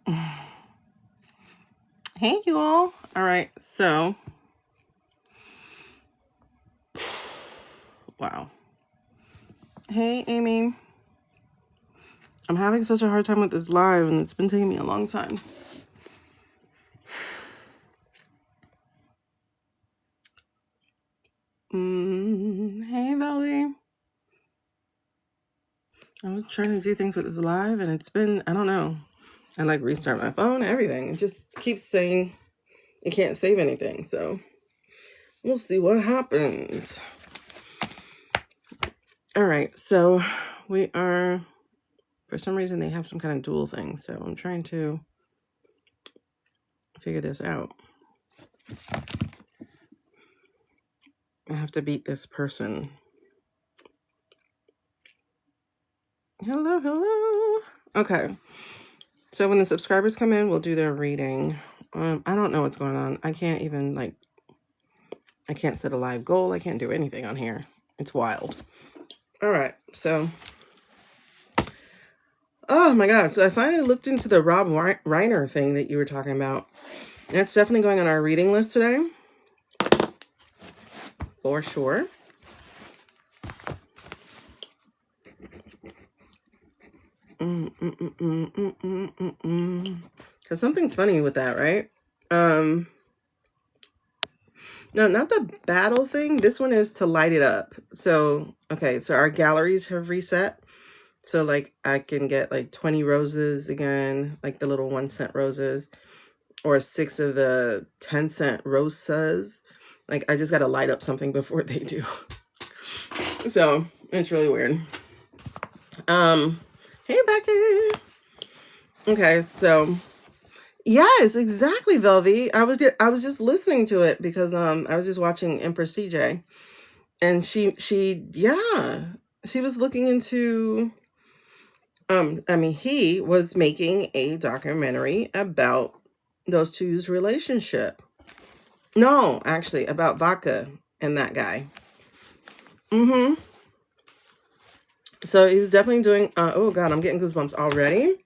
Hey, you all. All right, so, wow. Hey, Amy. I'm having such a hard time with this live, and it's been taking me a long time. Hey, Velby. I was trying to do things with this live, and it's been, I don't know. I like restart my phone, everything. It just keeps saying it can't save anything, so we'll see what happens. All right, so we are, for some reason, they have some kind of dual thing, so I'm trying to figure this out. I have to beat this person. Hello, hello. Okay. So when the subscribers come in, we'll do their reading. I don't know what's going on. I can't even, I can't set a live goal. I can't do anything on here. It's wild. All right. So, oh my God. So I finally looked into the Rob Reiner thing that you were talking about. That's definitely going on our reading list today. For sure. Because something's funny with that, right? No, not the battle thing. This one is to light it up. So, okay, so our galleries have reset. So, like, I can get, like, 20 roses again, like the little 1-cent roses, or 6 of the 10-cent rosas. Like, I just got to light up something before they do. So, it's really weird. Hey, Becky. Okay, so... Yes, exactly, Velvy. I was just listening to it because I was just watching Empress CJ, and she was looking into he was making a documentary about those two's relationship. No, actually, about Vodka and that guy. So he was definitely doing oh God, I'm getting goosebumps already.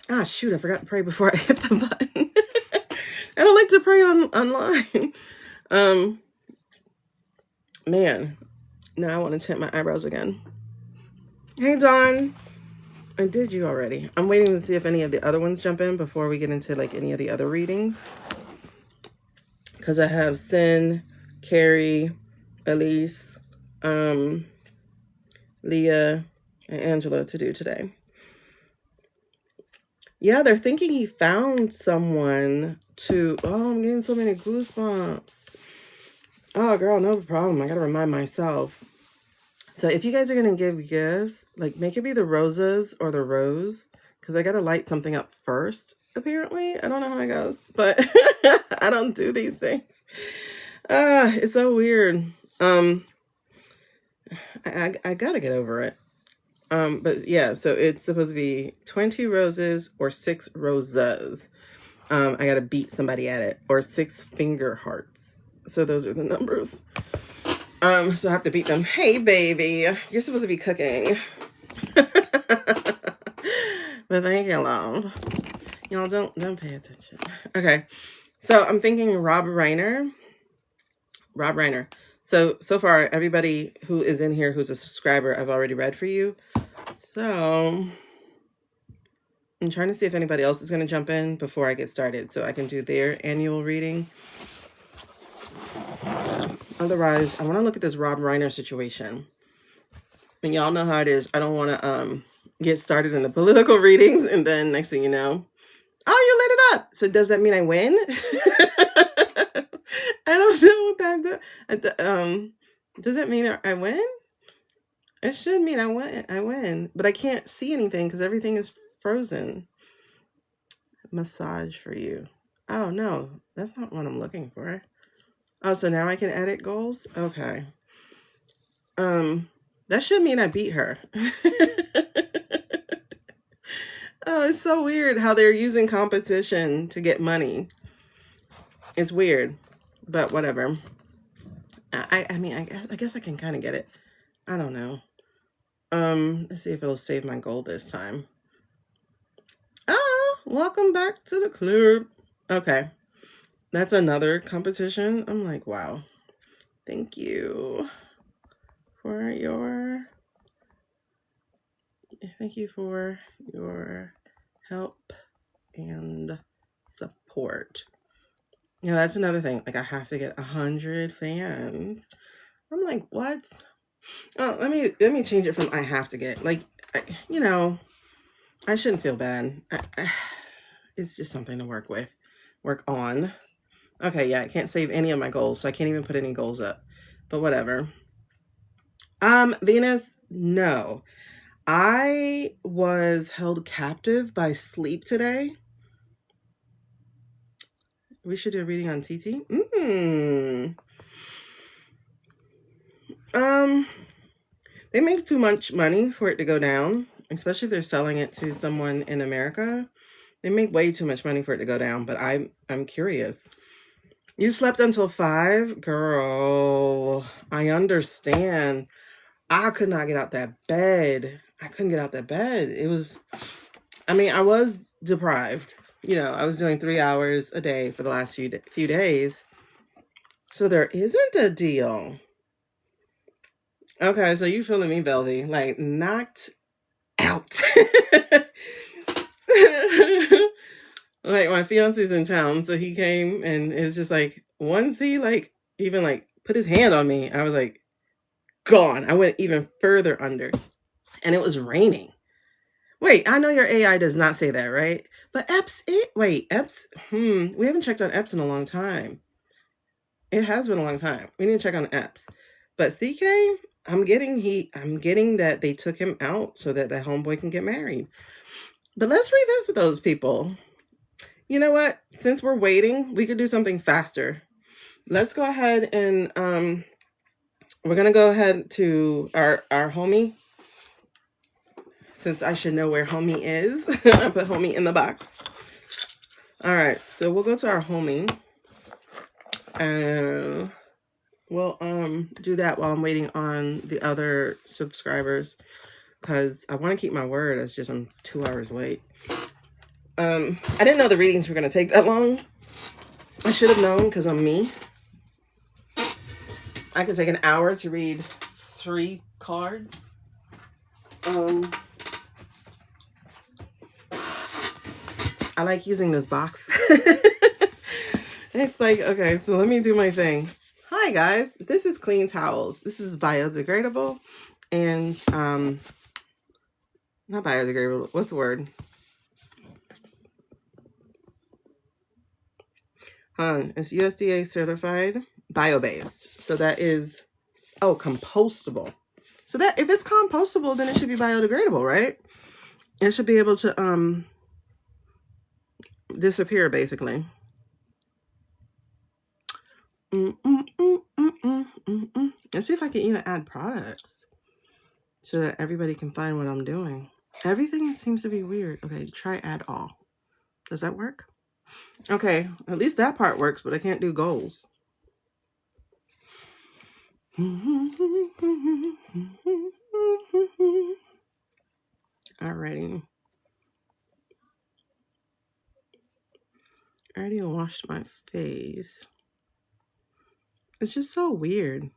Ah, shoot, I forgot to pray before I hit the button. I don't like to pray online. Man, now I want to tint my eyebrows again. Hey, Dawn. I did you already. I'm waiting to see if any of the other ones jump in before we get into, like, any of the other readings. Because I have Sin, Carrie, Elise, Leah, and Angela to do today. Yeah, they're thinking he found someone to... Oh, I'm getting so many goosebumps. Oh, girl, no problem. I got to remind myself. So if you guys are going to give gifts, like, make it be the roses or the rose. Because I got to light something up first, apparently. I don't know how it goes. But I don't do these things. It's so weird. I got to get over it. But yeah, so it's supposed to be 20 roses or 6 roses. I got to beat somebody at it, or 6 finger hearts. So those are the numbers. So I have to beat them. Hey, baby, you're supposed to be cooking. But thank you, love. Y'all don't pay attention. Okay, so I'm thinking Rob Reiner. So far, everybody who is in here who's a subscriber, I've already read for you. So I'm trying to see if anybody else is going to jump in before I get started so I can do their annual reading. Otherwise, I want to look at this Rob Reiner situation. And y'all know how it is. I don't want to get started in the political readings, and then next thing you know, oh, you lit it up. So does that mean I win? I don't know what that does. Does that mean I win? It should mean I win, but I can't see anything because everything is frozen. Massage for you. Oh no, that's not what I'm looking for. Oh, so now I can edit goals? Okay. That should mean I beat her. Oh, it's so weird how they're using competition to get money. It's weird, but whatever. I mean, I guess I can kind of get it. I don't know. Let's see if it'll save my goal this time. Oh, welcome back to the club. Okay, that's another competition. I'm like, wow. Thank you for your help and support. Yeah, that's another thing. Like, I have to get 100 fans. I'm like, what? Oh, let me change it from I have to get. Like, I shouldn't feel bad. It's just something to work on. Okay, yeah, I can't save any of my goals, so I can't even put any goals up. But whatever. Venus, no. I was held captive by sleep today. We should do a reading on TT. They make too much money for it to go down, especially if they're selling it to someone in America. They make way too much money for it to go down, but I'm curious. You slept until 5? Girl, I understand. I could not get out that bed. I couldn't get out that bed. I was deprived. I was doing 3 hours a day for the last few days. So there isn't a deal. Okay, so you feeling me, Belvy? Like, knocked out. Like, my fiance's in town, so he came and it's just like, once he even put his hand on me, I was like, gone. I went even further under, and it was raining. Wait, I know your AI does not say that, right? But EPS, we haven't checked on EPS in a long time. It has been a long time. We need to check on EPS. But CK, I'm getting that they took him out so that the homeboy can get married. But let's revisit those people. You know what? Since we're waiting, we could do something faster. Let's go ahead and we're gonna go ahead to our homie. Since I should know where homie is, I put homie in the box. All right, so we'll go to our homie, and we'll do that while I'm waiting on the other subscribers, because I want to keep my word. It's just I'm 2 hours late. I didn't know the readings were gonna take that long. I should have known, because I'm me. I could take an hour to read 3 cards. I like using this box. It's like, okay, so let me do my thing. Hi guys, this is Clean Towels. This is biodegradable and not biodegradable. What's the word? It's USDA certified, bio-based. So that is compostable. So that if it's compostable, then it should be biodegradable, right? It should be able to disappear basically. Let's see if I can even add products so that everybody can find what I'm doing. Everything seems to be weird. Okay, try add all. Does that work? Okay, at least that part works, but I can't do goals. Alrighty. I already washed my face. It's just so weird.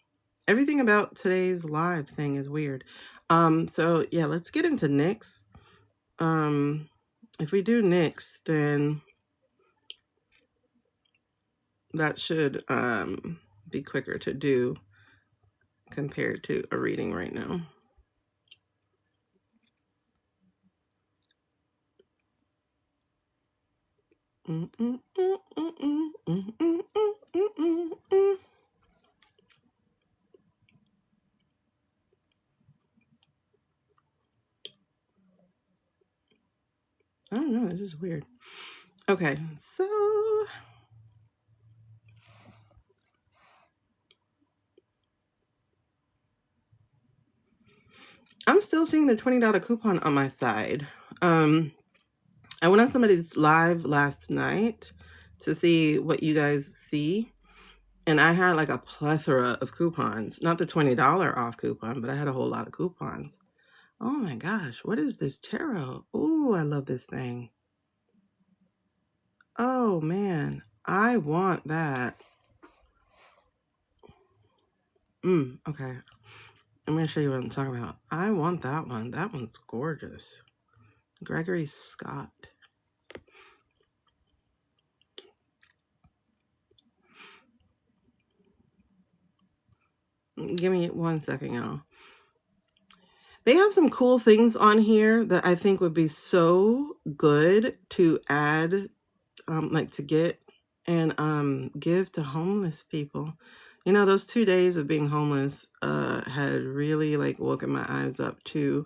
Everything about today's live thing is weird. So yeah, let's get into NYX. If we do NYX, then that should be quicker to do compared to a reading right now. I don't know, this is weird. Okay, so I'm still seeing the $20 coupon on my side. I went on somebody's live last night to see what you guys see. And I had like a plethora of coupons. Not the $20 off coupon, but I had a whole lot of coupons. Oh my gosh, what is this tarot? Oh, I love this thing. Oh man, I want that. Okay. I'm going to show you what I'm talking about. I want that one. That one's gorgeous. Gregory Scott. Give me 1 second, y'all. They have some cool things on here that I think would be so good to add, like to get and give to homeless people. You know, those 2 days of being homeless had really like awakened my eyes up to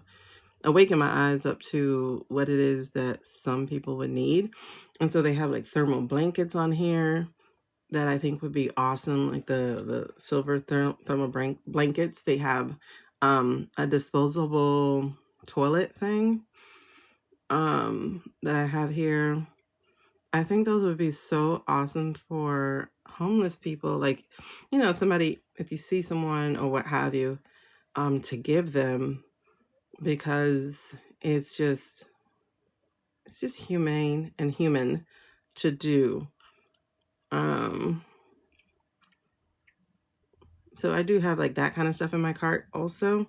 what it is that some people would need. And so they have like thermal blankets on here that I think would be awesome, like the silver thermal blankets. They have a disposable toilet thing that I have here. I think those would be so awesome for homeless people. Like, you know, if you see someone or what have you, to give them, because it's just humane and human to do. So I do have like that kind of stuff in my cart also.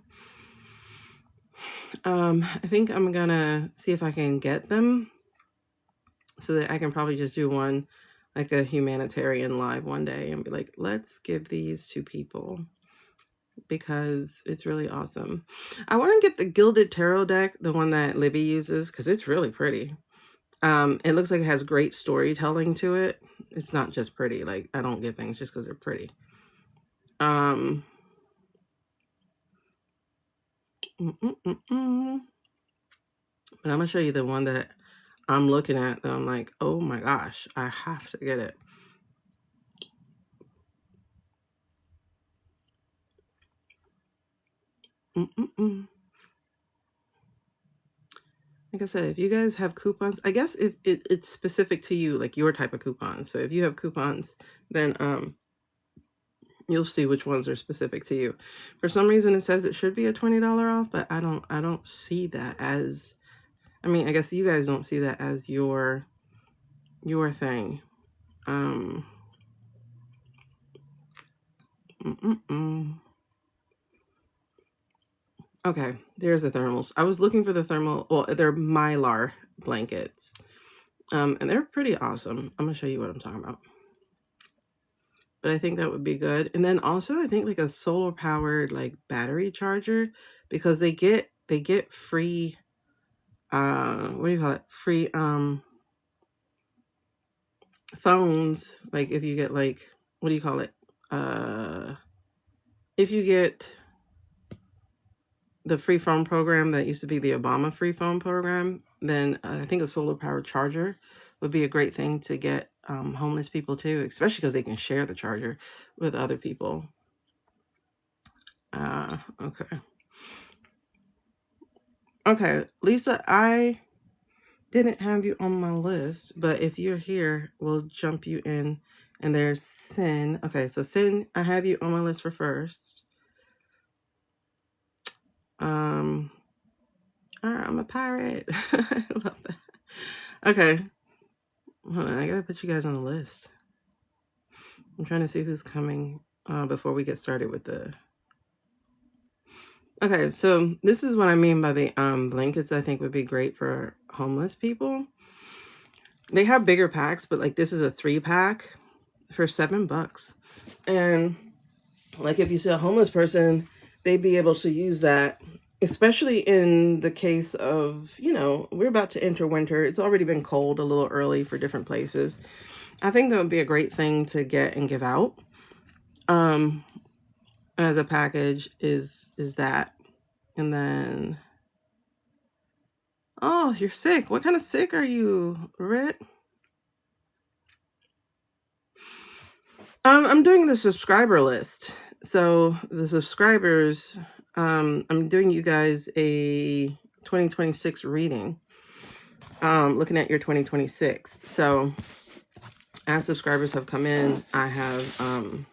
I think I'm gonna see if I can get them so that I can probably just do one, like a humanitarian live one day and be like, let's give these to people, because it's really awesome. I want to get the Gilded Tarot deck, the one that Libby uses, because it's really pretty. It looks like it has great storytelling to it. It's not just pretty. Like, I don't get things just because they're pretty. But I'm gonna show you the one that I'm looking at that I'm like, oh my gosh, I have to get it. Like I said, if you guys have coupons, I guess if it's specific to you, like your type of coupons. So if you have coupons, then you'll see which ones are specific to you. For some reason, it says it should be a $20 off, but I don't see that as. I mean, I guess you guys don't see that as your thing. Okay, there's the thermals. I was looking for the thermal. Well, they're Mylar blankets, and they're pretty awesome. I'm gonna show you what I'm talking about. But I think that would be good. And then also, I think like a solar powered like battery charger, because they get free. What do you call it? Free phones. Like if you get like, what do you call it? If you get the free phone program that used to be the Obama free phone program, then I think a solar powered charger would be a great thing to get homeless people too, especially because they can share the charger with other people. Okay. Okay, Lisa, I didn't have you on my list, but if you're here, we'll jump you in. And there's Sin. Okay, so Sin, I have you on my list for first. I'm a pirate. I love that. Okay. Hold on, I gotta put you guys on the list. I'm trying to see who's coming before we get started with the... Okay, so this is what I mean by the blankets I think would be great for homeless people. They have bigger packs, but like this is a 3-pack for $7. And like if you see a homeless person, they'd be able to use that, especially in the case of, you know, we're about to enter winter. It's already been cold a little early for different places. I think that would be a great thing to get and give out as a package is that. And then, oh, you're sick. What kind of sick are you, Rit? I'm doing the subscriber list. So the subscribers, I'm doing you guys a 2026 reading, looking at your 2026. So as subscribers have come in, I have, I'm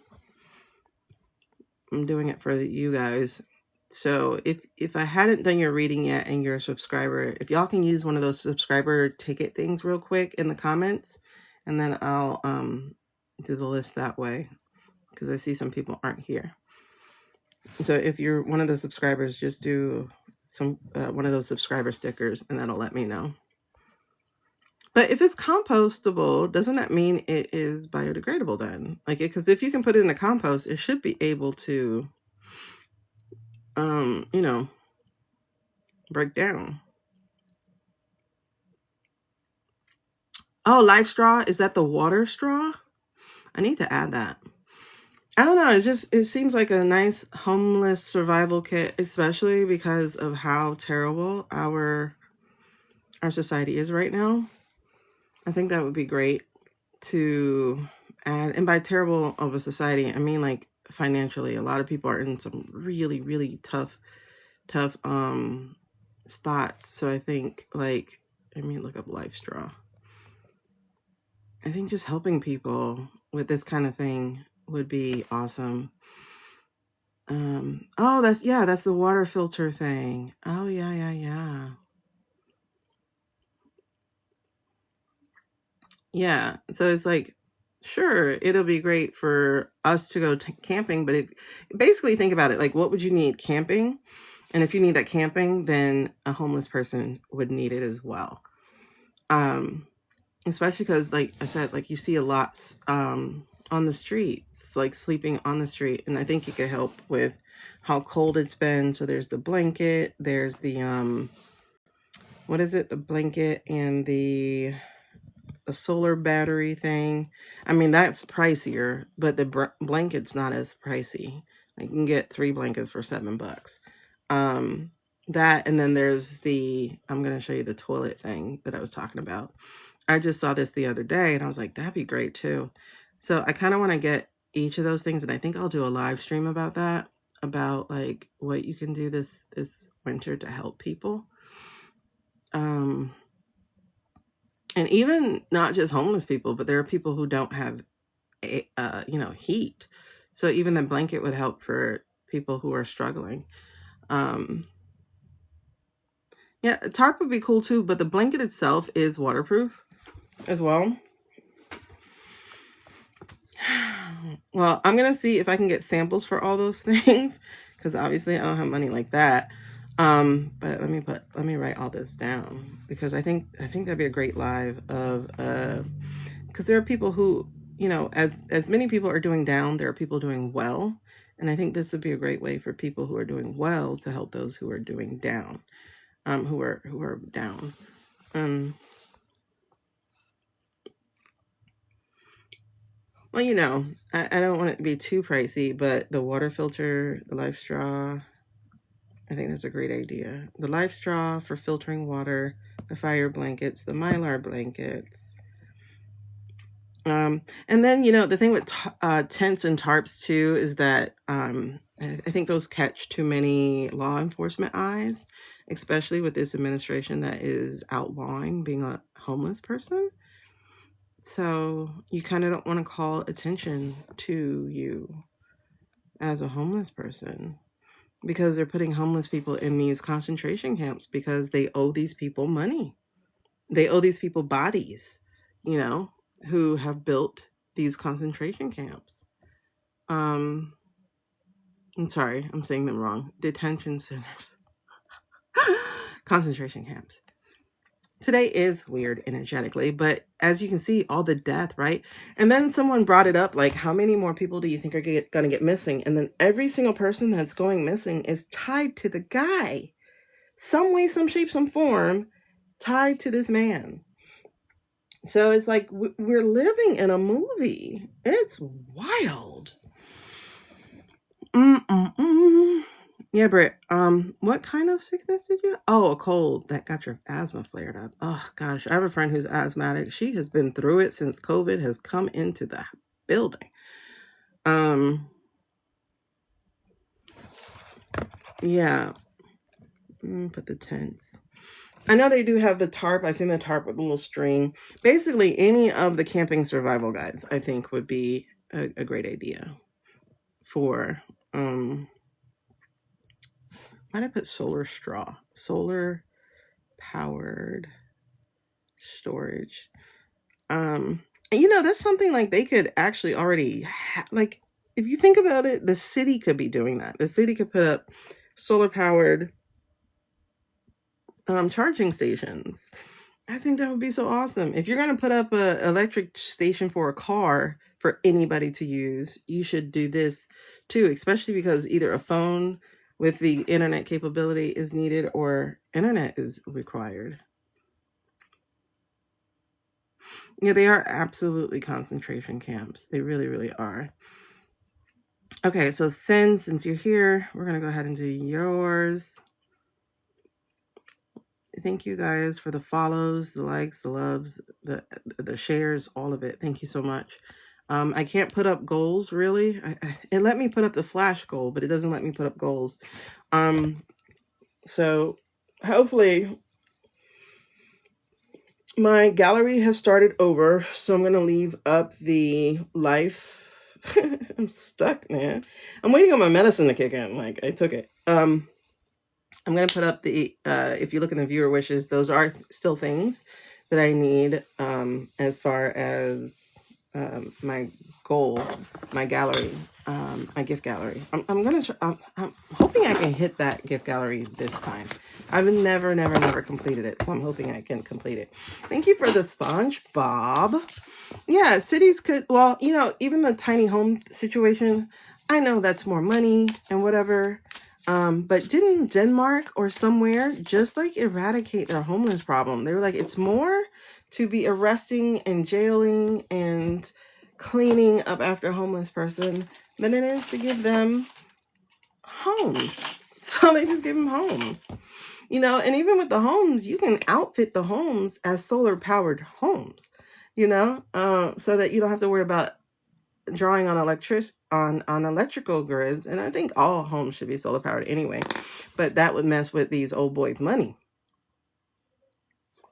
doing it for you guys. So if I hadn't done your reading yet and you're a subscriber, if y'all can use one of those subscriber ticket things real quick in the comments, and then I'll do the list that way, because I see some people aren't here. So if you're one of the subscribers, just do some one of those subscriber stickers, and that'll let me know. But if it's compostable, doesn't that mean it is biodegradable then? Like, because if you can put it in the compost, it should be able to, you know, break down. Oh, life straw, is that the water straw? I need to add that. I don't know. It seems like a nice homeless survival kit, especially because of how terrible our society is right now. I think that would be great to add. And by terrible of a society, I mean like financially. A lot of people are in some really, really tough spots. So I think like, look up Life Straw. I think just helping people with this kind of thing would be awesome. Oh, that's the water filter thing. Oh, yeah. Yeah, so it's like, sure, it'll be great for us to go camping, but basically think about it, like, what would you need camping? And if you need that camping, then a homeless person would need it as well. Especially because, like I said, like you see a lot on the streets, like sleeping on the street, and I think it could help with how cold it's been. So there's the blanket, there's the what is it? The blanket and the solar battery thing. I mean, that's pricier, but the blanket's not as pricey. Like, you can get 3 blankets for $7. That, and then there's I'm going to show you the toilet thing that I was talking about. I just saw this the other day and I was like, that'd be great too. So I kind of want to get each of those things, and I think I'll do a live stream about that, about like what you can do this winter to help people. And even not just homeless people, but there are people who don't have heat. So even the blanket would help for people who are struggling. Yeah, a tarp would be cool too, but the blanket itself is waterproof as well. Well, I'm going to see if I can get samples for all those things, because obviously I don't have money like that. But let me write all this down, because I think that'd be a great live of, because there are people who, as many people are doing down, there are people doing well. And I think this would be a great way for people who are doing well to help those who are doing down, who are down. Well, I don't want it to be too pricey, but the water filter, the Life Straw, I think that's a great idea. The Life Straw for filtering water, the fire blankets, the Mylar blankets. And then, the thing with tents and tarps too is that I think those catch too many law enforcement eyes, especially with this administration that is outlawing being a homeless person. So you kind of don't want to call attention to you as a homeless person, because they're putting homeless people in these concentration camps because they owe these people money. They owe these people bodies, who have built these concentration camps. I'm sorry, I'm saying them wrong. Detention centers. Concentration camps. Today is weird energetically, but as you can see, all the death, right? And then someone brought it up, like, how many more people do you think are going to get missing? And then every single person that's going missing is tied to the guy. Some way, some shape, some form, tied to this man. So it's like we're living in a movie. It's wild. Yeah, Britt. What kind of sickness did you? Oh, a cold that got your asthma flared up. Oh gosh, I have a friend who's asthmatic. She has been through it since COVID has come into the building. Yeah. Put the tents. I know they do have the tarp. I've seen the tarp with a little string. Basically, any of the camping survival guides, I think, would be a great idea for. Why did I put solar straw? Solar powered storage. And, you know, that's something like they could actually already like, if you think about it, the city could be doing that. The city could put up solar powered charging stations. I think that would be so awesome. If you're going to put up a electric station for a car for anybody to use, you should do this too, especially because either a phone with the internet capability is needed or internet is required. Yeah, they are absolutely concentration camps. They really, really are. Okay, so since you're here, we're going to go ahead and do yours. Thank you guys for the follows, the likes, the loves, the shares, all of it. Thank you so much. I can't put up goals, really. It let me put up the flash goal, but it doesn't let me put up goals. So hopefully my gallery has started over. So I'm going to leave up the life. I'm stuck, man. I'm waiting on my medicine to kick in. Like, I took it. I'm going to put up the, if you look in the viewer wishes, those are still things that I need as far as my goal, my gallery, my gift gallery. I'm hoping I can hit that gift gallery this time. I've never completed it, so I'm hoping I can complete it. Thank you for the SpongeBob. Yeah, cities could, well, you know, even the tiny home situation, I know that's more money and whatever. But didn't Denmark or somewhere just like eradicate their homeless problem? They were like, it's more to be arresting and jailing and cleaning up after a homeless person than it is to give them homes. So they just give them homes, you know, and even with the homes, you can outfit the homes as solar powered homes, you know, so that you don't have to worry about drawing on electrical grids. And I think all homes should be solar powered anyway, but that would mess with these old boys' money.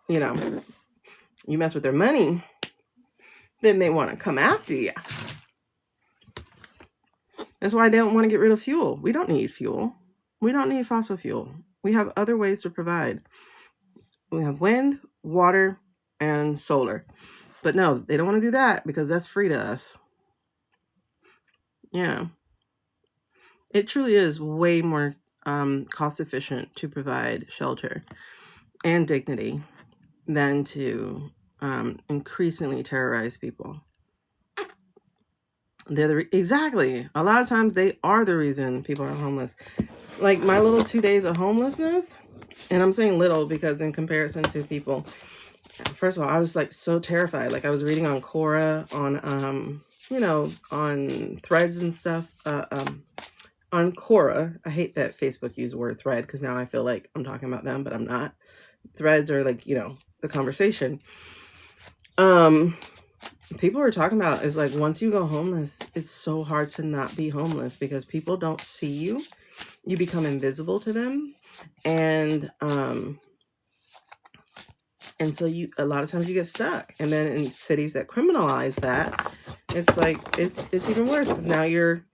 You know, you mess with their money, then they want to come after you. That's why they don't want to get rid of fuel. We don't need fuel. We don't need fossil fuel. We have other ways to provide. We have wind, water, and solar. But no, they don't want to do that because that's free to us. Yeah. It truly is way more cost efficient to provide shelter and dignity than to increasingly terrorize people. They're exactly. A lot of times they are the reason people are homeless. Like my little 2 days of homelessness, and I'm saying little because in comparison to people, first of all, I was like so terrified. Like I was reading on Quora, on you know, on threads and stuff. On Quora, I hate that Facebook used the word thread because now I feel like I'm talking about them, but I'm not. Threads are like, you know, the conversation. People are talking about is like once you go homeless, it's so hard to not be homeless because people don't see you. You become invisible to them. And so you a lot of times you get stuck. And then in cities that criminalize that, it's like it's even worse because now you're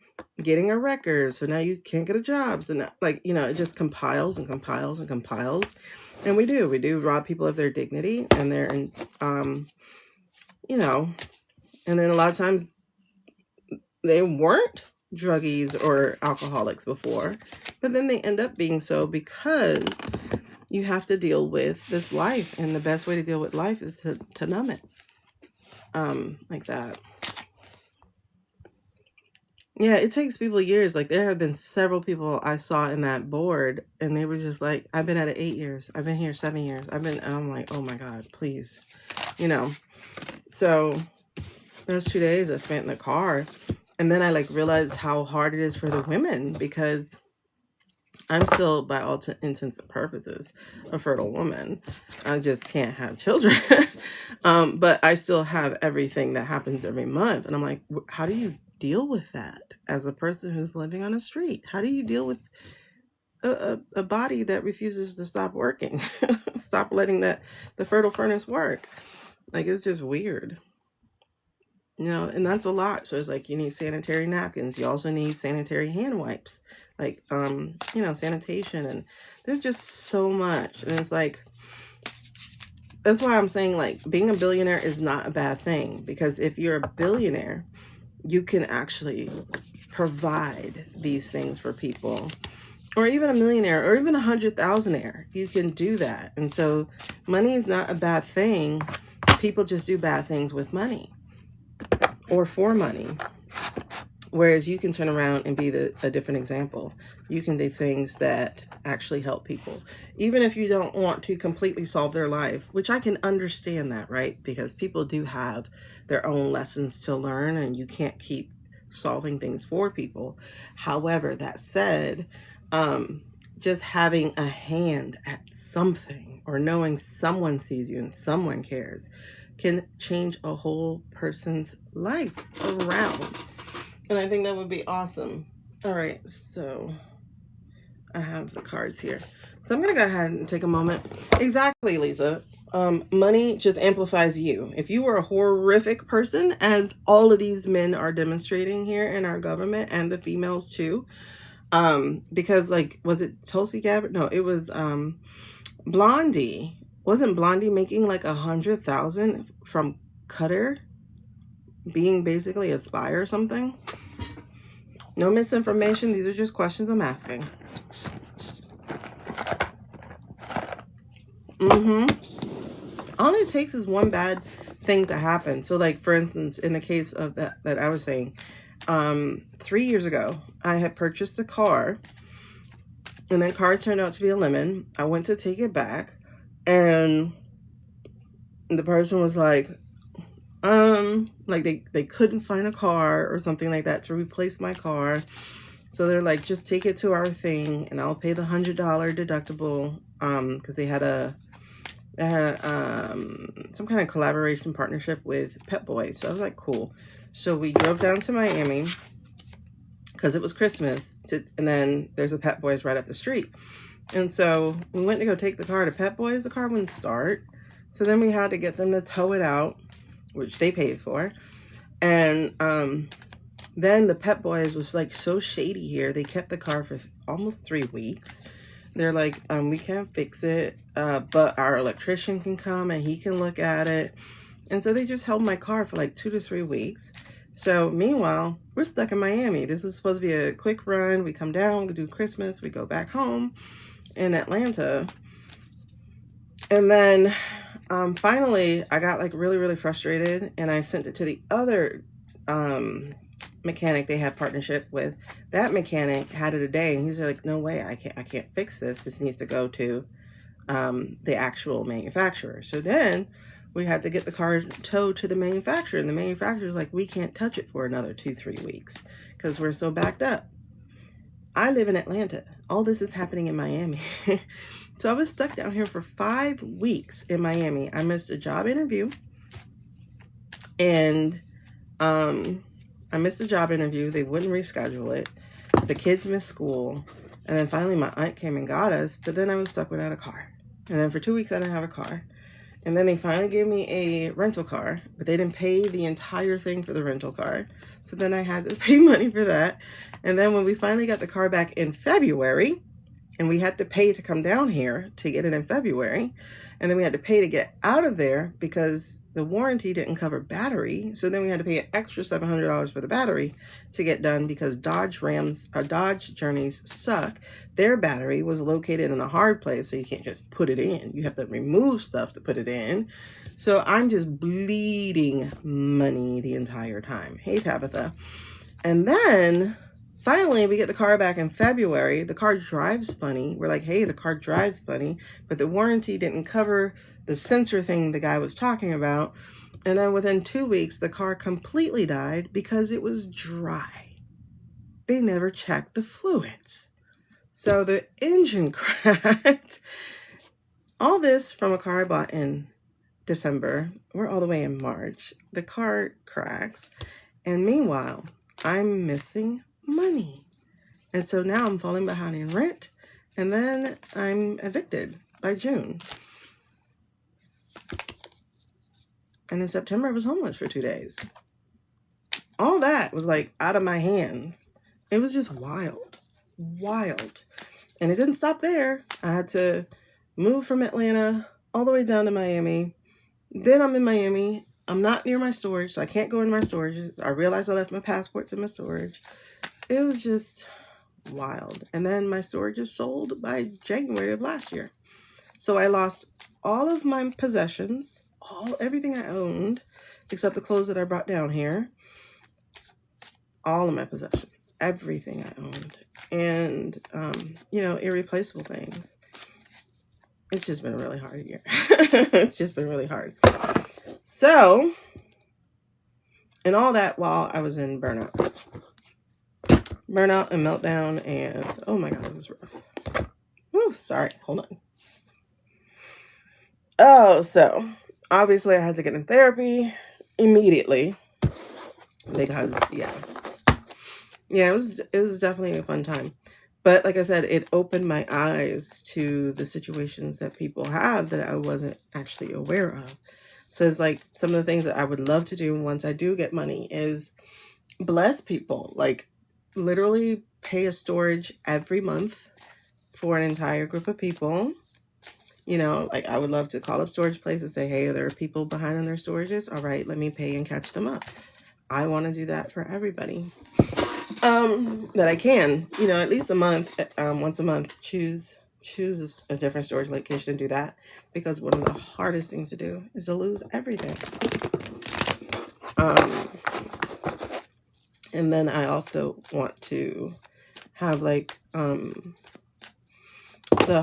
getting a record, so now you can't get a job. So now, like, you know, it just compiles and compiles and compiles. And we do rob people of their dignity and their you know, and then a lot of times they weren't druggies or alcoholics before, but then they end up being so because you have to deal with this life, and the best way to deal with life is to numb it like that. Yeah, it takes people years. Like there have been several people I saw in that board and they were just like, I've been at it 8 years. I've been here 7 years. I'm like, oh my God, please, you know. So those 2 days I spent in the car, and then I like realized how hard it is for the women because I'm still, by all intents and purposes, a fertile woman. I just can't have children. But I still have everything that happens every month. And I'm like, how do you deal with that as a person who's living on a street? How do you deal with a body that refuses to stop working? Stop letting the fertile furnace work. Like, it's just weird. You know, and that's a lot. So it's like you need sanitary napkins. You also need sanitary hand wipes. Like, you know, sanitation. And there's just so much. And it's like, that's why I'm saying, like, being a billionaire is not a bad thing, because if you're a billionaire, you can actually provide these things for people. Or even a millionaire, or even a 100,000aire. You can do that. And so money is not a bad thing. People just do bad things with money or for money. Whereas you can turn around and be a different example. You can do things that actually help people. Even if you don't want to completely solve their life, which I can understand that, right? Because people do have their own lessons to learn, and you can't keep solving things for people. However, that said, just having a hand at something, or knowing someone sees you and someone cares, can change a whole person's life around. And I think that would be awesome. All right, so I have the cards here. So I'm going to go ahead and take a moment. Exactly, Lisa. Money just amplifies you. If you were a horrific person, as all of these men are demonstrating here in our government, and the females too, because, like, was it Tulsi Gabbard? No, it was Blondie. Wasn't Blondie making like 100,000 from Qatar, being basically a spy or something? No misinformation. These are just questions I'm asking. All it takes is one bad thing to happen. So, like, for instance, in the case of that I was saying, 3 years ago, I had purchased a car, and that car turned out to be a lemon. I went to take it back, and the person was like they couldn't find a car or something like that to replace my car. So they're like, just take it to our thing and I'll pay the $100 deductible, because they had some kind of collaboration partnership with Pep Boys. So I was like, cool. So we drove down to Miami because it was Christmas, and then there's a Pep Boys right up the street. And so we went to go take the car to Pep Boys. The car wouldn't start. So then we had to get them to tow it out, which they paid for. And then the Pep Boys was like so shady here. They kept the car for almost 3 weeks. They're like, we can't fix it, but our electrician can come and he can look at it. And so they just held my car for like 2 to 3 weeks. So meanwhile, we're stuck in Miami. This is supposed to be a quick run. We come down, we do Christmas, we go back home in Atlanta. And then finally, I got like really, really frustrated, and I sent it to the other mechanic they had partnership with. That mechanic had it a day, and he's like, no way, I can't fix this. This needs to go to the actual manufacturer. So then we had to get the car towed to the manufacturer, and the manufacturer's like, we can't touch it for another 2-3 weeks because we're so backed up. I live in Atlanta. All this is happening in Miami. So I was stuck down here for 5 weeks in Miami. I missed a job interview, and I missed a job interview. They wouldn't reschedule it. The kids missed school. And then finally my aunt came and got us, but then I was stuck without a car. And then for 2 weeks I didn't have a car. And then they finally gave me a rental car, but they didn't pay the entire thing for the rental car. So then I had to pay money for that. And then when we finally got the car back in February, and we had to pay to come down here to get it in February, and then we had to pay to get out of there because the warranty didn't cover battery. So then we had to pay an extra $700 for the battery to get done, because Dodge Journeys suck. Their battery was located in a hard place, so you can't just put it in. You have to remove stuff to put it in. So I'm just bleeding money the entire time. Hey, Tabitha. And then finally, we get the car back in February. The car drives funny. We're like, hey, the car drives funny, but the warranty didn't cover the sensor thing the guy was talking about. And then within 2 weeks, the car completely died because it was dry. They never checked the fluids. So the engine cracked. All this from a car I bought in December. We're all the way in March. The car cracks. And meanwhile, I'm missing money. And so now I'm falling behind in rent, and then I'm evicted by June. And in September, I was homeless for 2 days. All that was like out of my hands. It was just wild, wild. And it didn't stop there. I had to move from Atlanta all the way down to Miami. Then I'm in Miami. I'm not near my storage, so I can't go in my storage. I realized I left my passports in my storage. It was just wild. And then my storage is sold by January of last year. So I lost all of my possessions, everything I owned, except the clothes that I brought down here. All of my possessions, everything I owned, and you know, irreplaceable things. It's just been a really hard year. It's just been really hard. So, and all that while I was in burnout and meltdown, and oh my God, it was rough. Woo, sorry, hold on. Oh, so obviously I had to get in therapy immediately because yeah, it was definitely a fun time. But like I said, it opened my eyes to the situations that people have that I wasn't actually aware of. So it's like some of the things that I would love to do once I do get money is bless people. Like literally pay a storage every month for an entire group of people. You know, like I would love to call up storage places and say, hey, there are people behind on their storages. All right, let me pay and catch them up. I want to do that for everybody. That I can, you know, at least a month, once a month, choose a different storage location and do that, because one of the hardest things to do is to lose everything. And then I also want to have like the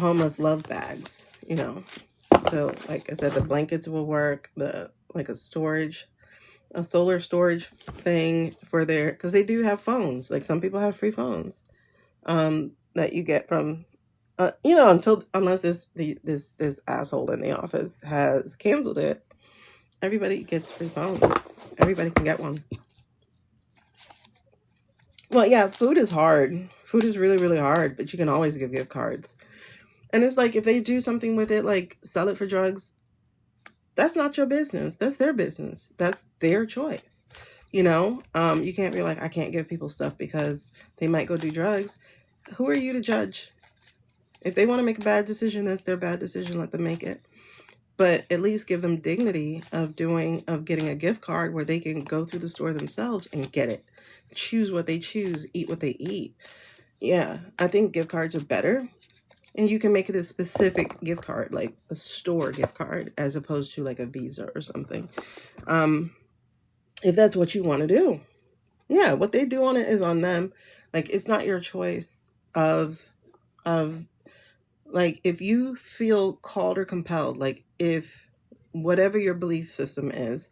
homeless love bags, you know. So like I said, the blankets will work, like a solar storage thing for their, because they do have phones. Like some people have free phones that you get from you know, unless this asshole in the office has canceled it, everybody gets free phone. Everybody can get one. Well, yeah, food is hard. Food is really, really hard, but you can always give gift cards. And it's like if they do something with it, like sell it for drugs, that's not your business. That's their business. That's their choice. You know, you can't be like, I can't give people stuff because they might go do drugs. Who are you to judge? If they want to make a bad decision, that's their bad decision. Let them make it. But at least give them dignity of getting a gift card where they can go through the store themselves and get it. Choose what they choose, eat what they eat. Yeah, I think gift cards are better. And you can make it a specific gift card, like a store gift card, as opposed to like a Visa or something. If that's what you want to do. Yeah, what they do on it is on them. Like, it's not your choice of like, if you feel called or compelled, like if whatever your belief system is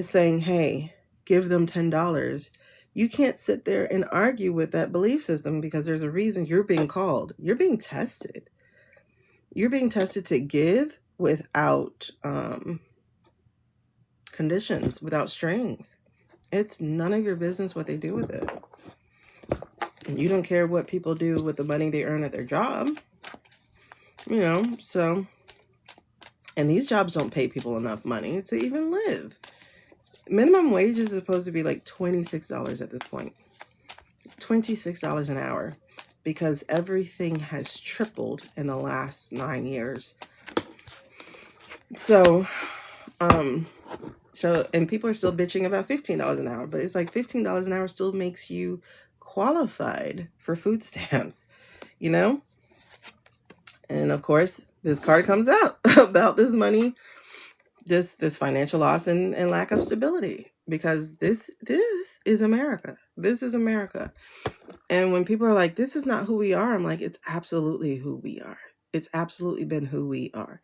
saying, hey, give them $10, you can't sit there and argue with that belief system, because there's a reason you're being called. You're being tested. You're being tested to give without conditions, without strings. It's none of your business what they do with it. And you don't care what people do with the money they earn at their job. You know, so, and these jobs don't pay people enough money to even live. Minimum wage is supposed to be like $26 at this point. $26 an hour, because everything has tripled in the last 9 years. So, and people are still bitching about $15 an hour, but it's like $15 an hour still makes you qualified for food stamps, you know? And of course, this card comes out about this money, this financial loss and lack of stability, because this is America. This is America. And when people are like, this is not who we are, I'm like, it's absolutely who we are. It's absolutely been who we are.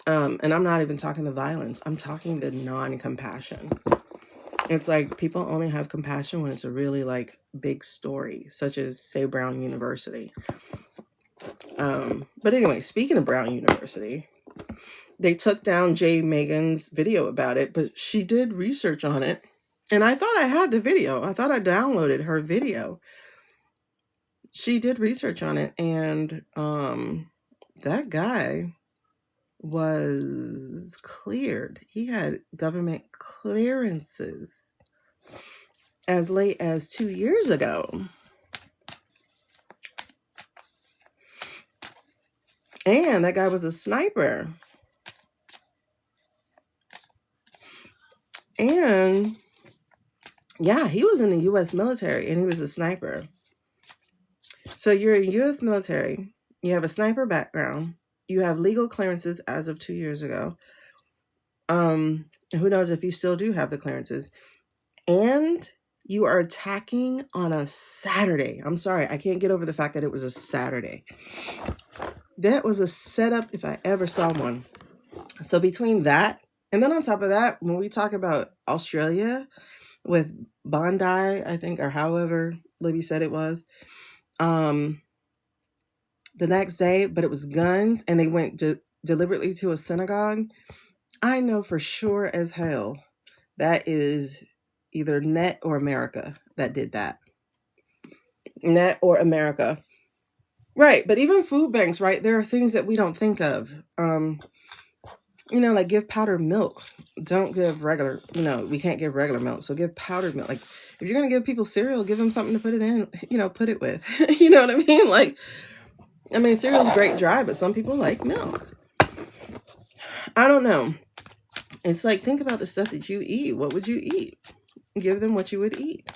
And I'm not even talking the violence. I'm talking the non-compassion. It's like people only have compassion when it's a really like big story, such as, say, Brown University. But anyway, speaking of Brown University, they took down Jay Megan's video about it, but she did research on it. And I thought I had the video. I thought I downloaded her video. She did research on it, and that guy was cleared. He had government clearances as late as 2 years ago. And that guy was a sniper. And yeah, he was in the U.S. military and he was a sniper. So you're in U.S. military, you have a sniper background, you have legal clearances as of 2 years ago. Who knows if you still do have the clearances. And you are attacking on a Saturday. I'm sorry, I can't get over the fact that it was a Saturday. That was a setup if I ever saw one. So between that, and then on top of that, when we talk about Australia with Bondi, I think, or however Libby said it was, the next day, but it was guns, and they went deliberately to a synagogue. I know for sure as hell that is either Net or America that did that. Net or America. Right, but even food banks, right? There are things that we don't think of. Like give powdered milk. Don't give regular, we can't give regular milk. So give powdered milk. Like if you're going to give people cereal, give them something to put it in, put it with. You know what I mean? Like, cereal's great dry, but some people like milk. I don't know. It's like, think about the stuff that you eat. What would you eat? Give them what you would eat.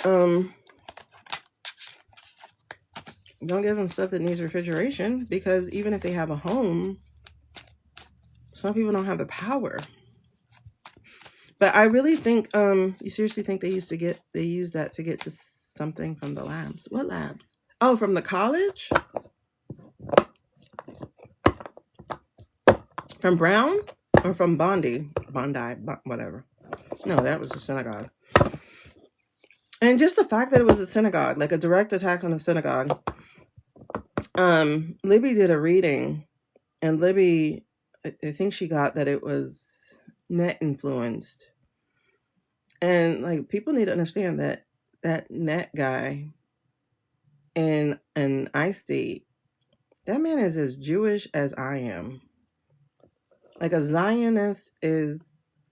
Don't give them stuff that needs refrigeration, because even if they have a home, some people don't have the power. But I really think, you seriously think they use that to get to something from the labs? What labs? Oh, from the college? From Brown? Or from Bondi, whatever. No, that was a synagogue. And just the fact that it was a synagogue, like a direct attack on a synagogue. Libby did a reading, and Libby, I think she got that it was net influenced. And like, people need to understand that net guy in an I-State, that man is as Jewish as I am. Like a Zionist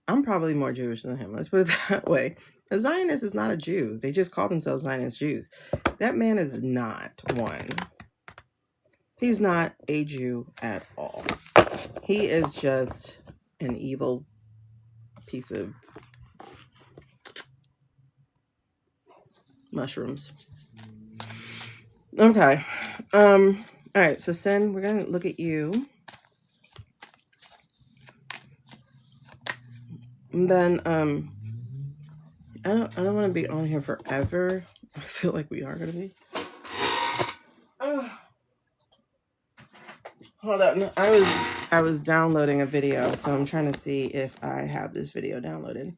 I'm probably more Jewish than him. Let's put it that way. A Zionist is not a Jew. They just call themselves Zionist Jews. That man is not one. He's not a Jew at all. He is just an evil piece of mushrooms. Okay. All right. So, Sen, we're going to look at you. And then, I don't want to be on here forever. I feel like we are going to be. Hold on. I was downloading a video, so I'm trying to see if I have this video downloaded.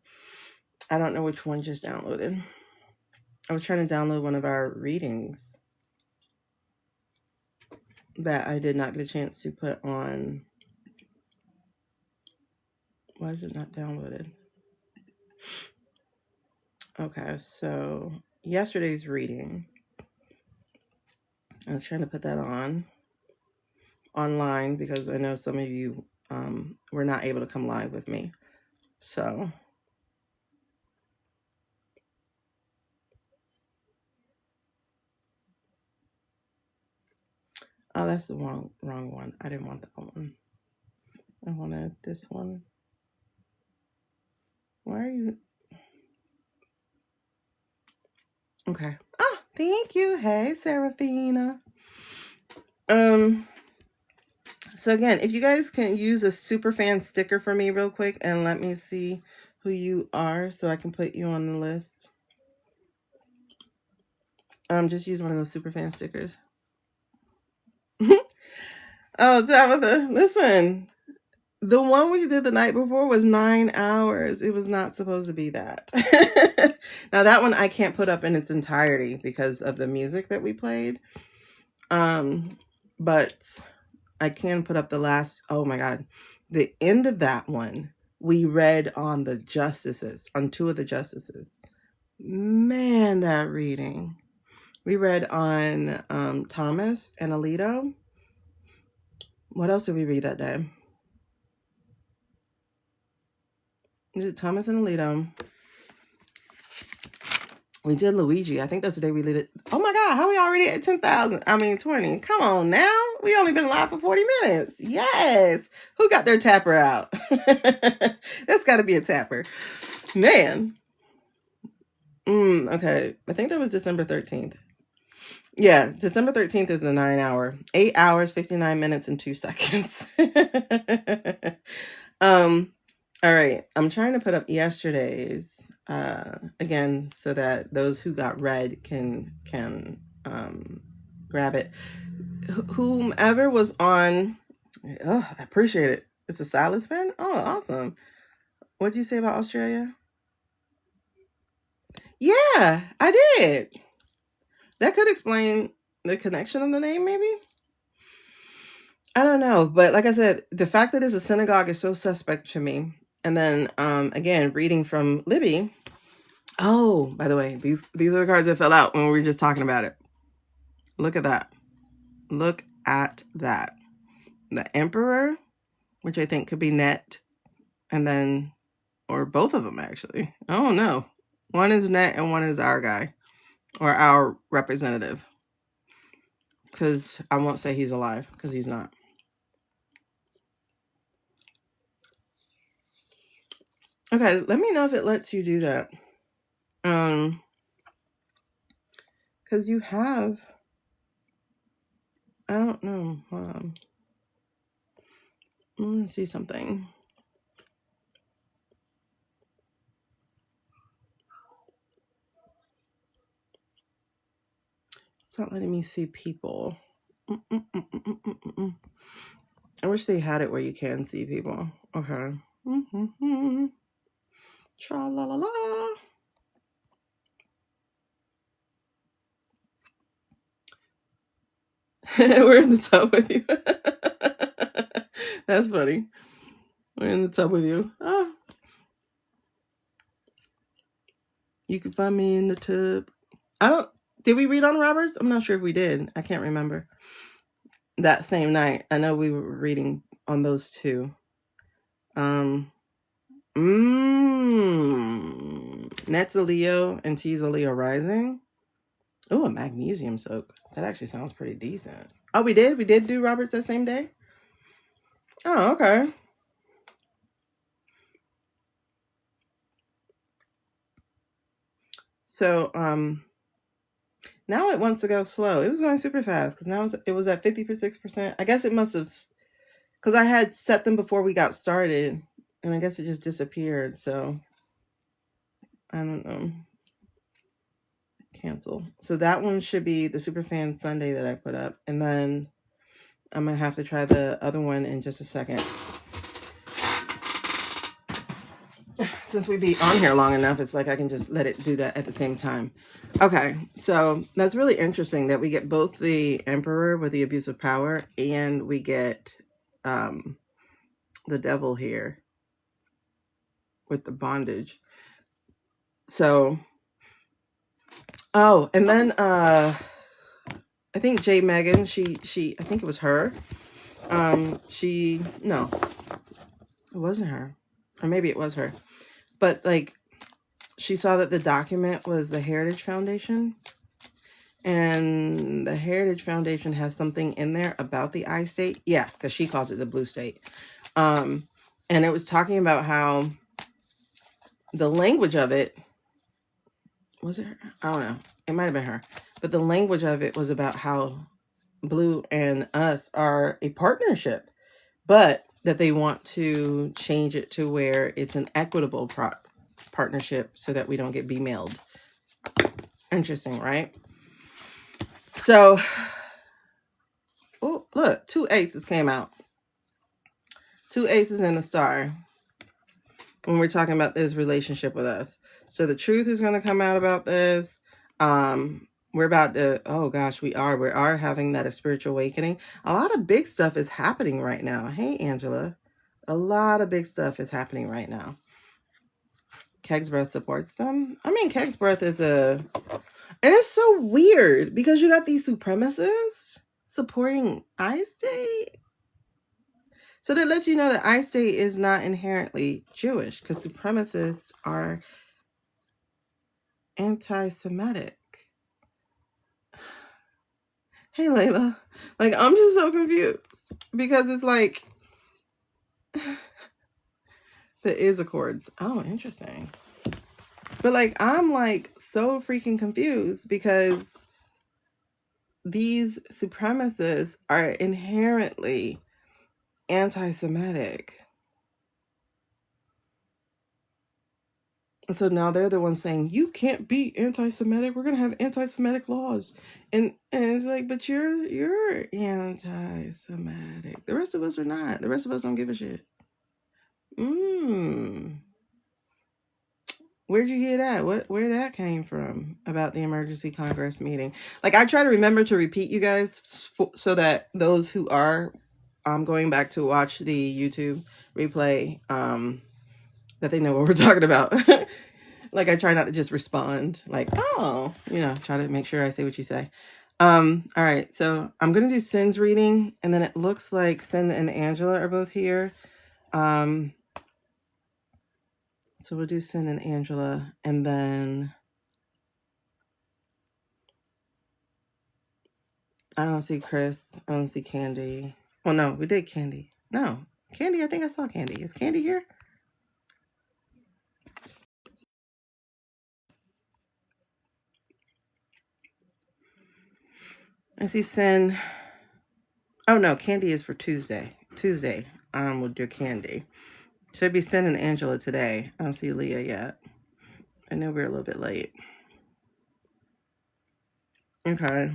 I don't know which one just downloaded. I was trying to download one of our readings that I did not get a chance to put on. Why is it not downloaded? Okay, so yesterday's reading, I was trying to put that online because I know some of you were not able to come live with me. So oh, that's the wrong one. I didn't want that one. I wanted this one. Why are you? Okay. Ah, thank you. Hey, Serafina. So again, if you guys can use a super fan sticker for me real quick and let me see who you are so I can put you on the list. Just use one of those super fan stickers. Oh, Tabitha, listen. The one we did the night before was 9 hours. It was not supposed to be that. Now that one I can't put up in its entirety because of the music that we played. But I can put up the last, oh my God, the end of that one. We read on the justices, on 2 of the justices. Man, that reading. We read on Thomas and Alito. What else did we read that day? Is it Thomas and Alito? We did Luigi. I think that's the day we did it. Oh my God, how are we already at 10,000? I mean, 20. Come on now. We only been live for 40 minutes. Yes. Who got their tapper out? That's got to be a tapper. Man. Okay. I think that was December 13th. Yeah, December 13th is the 9 hour. 8 hours, 59 minutes, and 2 seconds. All right. I'm trying to put up yesterday's again so that those who got red can grab it. Whomever was on, oh, I appreciate it. It's a stylus pen. Oh, awesome. What'd you say about Australia? Yeah, I did. That could explain the connection of the name, maybe. I don't know, but like I said, the fact that it's a synagogue is so suspect to me. And then again, reading from Libby. Oh, by the way, these are the cards that fell out when we were just talking about it. Look at that. Look at that. The Emperor, which I think could be Net, and then, or both of them actually. I don't know. One is Net and one is our guy, or our representative. Because I won't say he's alive, because he's not. Okay, let me know if it lets you do that. Because you have, I don't know. I'm gonna see something. It's not letting me see people. I wish they had it where you can see people. Okay. Tra la la la. We're in the tub with you. That's funny. We're in the tub with you. Oh. You can find me in the tub. Did we read on Roberts? I'm not sure if we did. I can't remember. That same night. I know we were reading on those two. Net's a Leo and T's a Leo rising. Oh, a magnesium soak. That actually sounds pretty decent. Oh, we did? We did do Roberts that same day? Oh, okay. So, now it wants to go slow. It was going super fast because now it was at 56%. I guess it must have, because I had set them before we got started, and I guess it just disappeared. So, I don't know. Cancel. So that one should be the Superfan Sunday that I put up. And then I'm going to have to try the other one in just a second. Since we be on here long enough, it's like I can just let it do that at the same time. Okay, so that's really interesting that we get both the Emperor with the abuse of power and we get the Devil here with the bondage. So, oh, and then I think J. Megan, she I think it was her. No, it wasn't her. Or maybe it was her. But like, she saw that the document was the Heritage Foundation. And the Heritage Foundation has something in there about the I state. Yeah, because she calls it the blue state. And it was talking about how the language of it, was it her? I don't know. It might have been her. But the language of it was about how Blue and us are a partnership. But that they want to change it to where it's an equitable partnership so that we don't get B-mailed. Interesting, right? So, oh, look, 2 aces came out. 2 aces and a star when we're talking about this relationship with us. So the truth is going to come out about this. We're about to, oh gosh, we are having that a spiritual awakening. A lot of big stuff is happening right now. Hey, Angela. A lot of big stuff is happening right now. Keg's Breath supports them. I mean, Keg's Breath is and it's so weird because you got these supremacists supporting I-State. So that lets you know that I-State is not inherently Jewish because supremacists are anti-Semitic? Hey, Layla. Like, I'm just so confused because it's like the is accords. Oh, interesting. But like, I'm like so freaking confused because these supremacists are inherently anti-Semitic. And so now they're the ones saying, you can't be anti-Semitic. We're going to have anti-Semitic laws. And it's like, but you're anti-Semitic. The rest of us are not. The rest of us don't give a shit. Where'd you hear that? Where that came from about the emergency Congress meeting? Like, I try to remember to repeat you guys so that those who are going back to watch the YouTube replay, that they know what we're talking about. Like, I try not to just respond like, oh, try to make sure I say what you say. All right, so I'm gonna do Sin's reading, and then it looks like Sin and Angela are both here. So we'll do Sin and Angela, and then I don't see Chris. I don't see Candy. Well, no, we did Candy. No, Candy, I think I saw Candy. Is Candy here? I see Sin. Oh, no, Candy is for Tuesday. Tuesday, we'll do Candy. Should be Sin and Angela today. I don't see Leah yet. I know we're a little bit late. Okay.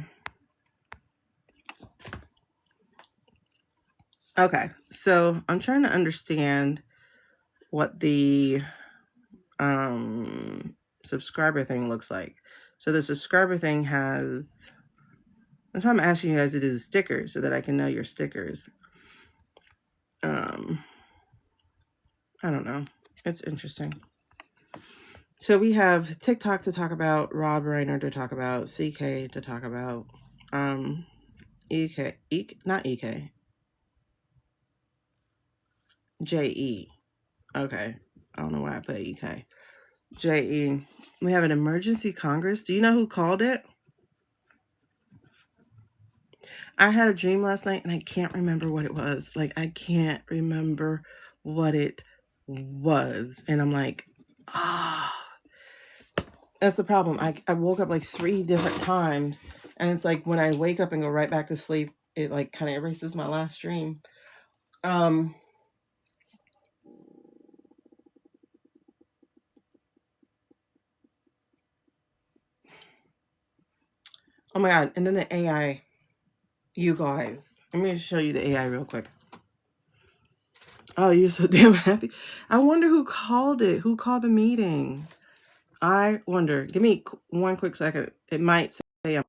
Okay, so I'm trying to understand what the subscriber thing looks like. So the subscriber thing has, that's why I'm asking you guys to do the stickers so that I can know your stickers. I don't know. It's interesting. So we have TikTok to talk about, Rob Reiner to talk about, CK to talk about, not EK, JE. Okay. I don't know why I put EK. JE. We have an emergency Congress. Do you know who called it? I had a dream last night and I can't remember what it was. Like, I can't remember what it was. And I'm like, that's the problem. I woke up like 3 different times, and it's like when I wake up and go right back to sleep, it like kind of erases my last dream. Oh my God. And then the AI, you guys. Let me show you the AI real quick. Oh, you're so damn happy. I wonder who called it. Who called the meeting? I wonder. Give me one quick second. It might say,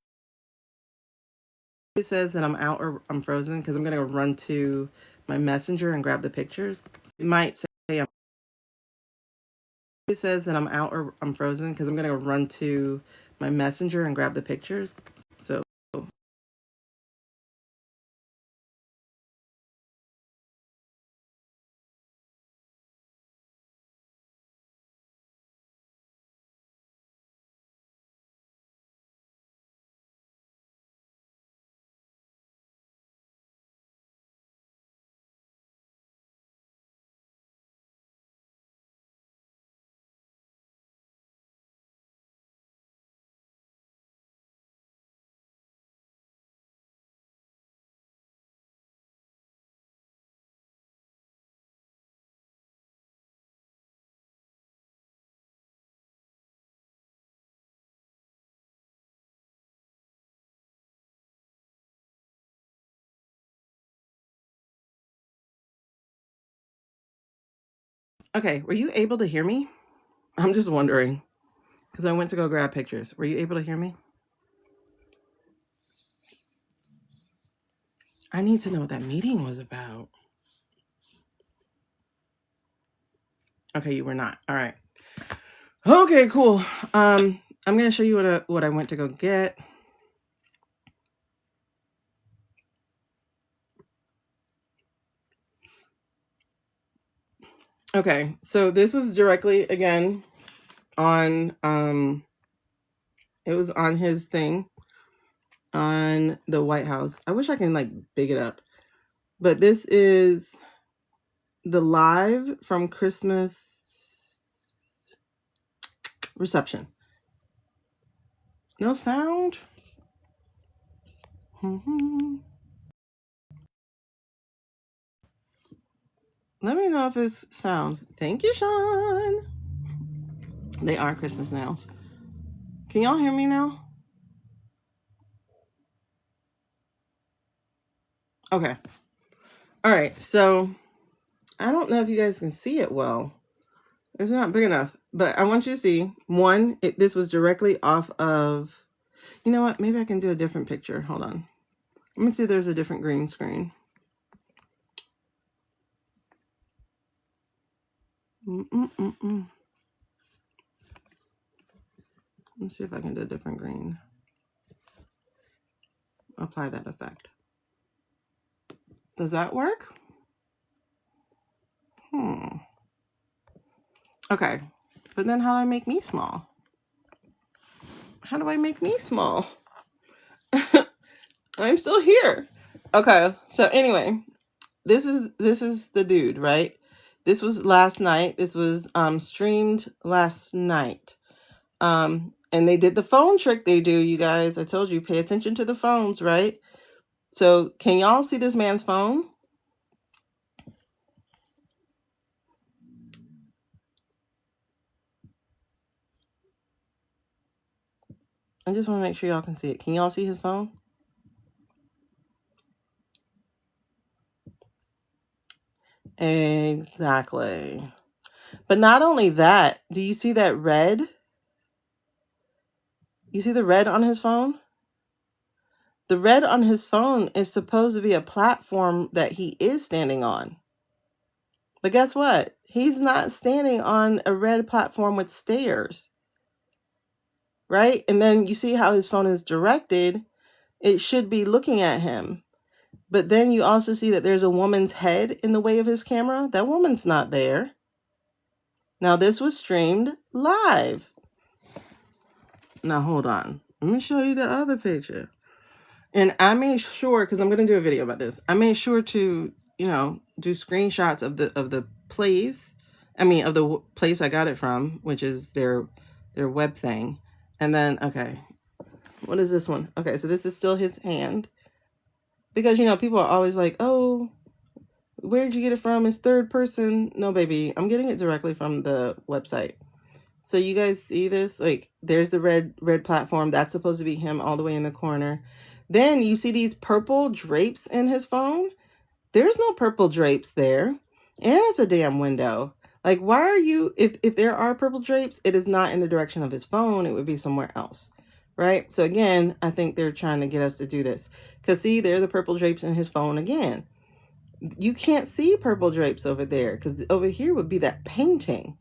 it says that I'm out or I'm frozen because I'm going to run to my messenger and grab the pictures. It might say, it says that I'm out or I'm frozen because I'm going to run to my messenger and grab the pictures. So okay, were you able to hear me? I'm just wondering because I went to go grab pictures. Were you able to hear me? I need to know what that meeting was about. Okay, you were not. All right. Okay, cool. I'm going to show you what I went to go get. Okay, so this was directly again on It was on his thing on the White House. I wish I can like big it up. But this is the live from Christmas reception. No sound? Let me know if it's sound. Thank you, Sean. They are Christmas nails. Can y'all hear me now? Okay. All right. So I don't know if you guys can see it well. It's not big enough. But I want you to see, one, this was directly off of, you know what? Maybe I can do a different picture. Hold on. Let me see if there's a different green screen. Let's see if I can do a different green. Apply that effect. Does that work? Okay. But then how do I make me small? How do I make me small? I'm still here. Okay. So anyway, this is the dude, right? This was last night. This was streamed last night. And they did the phone trick they do, you guys. I told you, pay attention to the phones, right? So can y'all see this man's phone? I just want to make sure y'all can see it. Can y'all see his phone? Exactly. But not only that, do you see that red? You see the red on his phone? The red on his phone is supposed to be a platform that he is standing on. But guess what? He's not standing on a red platform with stairs. Right? And then you see how his phone is directed. It should be looking at him. But then you also see that there's a woman's head in the way of his camera. That woman's not there. Now, this was streamed live. Now, hold on. Let me show you the other picture. And I made sure, because I'm going to do a video about this, I made sure to, you know, do screenshots of the place. I mean, of the place I got it from, which is their web thing. And then, okay, what is this one? Okay, so this is still his hand. Because, you know, people are always like, oh, where'd you get it from? It's third person. No, baby, I'm getting it directly from the website. So you guys see this? Like, there's the red platform. That's supposed to be him all the way in the corner. Then you see these purple drapes in his phone. There's no purple drapes there. And it's a damn window. Like, why are you, if there are purple drapes, it is not in the direction of his phone. It would be somewhere else. Right? So again, I think they're trying to get us to do this. Because see, there are the purple drapes in his phone again. You can't see purple drapes over there. Because over here would be that painting.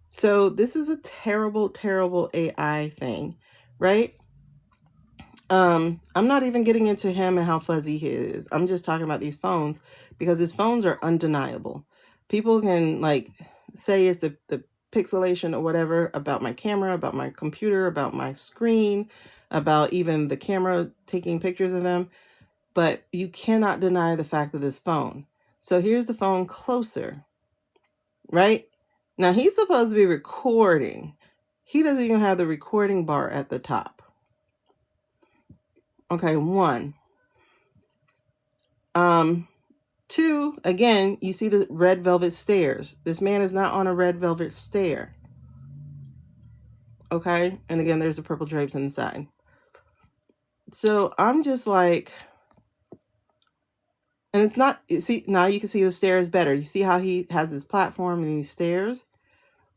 So this is a terrible, terrible AI thing, right? I'm not even getting into him and how fuzzy he is. I'm just talking about these phones because his phones are undeniable. People can like say it's the pixelation or whatever about my camera, about my computer, about my screen, about even the camera taking pictures of them. But you cannot deny the fact of this phone. So here's the phone closer, right? Now, he's supposed to be recording. He doesn't even have the recording bar at the top. Okay, 1. 2, again, you see the red velvet stairs. This man is not on a red velvet stair. Okay, and again, there's the purple drapes inside. So I'm just like, and it's not, you see, now you can see the stairs better. You see how he has his platform and these stairs?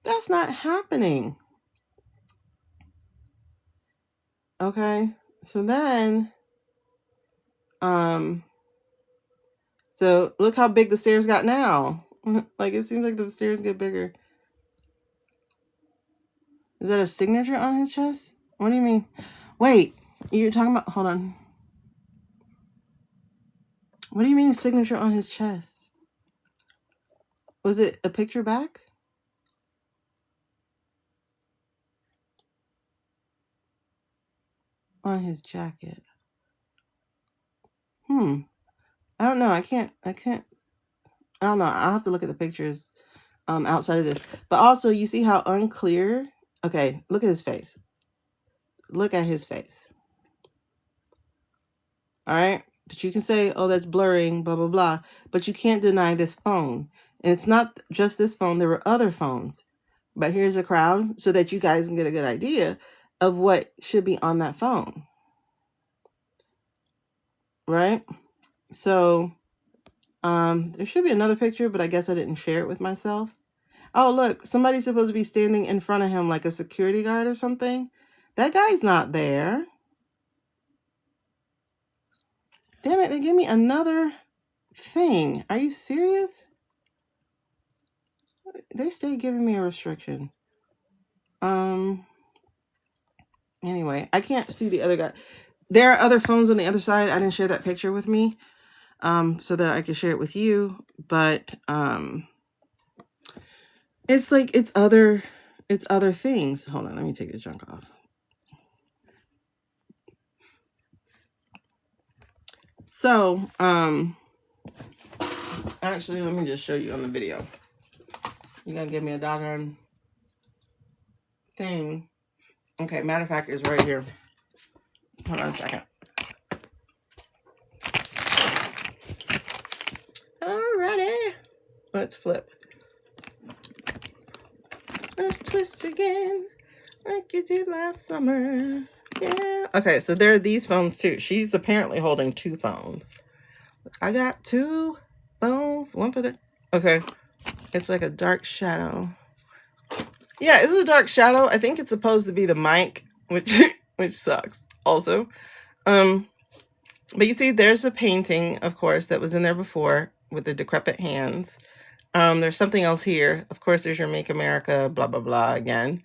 That's not happening. Okay, so then, so look how big the stairs got now. Like, it seems like the stairs get bigger. Is that a signature on his chest? What do you mean? Wait, you're talking about, hold on. What do you mean signature on his chest? Was it a picture back? on his jacket? I don't know. I don't know. I'll have to look at the pictures outside of this. But also, you see how unclear? Okay, look at his face. Look at his face. All right? But you can say, oh, that's blurring, blah, blah, blah. But you can't deny this phone. And it's not just this phone. There were other phones. But here's a crowd so that you guys can get a good idea of what should be on that phone. Right? So, there should be another picture, but I guess I didn't share it with myself. Oh, look, somebody's supposed to be standing in front of him like a security guard or something. That guy's not there. Damn it, they gave me another thing. Are you serious? They stay giving me a restriction. Anyway, I can't see the other guy. There are other phones on the other side. I didn't share that picture with me, so that I could share it with you. But it's like it's other things. Hold on, let me take the junk off. So, actually, let me just show you on the video. You're gonna give me a doggone thing. Okay, matter of fact, it's right here. Hold on a second. Alrighty. Let's flip. Let's twist again like you did last summer. Yeah. Okay, so there are these phones too. She's apparently holding two phones. I got two phones. One for the... Okay. It's like a dark shadow. Yeah, it's a dark shadow. I think it's supposed to be the mic, which sucks also. But you see, there's a painting, of course, that was in there before with the decrepit hands. There's something else here. Of course, there's your Make America, blah, blah, blah again.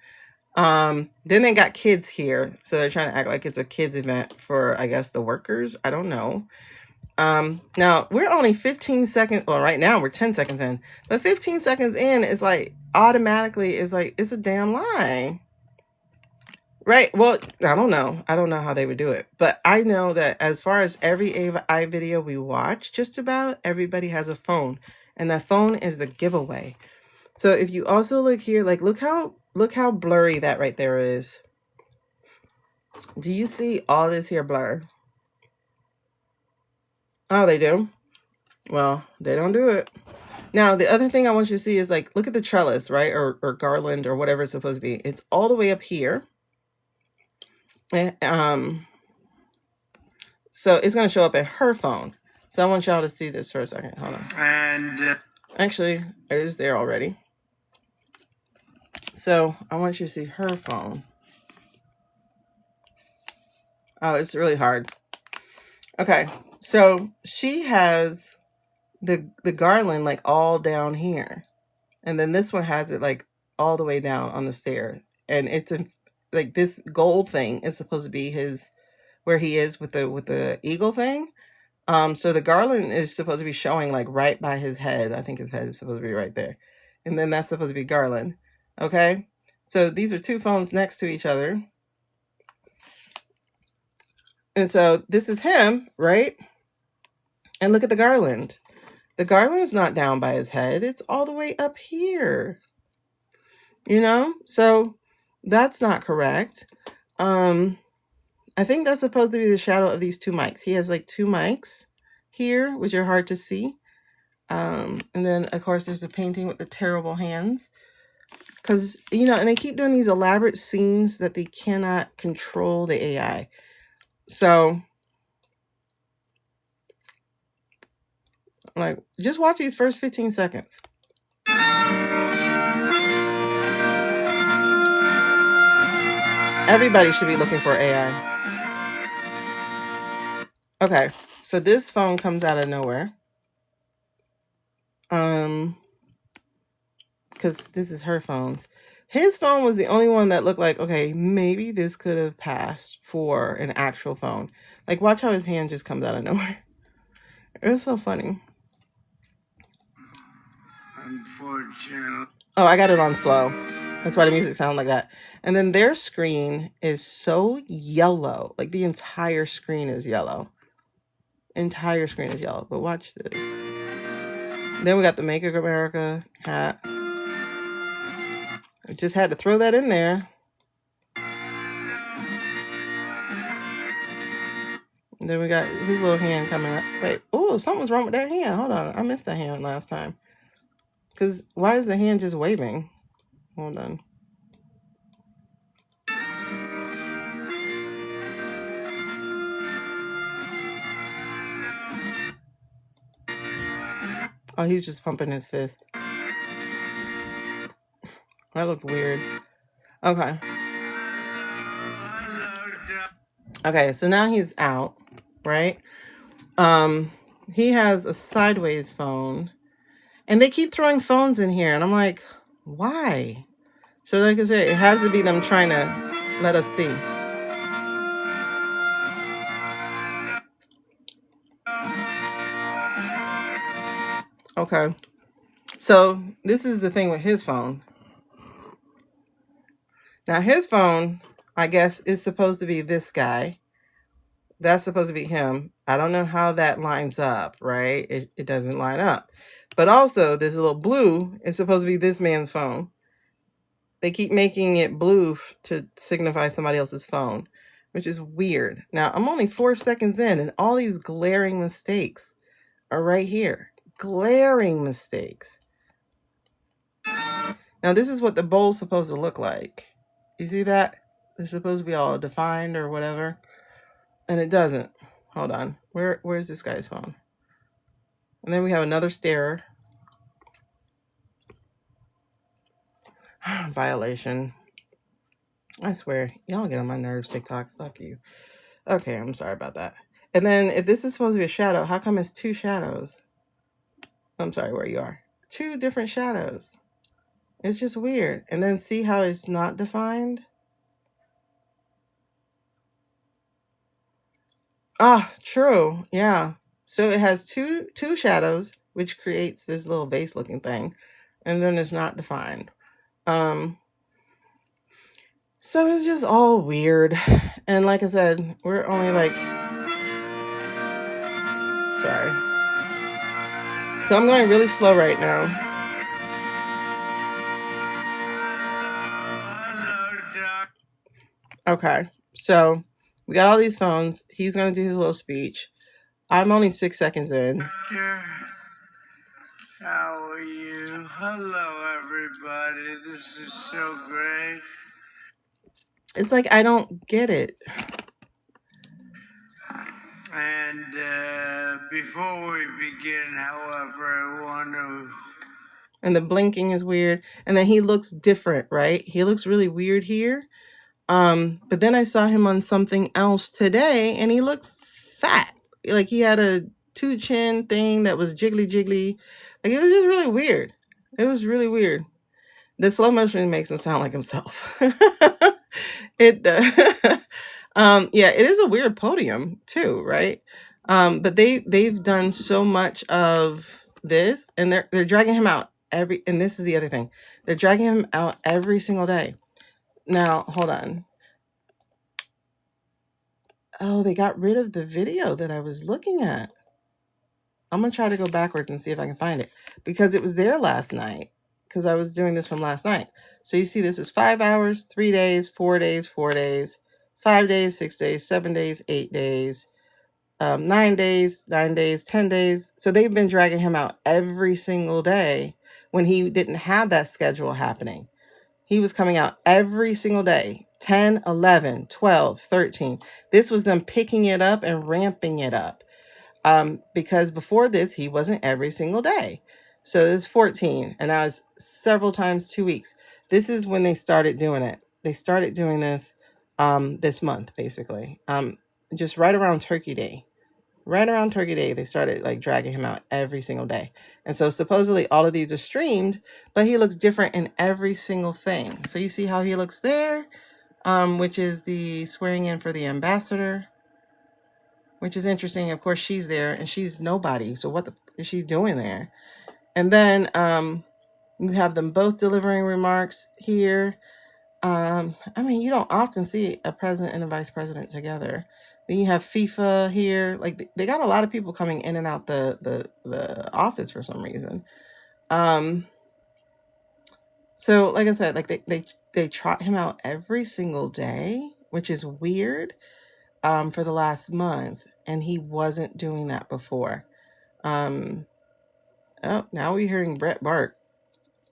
Then they got kids here. So they're trying to act like it's a kids event for, I guess, the workers. I don't know. Now we're only 15 seconds. Well, right now we're 10 seconds in, but 15 seconds in is like automatically is like, it's a damn lie. Right. Well, I don't know. I don't know how they would do it, but I know that as far as every AI video we watch, just about everybody has a phone, and that phone is the giveaway. So if you also look here, like, look how blurry that right there is. Do you see all this here blur? Oh, they do? Well, they don't do it. Now, the other thing I want you to see is, like, look at the trellis, right? Or garland or whatever it's supposed to be. It's all the way up here. And, so it's going to show up at her phone. So I want y'all to see this for a second. Hold on. And actually, it is there already. So I want you to see her phone. Oh, it's really hard. Okay. So she has the garland like all down here. And then this one has it like all the way down on the stair. And it's like this gold thing is supposed to be his, where he is with the eagle thing. So the garland is supposed to be showing like right by his head. I think his head is supposed to be right there. And then that's supposed to be garland. Okay. So these are two phones next to each other. And so this is him, right? And look at the garland. The garland's not down by his head. It's all the way up here. You know? So that's not correct. I think that's supposed to be the shadow of these two mics. He has like two mics here, which are hard to see. And then, of course, there's the painting with the terrible hands. Because, you know, and they keep doing these elaborate scenes that they cannot control the AI. So, like, just watch these first 15 seconds. Everybody should be looking for AI. Okay, so this phone comes out of nowhere. Because this is her phones. His phone was the only one that looked like, okay, maybe this could have passed for an actual phone. Like, watch how his hand just comes out of nowhere. It was so funny. Unfortunately. Oh, I got it on slow. That's why the music sounds like that. And then their screen is so yellow. Like the entire screen is yellow. Entire screen is yellow. But watch this. Then we got the Make America hat. I just had to throw that in there. And then we got his little hand coming up. Wait, oh, something's wrong with that hand. Hold on. I missed that hand last time. Because why is the hand just waving? Hold on. Oh, he's just pumping his fist. That looked weird. Okay. Okay, so now he's out, right? He has a sideways phone. And they keep throwing phones in here. And I'm like, why? So like I said, it has to be them trying to let us see. Okay. So this is the thing with his phone. Now his phone, I guess, is supposed to be this guy. That's supposed to be him. I don't know how that lines up, right? It doesn't line up. But also, this little blue is supposed to be this man's phone. They keep making it blue to signify somebody else's phone, which is weird. Now, I'm only 4 seconds in, and all these glaring mistakes are right here. Glaring mistakes. Now, this is what the bowl's supposed to look like. You see that? It's supposed to be all defined or whatever. And it doesn't. Hold on. Where's this guy's phone? And then we have another starer. Violation. I swear. Y'all get on my nerves, TikTok. Fuck you. Okay, I'm sorry about that. And then if this is supposed to be a shadow, how come it's 2 shadows? I'm sorry, where you are. 2 different shadows. It's just weird. And then see how it's not defined? Ah, true. Yeah. So it has two shadows, which creates this little vase looking thing. And then it's not defined. So it's just all weird. And like I said, we're only like... Sorry. So I'm going really slow right now. Okay. So we got all these phones. He's going to do his little speech. I'm only 6 seconds in. How are you? Hello, everybody. This is so great. It's like, I don't get it. And before we begin, however, I want to... And the blinking is weird. And then he looks different, right? He looks really weird here. But then I saw him on something else today, and he looked fat. Like he had a 2 chin thing that was jiggly. Like it was just really weird. It was really weird. The slow motion makes him sound like himself. It yeah, it is a weird podium too, right? But they've done so much of this, and they're dragging him out and this is the other thing. They're dragging him out every single day. Now, hold on. Oh, they got rid of the video that I was looking at. I'm going to try to go backwards and see if I can find it, because it was there last night, because I was doing this from last night. So you see, this is 5 hours, 3 days, 4 days, 4 days, 5 days, 6 days, 7 days, 8 days, 9 days, 9 days, 10 days. So they've been dragging him out every single day when he didn't have that schedule happening. He was coming out every single day, 10, 11, 12, 13. This was them picking it up and ramping it up. Because before this, he wasn't every single day. So it's 14, and now it's several times 2 weeks. This is when they started doing it. They started doing this this month, basically. Just right around Turkey Day. Right around Turkey Day, they started like dragging him out every single day. And so supposedly all of these are streamed, but he looks different in every single thing. So you see how he looks there, which is the swearing in for the ambassador, which is interesting. Of course, she's there and she's nobody. So what the is she doing there? And then You have them both delivering remarks here. I mean, you don't often see a president and a vice president together. Then you have FIFA here. Like they got a lot of people coming in and out the office for some reason. So like I said, like they trot him out every single day, which is weird. For the last month, and he wasn't doing that before. Oh, now we're hearing Brett bark,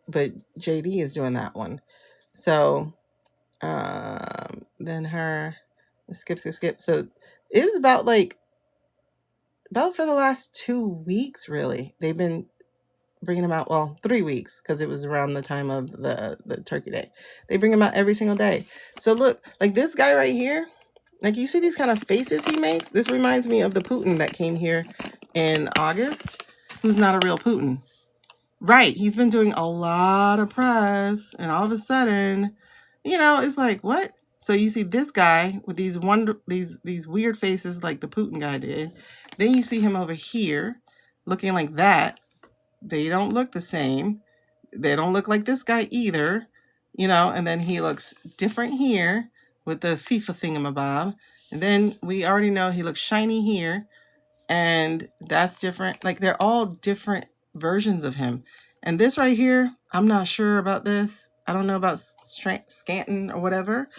but JD is doing that one. So then her skip. So it was about for the last 2 weeks, really. They've been bringing him out. Well, 3 weeks, because it was around the time of the Turkey Day. They bring him out every single day. So look, like this guy right here. Like, you see these kind of faces he makes? This reminds me of the Putin that came here in August, who's not a real Putin. Right. He's been doing a lot of press, and all of a sudden, it's like, what? So you see this guy with these weird faces like the Putin guy did. Then you see him over here looking like that. They don't look the same. They don't look like this guy either, and then he looks different here with the FIFA thingamabob. And then we already know he looks shiny here, and that's different. Like, they're all different versions of him. And this right here, I'm not sure about this. I don't know about Scanton or whatever,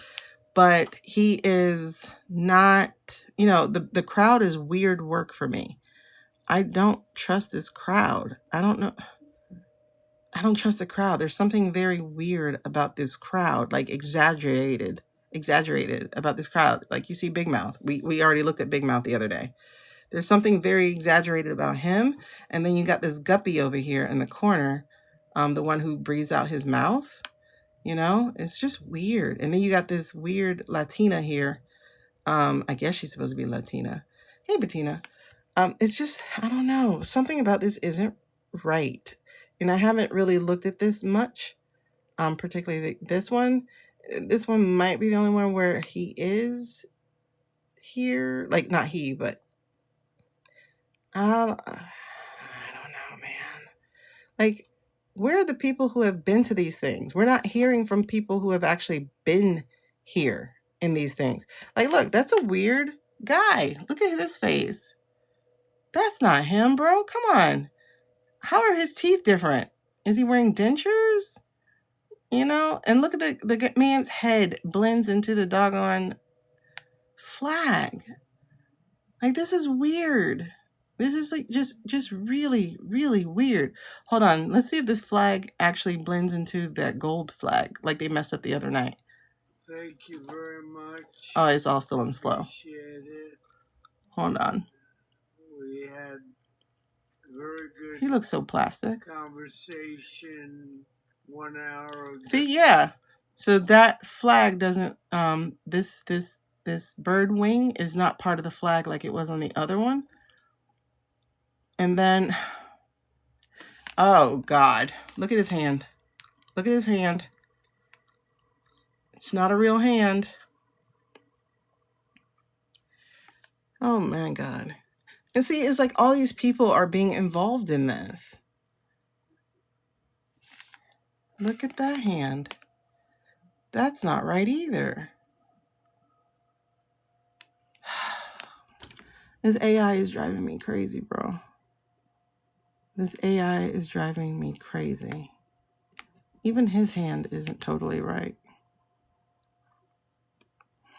but he is not, the crowd is weird work for me. I don't trust this crowd. I don't trust the crowd. There's something very weird about this crowd, like exaggerated about this crowd. Like, you see Big Mouth. We already looked at Big Mouth the other day. There's something very exaggerated about him. And then you got this guppy over here in the corner, the one who breathes out his mouth. It's just weird. And then you got this weird Latina here. I guess she's supposed to be Latina. Hey, Bettina. It's just, I don't know. Something about this isn't right. And I haven't really looked at this much, particularly this one. This one might be the only one where he is here. Like, not he, but I don't know, man. Like, where are the people who have been to these things? We're not hearing from people who have actually been here in these things. Like, look, that's a weird guy. Look at his face. That's not him, bro. Come on. How are his teeth different? Is he wearing dentures? And look at the man's head blends into the doggone flag. Like, this is weird. This is like just really, really weird. Hold on. Let's see if this flag actually blends into that gold flag like they messed up the other night. Thank you very much. Oh, it's all still in slow. Appreciate it. Hold on. We had very good. He looks so plastic. Conversation 1 hour ago. See, yeah. So that flag doesn't. This bird wing is not part of the flag like it was on the other one. And then, oh God, look at his hand. Look at his hand. It's not a real hand. Oh my God. And see, it's like all these people are being involved in this. Look at that hand. That's not right either. This AI is driving me crazy, bro. This AI is driving me crazy. Even his hand isn't totally right.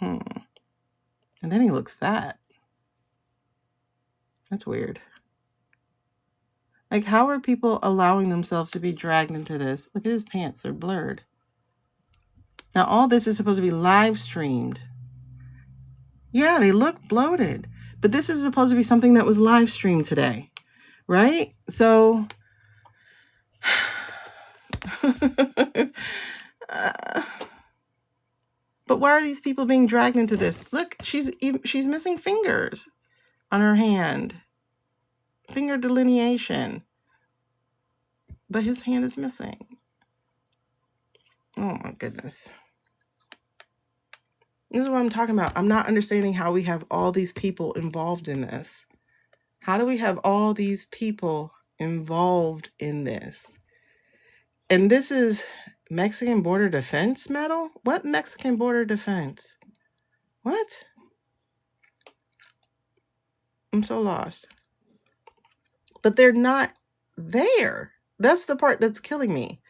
And then he looks fat. That's weird. Like, how are people allowing themselves to be dragged into this? Look at his pants, they're blurred. Now, all this is supposed to be live streamed. Yeah, they look bloated. But this is supposed to be something that was live streamed today, right? So, but why are these people being dragged into this? Look, she's missing fingers on her hand. Finger delineation. But his hand is missing. Oh my goodness. This is what I'm talking about. I'm not understanding how we have all these people involved in this. How do we have all these people involved in this? And this is Mexican border defense medal? What Mexican border defense? What? I'm so lost. But they're not there. That's the part that's killing me.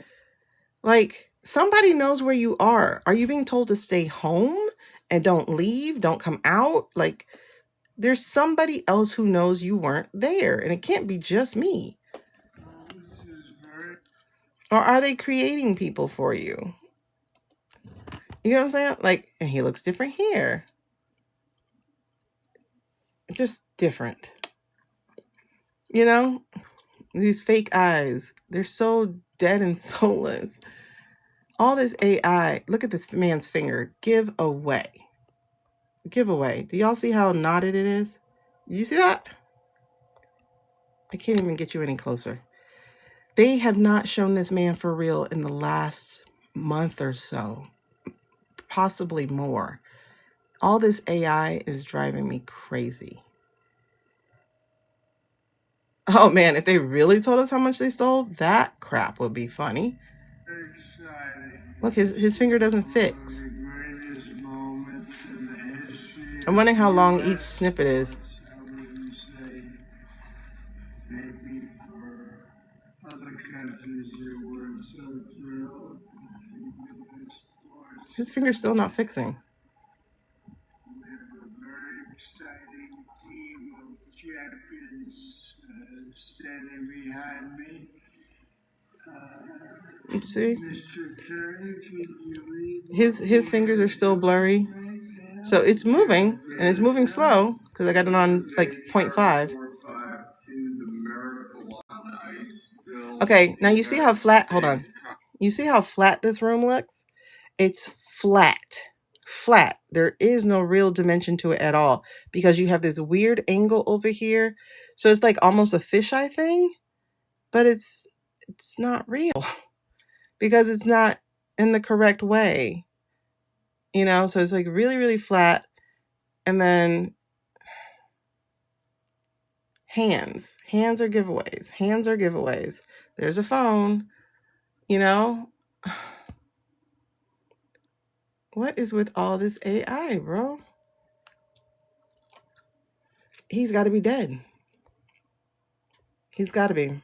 Like, somebody knows where you are. Are you being told to stay home and don't leave, don't come out? Like, there's somebody else who knows you weren't there, and it can't be just me. Or are they creating people for you? You know what I'm saying? Like, and he looks different here. Just different. You know? These fake eyes. They're so dead and soulless. All this AI. Look at this man's finger. Give away. Give away. Do y'all see how knotted it is? You see that? I can't even get you any closer. They have not shown this man for real in the last month or so. Possibly more. All this AI is driving me crazy. Oh man, if they really told us how much they stole, that crap would be funny. Look, his finger doesn't fix. I'm wondering how long each snippet is. Maybe for other countries that weren't so thrilled. His finger's still not fixing. We have a very exciting team of champions standing behind me. See? Mr. Turner, can you read? His fingers are still blurry. So it's moving, and it's moving slow, because I got it on like 0.5. Okay, now you see how flat, hold on. You see how flat this room looks? It's flat. Flat. There is no real dimension to it at all, because you have this weird angle over here. So it's like almost a fisheye thing, but it's not real because it's not in the correct way. You know, so it's like really, really flat. And then hands. Hands are giveaways. Hands are giveaways. There's a phone, you know. What is with all this AI, bro? He's got to be dead. He's got to be.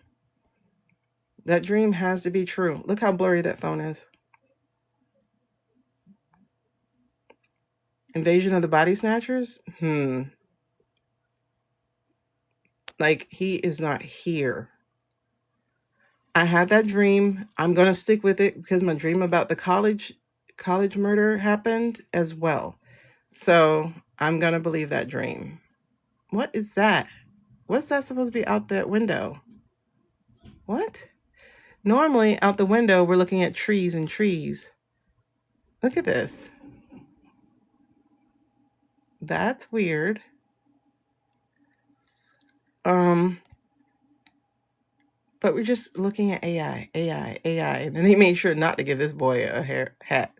That dream has to be true. Look how blurry that phone is. Invasion of the Body Snatchers? Like, he is not here. I had that dream. I'm going to stick with it because my dream about the college murder happened as well. So I'm going to believe that dream. What is that? What's that supposed to be out that window? What? Normally, out the window, we're looking at trees and trees. Look at this. That's weird. But we're just looking at AI. And then they made sure not to give this boy a hat.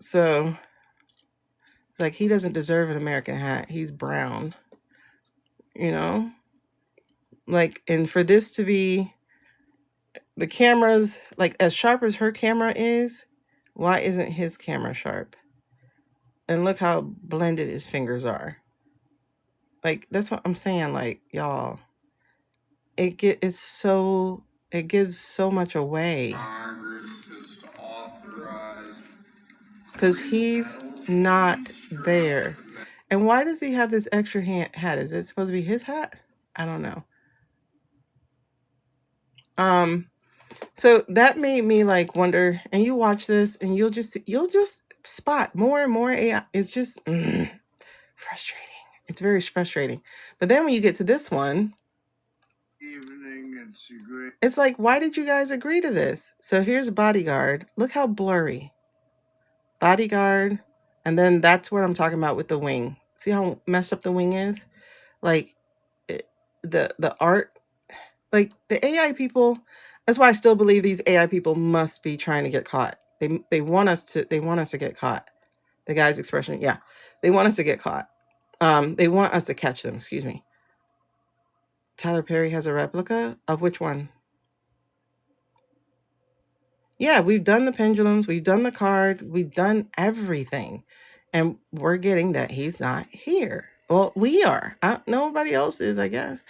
So, like, he doesn't deserve an American hat. He's brown. You know? Like, and for this to be the camera's, like, as sharp as her camera is, why isn't his camera sharp? And look how blended his fingers are. Like, that's what I'm saying. Like, y'all, it gives so much away. Because he's not there. And why does he have this extra hat? Is it supposed to be his hat? I don't know. So that made me like wonder, and you watch this and you'll just spot more and more AI. It's just frustrating. It's very frustrating. But then when you get to this one, it's like, why did you guys agree to this? So here's Bodyguard. Look how blurry. Bodyguard. And then that's what I'm talking about with the wing. See how messed up the wing is? Like, the art, like the AI people. That's why I still believe these AI people must be trying to get caught. They want us to get caught. The guy's expression, yeah, they want us to get caught. They want us to catch them. Excuse me. Tyler Perry has a replica of which one? Yeah, we've done the pendulums, we've done the card, we've done everything. And we're getting that he's not here. Well, we are. Nobody else is, I guess.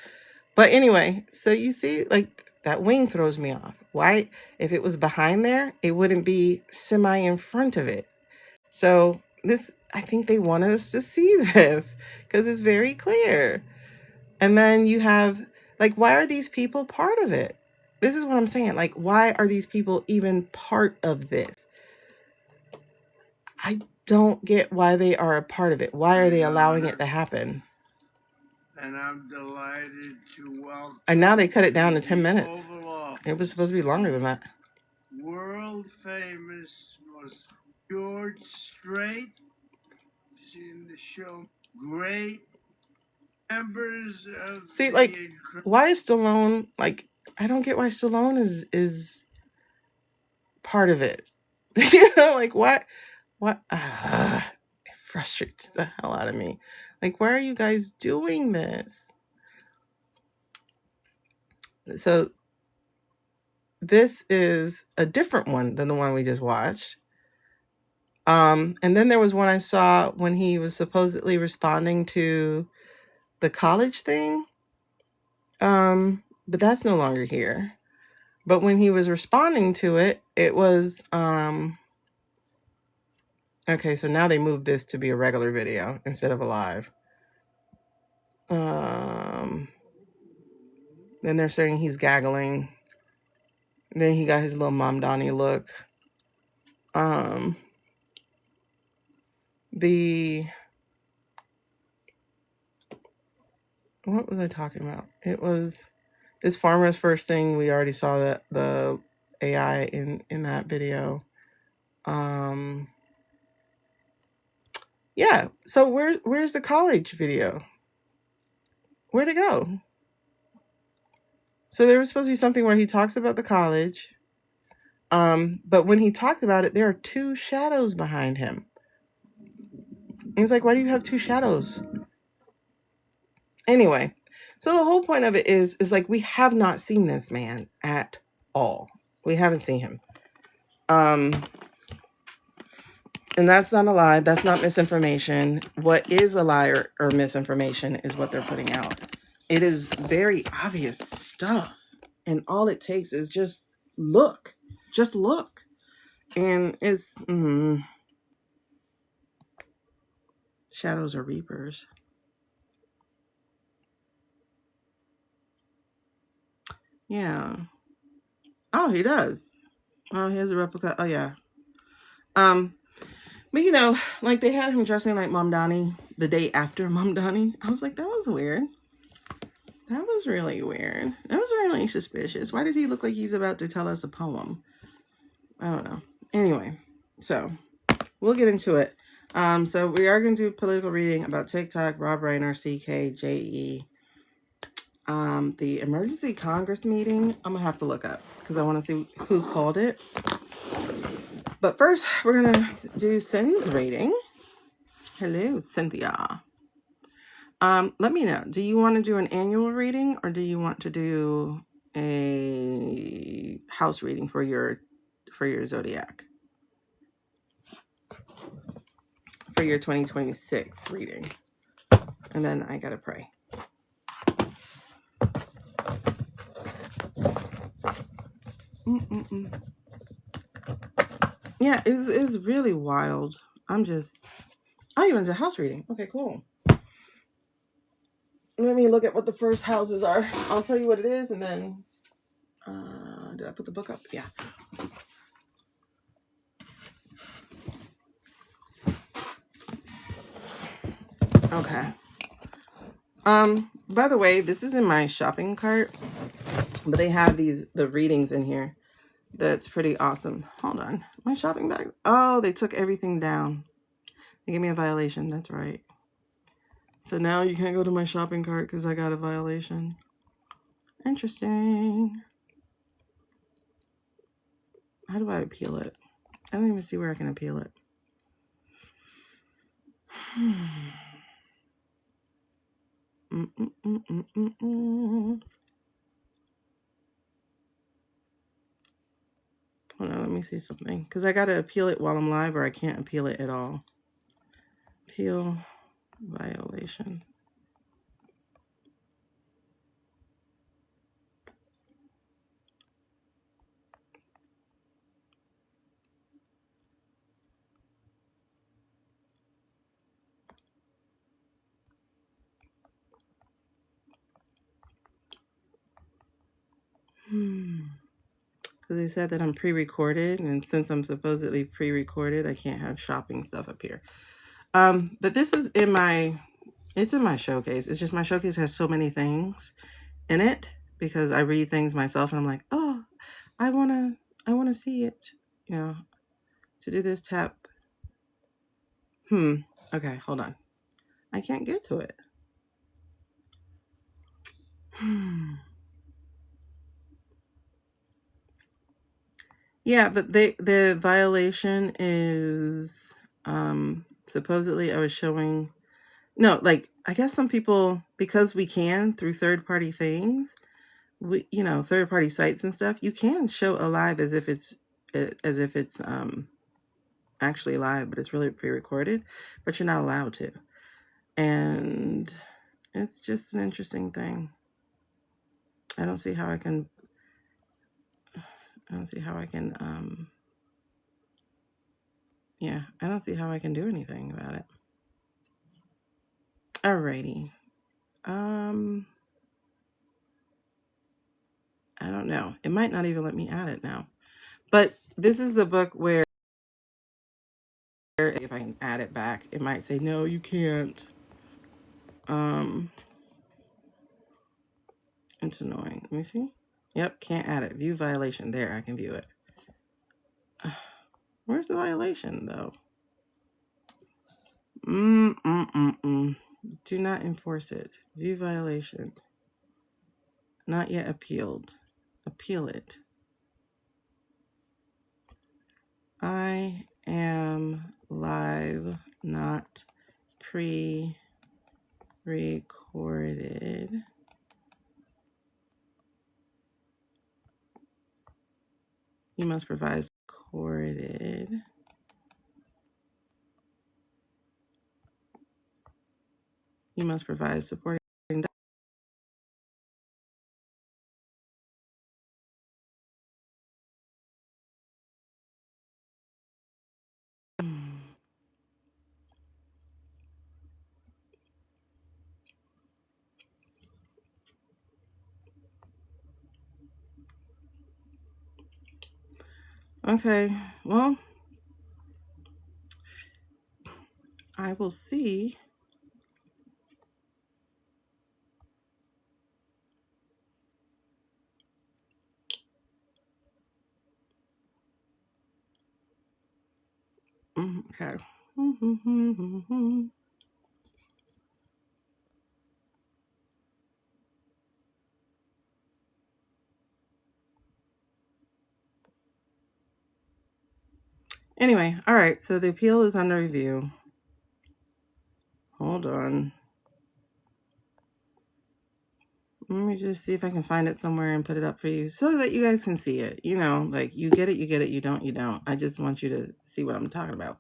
But anyway, so you see, like, that wing throws me off. Why? If it was behind there, it wouldn't be semi in front of it. So this, I think they wanted us to see this because it's very clear. And then you have, like, why are these people part of it? This is what I'm saying. Like, why are these people even part of this? I don't get why they are a part of it. Why are they allowing it to happen? And I'm delighted to welcome. And now they cut it down to 10 minutes. It was supposed to be longer than that. World famous George Strait. Seen the show. Great members of. See, like, why is Stallone, like, I don't get why Stallone is part of it. You know, like, what it frustrates the hell out of me. Like, why are you guys doing this? So this is a different one than the one we just watched. And then there was one I saw when he was supposedly responding to the college thing. But that's no longer here. But when he was responding to it, it was okay, so now they moved this to be a regular video instead of a live. Then they're saying he's gaggling. Then he got his little Mom Donnie look. What was I talking about? It was this farmer's first thing. We already saw that the AI in that video. Yeah. So where's the college video? Where'd it go? So there was supposed to be something where he talks about the college. But when he talks about it, there are two shadows behind him. And it's like, why do you have two shadows? Anyway, so the whole point of it is like we have not seen this man at all. We haven't seen him. And that's not a lie. That's not misinformation. What is a lie or misinformation is what they're putting out. It is very obvious stuff. And all it takes is just look. Just look. And it's... shadows are reapers. Yeah. Oh, he does. Oh, here's a replica. Oh, yeah. But you know, like they had him dressing like Mom Donnie the day after Mom Donnie. I was like, that was weird. That was really weird. That was really suspicious. Why does he look like he's about to tell us a poem? I don't know. Anyway, so we'll get into it. So we are going to do political reading about TikTok, Rob Reiner, CKJE. The emergency Congress meeting, I'm going to have to look up because I want to see who called it. But first, we're going to do Sin's reading. Hello, Cynthia. Let me know. Do you want to do an annual reading or do you want to do a house reading for your zodiac? For your 2026 reading. And then I gotta pray. Yeah, it's really wild. Oh, you want to do a house reading? Okay, cool. Let me look at what the first houses are. I'll tell you what it is, and then did I put the book up? Yeah. Okay. By the way, this is in my shopping cart, but they have the readings in here. That's pretty awesome. Hold on. My shopping bag. Oh, they took everything down. They gave me a violation. That's right. So now you can't go to my shopping cart because I got a violation. Interesting. How do I appeal it? I don't even see where I can appeal it. Hold on, let me see something. Because I got to appeal it while I'm live or I can't appeal it at all. Appeal violation. Because they said that I'm pre-recorded, and since I'm supposedly pre-recorded, I can't have shopping stuff up here. But this is in my, it's in my showcase. It's just my showcase has so many things in it because I read things myself and I'm like, oh, I wanna see it. You know, to do this tap. Okay, hold on. I can't get to it. Yeah, but the violation is supposedly I was showing no, like I guess some people, because we can through third-party things, we, you know, third-party sites and stuff, you can show a live as if it's actually live, but it's really pre-recorded, but you're not allowed to. And it's just an interesting thing. I don't see how I can yeah, I don't see how I can do anything about it. Alrighty. I don't know. It might not even let me add it now. But this is the book where if I can add it back, it might say, no, you can't. It's annoying. Let me see. Yep, can't add it. View violation. There, I can view it. Where's the violation, though? Do not enforce it. View violation. Not yet appealed. Appeal it. I am live, not pre-recorded. You must provide recorded. You must provide supporting. Okay, well, I will see. Okay. Anyway, all right, so the appeal is under review. Hold on. Let me just see if I can find it somewhere and put it up for you so that you guys can see it. You know, like you get it, you get it, you don't, you don't. I just want you to see what I'm talking about.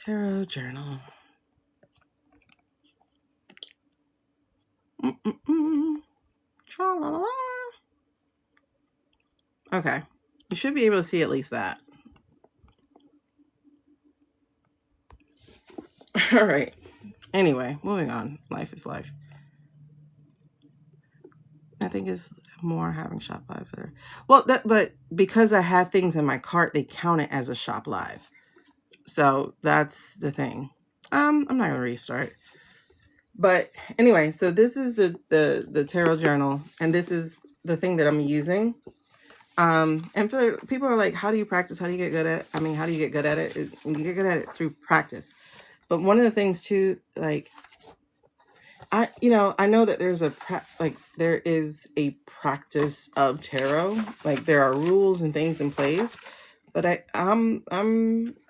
Tarot journal. Tra-la-la-la. Okay, you should be able to see at least that. All right. Anyway, moving on. Life is life. I think it's more having shop lives there. Well, but because I had things in my cart, they count it as a shop live. So that's the thing. I'm not gonna restart. But anyway, so this is the tarot journal, and this is the thing that I'm using. And for people are like, how do you practice? How do you get good at? I mean, how do you get good at it? You get good at it through practice. But one of the things too, like I know that there's there is a practice of tarot. Like there are rules and things in place, but I'm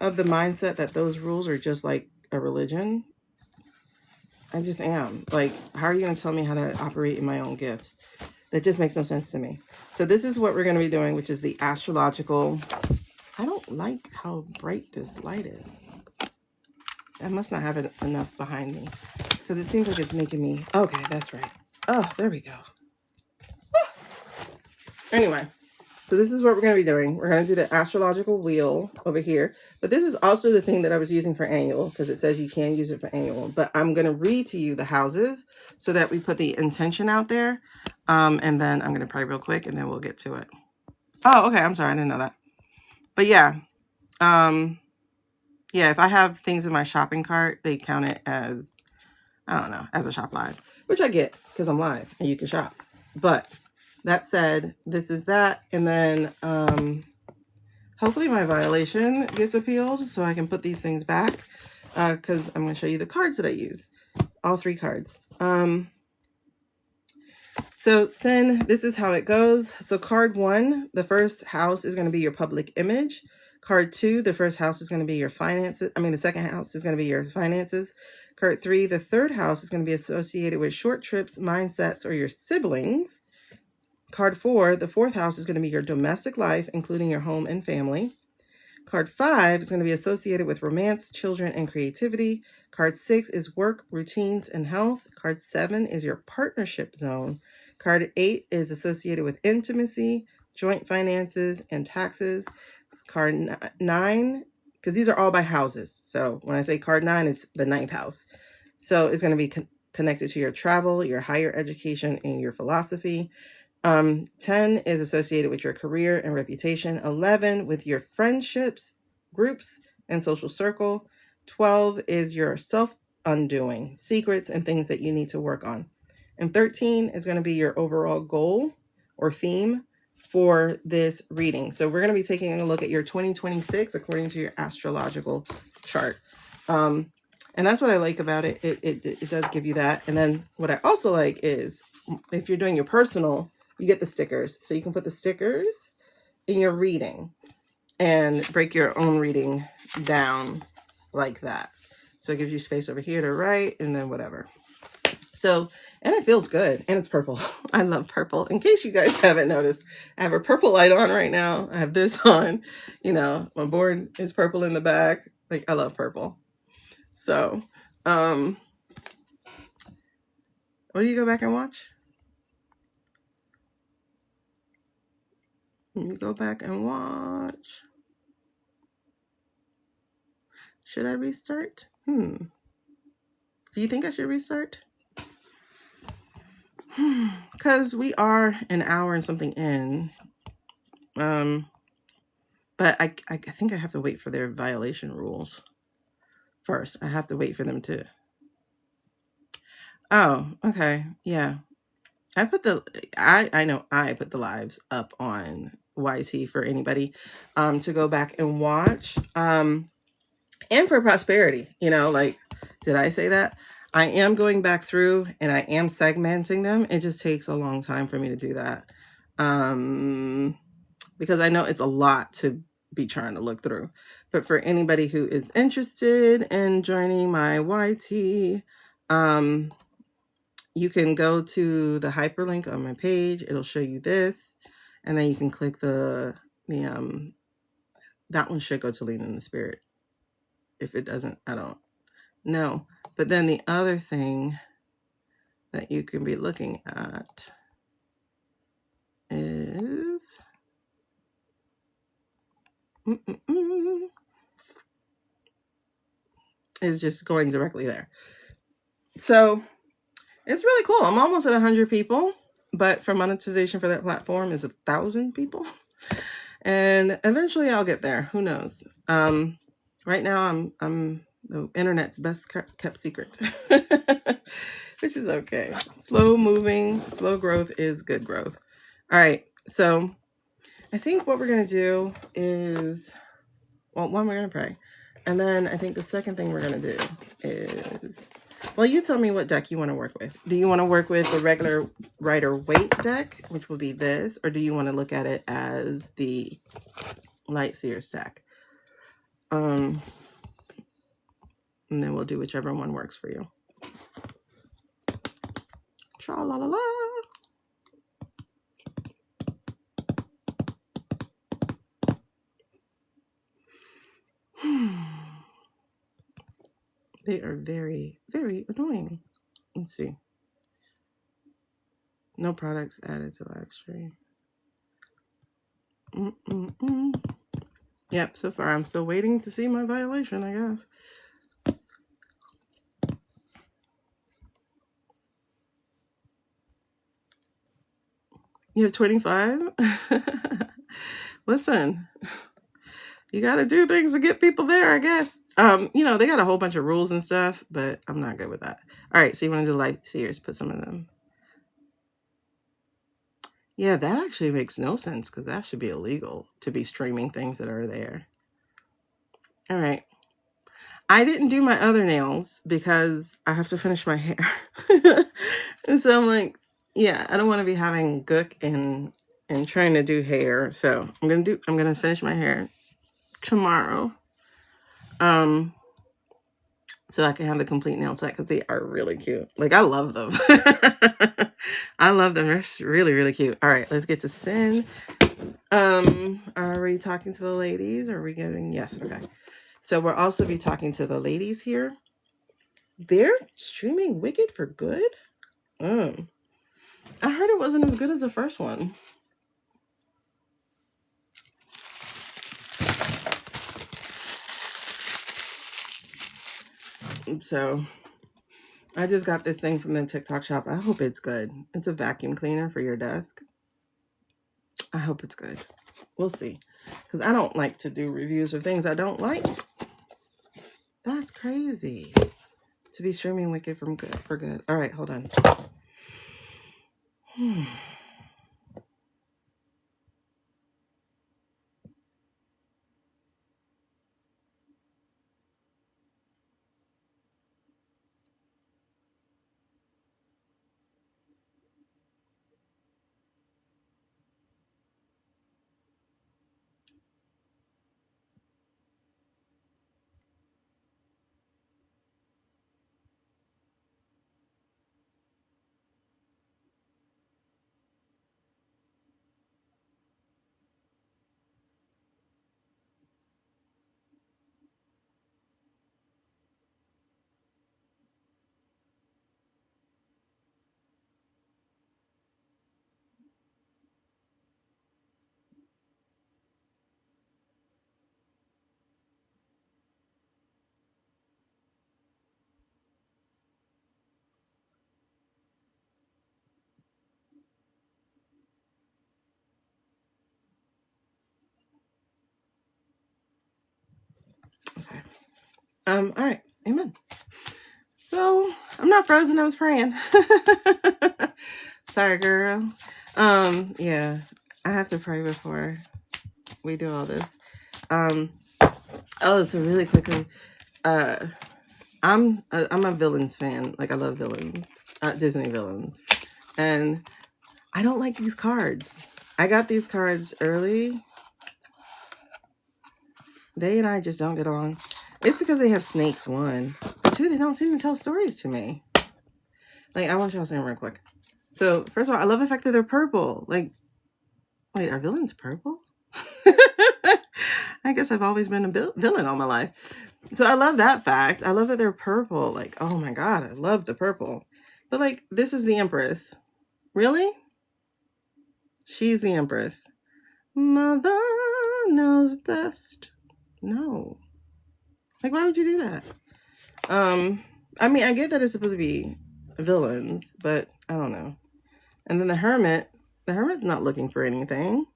of the mindset that those rules are just like a religion. I just am. Like, how are you going to tell me how to operate in my own gifts? That just makes no sense to me. So this is what we're going to be doing, which is the astrological. I don't like how bright this light is. I must not have it enough behind me because it seems like it's making me. Okay, that's right. Oh, there we go. Anyway, so this is what we're going to be doing. We're going to do the astrological wheel over here. But this is also the thing that I was using for annual because it says you can use it for annual. But I'm going to read to you the houses so that we put the intention out there. And then I'm going to pray real quick and then we'll get to it. Oh, okay. I'm sorry. I didn't know that. But yeah. Yeah, if I have things in my shopping cart, they count it as, I don't know, as a shop live, which I get because I'm live and you can shop. But that said, this is that. And then hopefully my violation gets appealed so I can put these things back because I'm going to show you the cards that I use. All 3 cards. So Sin, this is how it goes. So card 1, the first house is going to be your public image. Card 2, the first house is going to be your finances. I mean, the second house is going to be your finances. Card 3, the third house is going to be associated with short trips, mindsets, or your siblings. Card 4, the fourth house is going to be your domestic life, including your home and family. Card 5 is going to be associated with romance, children, and creativity. Card 6 is work, routines, and health. Card 7 is your partnership zone. Card 8 is associated with intimacy, joint finances, and taxes. Card 9, because these are all by houses. So when I say card 9, it's the 9th house. So it's going to be connected to your travel, your higher education, and your philosophy. 10 is associated with your career and reputation. 11 with your friendships, groups, and social circle. 12 is your self-undoing, secrets and things that you need to work on. And 13 is going to be your overall goal or theme for this reading. So we're going to be taking a look at your 2026 according to your astrological chart. And that's what I like about it. It does give you that. And then what I also like is if you're doing your personal, you get the stickers. So you can put the stickers in your reading and break your own reading down like that. So it gives you space over here to write and then whatever. So, and it feels good. And it's purple. I love purple. In case you guys haven't noticed, I have a purple light on right now. I have this on. You know, my board is purple in the back. Like, I love purple. So, what do you go back and watch? You go back and watch. Should I restart? Do you think I should restart? Because we are an hour and something in. But I think I have to wait for their violation rules first. I have to wait for them to. Oh, okay. Yeah. I put the I know I put the lives up on YT for anybody to go back and watch. And for prosperity, you know, like, did I say that? I am going back through and I am segmenting them. It just takes a long time for me to do that. Because I know it's a lot to be trying to look through. But for anybody who is interested in joining my YT, you can go to the hyperlink on my page. It'll show you this. And then you can click that one should go to Lean in the Spirit. If it doesn't, I don't know. But then the other thing that you can be looking at is just going directly there. So it's really cool. I'm almost at 100 people, but for monetization for that platform is 1,000 people. And eventually I'll get there. Who knows? Right now I'm the internet's best kept secret, which is okay. Slow moving, slow growth is good growth. All right. So I think what we're going to do is, well, one, we're going to pray. And then I think the second thing we're going to do is, well, you tell me what deck you want to work with. Do you want to work with the regular Rider-Waite deck, which will be this, or do you want to look at it as the Light Seers deck? And then we'll do whichever one works for you. Tra-la-la-la. They are very, very annoying. Let's see. No products added to live stream. Yep, so far I'm still waiting to see my violation, I guess. You have 25? Listen, you got to do things to get people there, I guess. They got a whole bunch of rules and stuff, but I'm not good with that. All right, so you want to do light seers, put some of them. Yeah, that actually makes no sense because that should be illegal to be streaming things that are there. All right. I didn't do my other nails because I have to finish my hair. And so I'm like, yeah, I don't want to be having gook and trying to do hair. So I'm gonna finish my hair tomorrow. So I can have the complete nail set because they are really cute. Like, I love them. I love them. They're really, really cute. All right, let's get to Sin. Are we talking to the ladies? Or are we giving? Yes, okay. So we'll also be talking to the ladies here. They're streaming Wicked for good? I heard it wasn't as good as the first one. So I just got this thing from the TikTok shop. I hope it's good. It's a vacuum cleaner for your desk. I hope it's good. We'll see. Because I don't like to do reviews of things I don't like. That's crazy. To be streaming Wicked for good. All right, hold on. Okay. All right. Amen. So I'm not frozen. I was praying. Sorry, girl. Yeah, I have to pray before we do all this. So really quickly, I'm a villains fan. Like, I love villains, Disney villains, and I don't like these cards. I got these cards early. They and I just don't get along. It's because they have snakes, one. Two, they don't seem to tell stories to me. Like, I want y'all to see them real quick. So, first of all, I love the fact that they're purple. Like, wait, are villains purple? I guess I've always been a villain all my life. So I love that fact. I love that they're purple. Like, oh my God, I love the purple. But like, this is the Empress. Really? She's the Empress. Mother knows best. No. Like, why would you do that? I mean, I get that it's supposed to be villains, but I don't know. And then the Hermit's not looking for anything.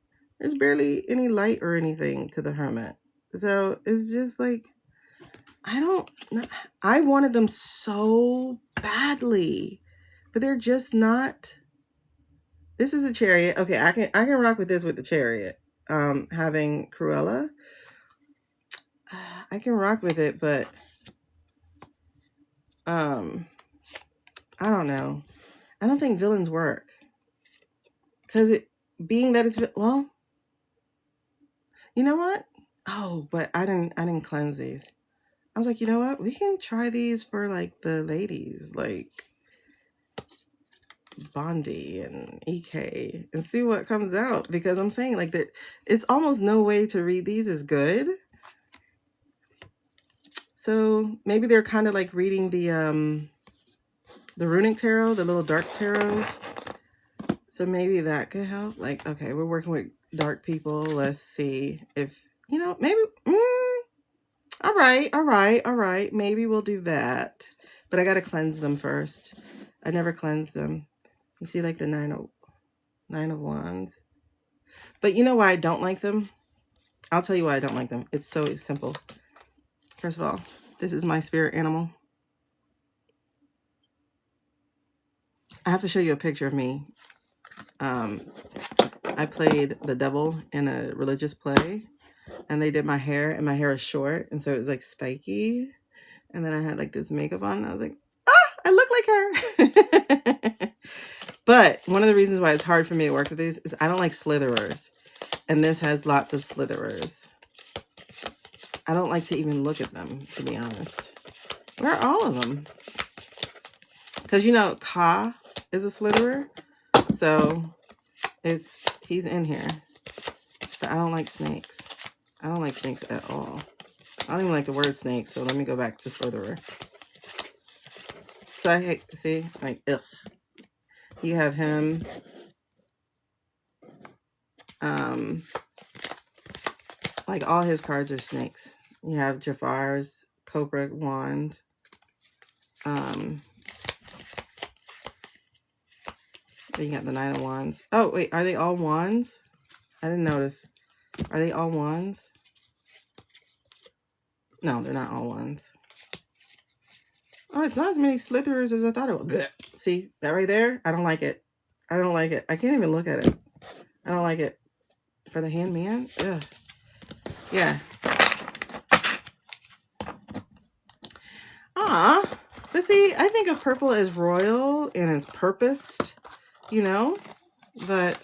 There's barely any light or anything to the Hermit. So it's just like, I wanted them so badly, but they're just not. This is a Chariot. Okay, I can rock with this with the Chariot. Having Cruella, I can rock with it, but I don't know. I don't think villains work because being that it's, well, you know what? Oh, but I didn't cleanse these. I was like, you know what? We can try these for like the ladies, like Bondi and EK, and see what comes out, because I'm saying like that it's almost no way to read these as good. So maybe they're kind of like reading the runic tarot, the little dark tarots. So maybe that could help. Like, okay, we're working with dark people. Let's see if, maybe, all right. Maybe we'll do that. But I got to cleanse them first. I never cleanse them. You see like the nine of wands. But you know why I don't like them? I'll tell you why I don't like them. It's so simple. First of all, this is my spirit animal. I have to show you a picture of me. I played the devil in a religious play, and they did my hair, and my hair is short, and so it was like spiky. And then I had like this makeup on, and I was like, I look like her. But one of the reasons why it's hard for me to work with these is I don't like slitherers. And this has lots of slitherers. I don't like to even look at them, to be honest. Where are all of them? Because, Ka is a slitherer. So he's in here. But I don't like snakes. I don't like snakes at all. I don't even like the word snake. So let me go back to slitherer. So I hate, see, like, ugh. You have him. Like all his cards are snakes. You have Jafar's Cobra wand. Then you got the Nine of Wands. Oh, wait, are they all wands? I didn't notice. Are they all wands? No, they're not all wands. Oh, it's not as many slitherers as I thought it was. Blech. See, that right there? I don't like it. I don't like it. I can't even look at it. I don't like it. For the hand man? Ugh. Yeah. But see, I think of purple as royal and as purposed, but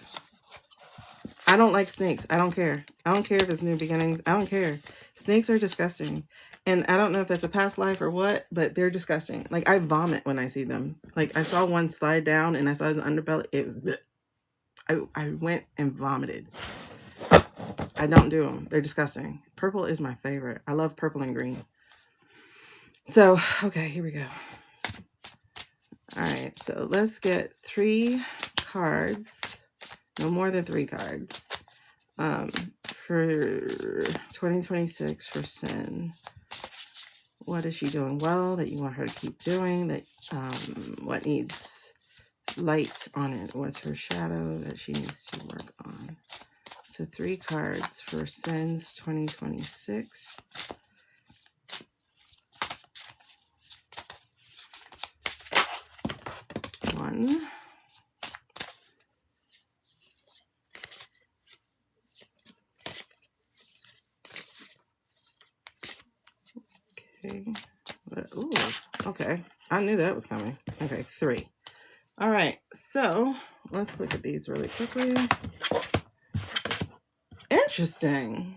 I don't like snakes. I don't care. I don't care if it's new beginnings. I don't care. Snakes are disgusting. And I don't know if that's a past life or what, but they're disgusting. Like, I vomit when I see them. Like, I saw one slide down and I saw his underbelly. It was, I went and vomited. I don't do them. They're disgusting. Purple is my favorite. I love purple and green. So, okay, here we go. All right, so let's get 3 cards. No more than 3 cards. For 2026 for Sin. What is she doing well that you want her to keep doing? That what needs light on it? What's her shadow that she needs to work on? So 3 cards for Sin's 2026. One. Okay. Ooh, okay. I knew that was coming. Okay, 3. All right, so let's look at these really quickly. Interesting.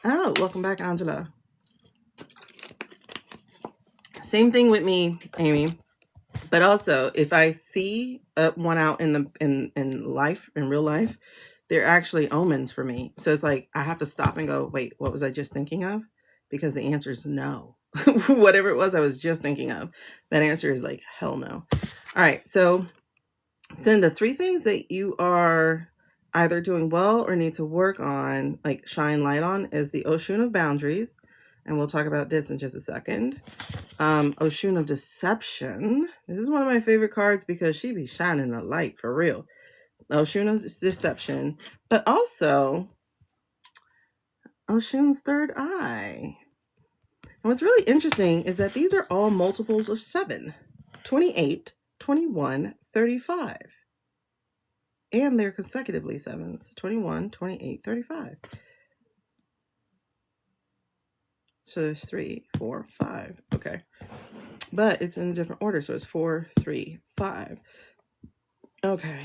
Oh, welcome back, Angela. Same thing with me, Amy. But also, if I see one out in life, in real life, they're actually omens for me. So it's like I have to stop and go, wait, what was I just thinking of? Because the answer is no. Whatever it was I was just thinking of, that answer is like, hell no. All right, so send the 3 things that you are either doing well or need to work on, like shine light on, is the Oshun of Boundaries. And we'll talk about this in just a second. Oshun of Deception. This is one of my favorite cards because she be shining the light for real. Oshun of Deception. But also Oshun's third eye. And what's really interesting is that these are all multiples of 7. 28, 21, 35. And they're consecutively 7s. 21, 28, 35. So there's 3, 4, 5. Okay. But it's in a different order. So it's 4, 3, 5. Okay.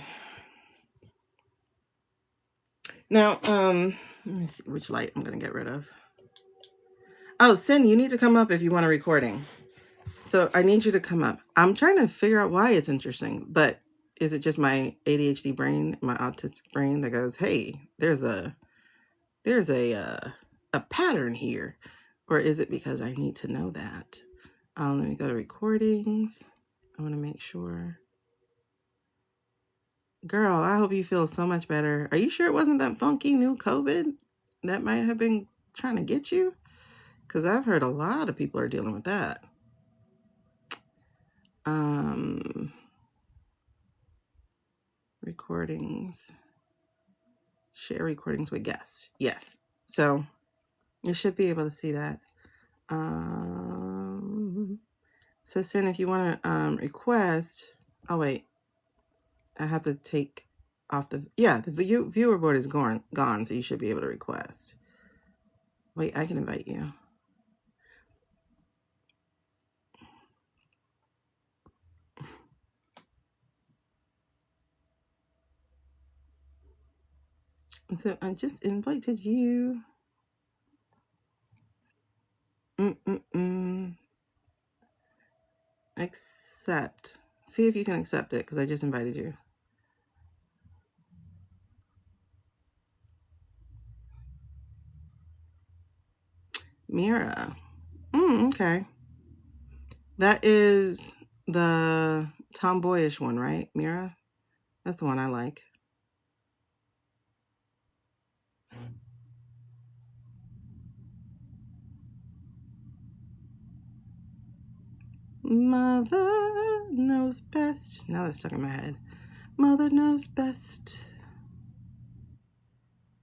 Now, let me see which light I'm going to get rid of. Oh, Sin, you need to come up if you want a recording. So I need you to come up. I'm trying to figure out why it's interesting, but is it just my ADHD brain, my autistic brain that goes, hey, there's a a pattern here, or is it because I need to know that? Let me go to recordings. I want to make sure. Girl, I hope you feel so much better. Are you sure it wasn't that funky new COVID that might have been trying to get you? Because I've heard a lot of people are dealing with that. Recordings. Share recordings with guests. Yes. So you should be able to see that. So Sin, if you want to request, oh wait, I have to take off the viewer board is gone, so you should be able to request. Wait, I can invite you. So I just invited you. Accept. See if you can accept it, because I just invited you. Mira. Okay. That is the tomboyish one, right, Mira? That's the one I like. Mother knows best. Now that's stuck in my head. Mother knows best.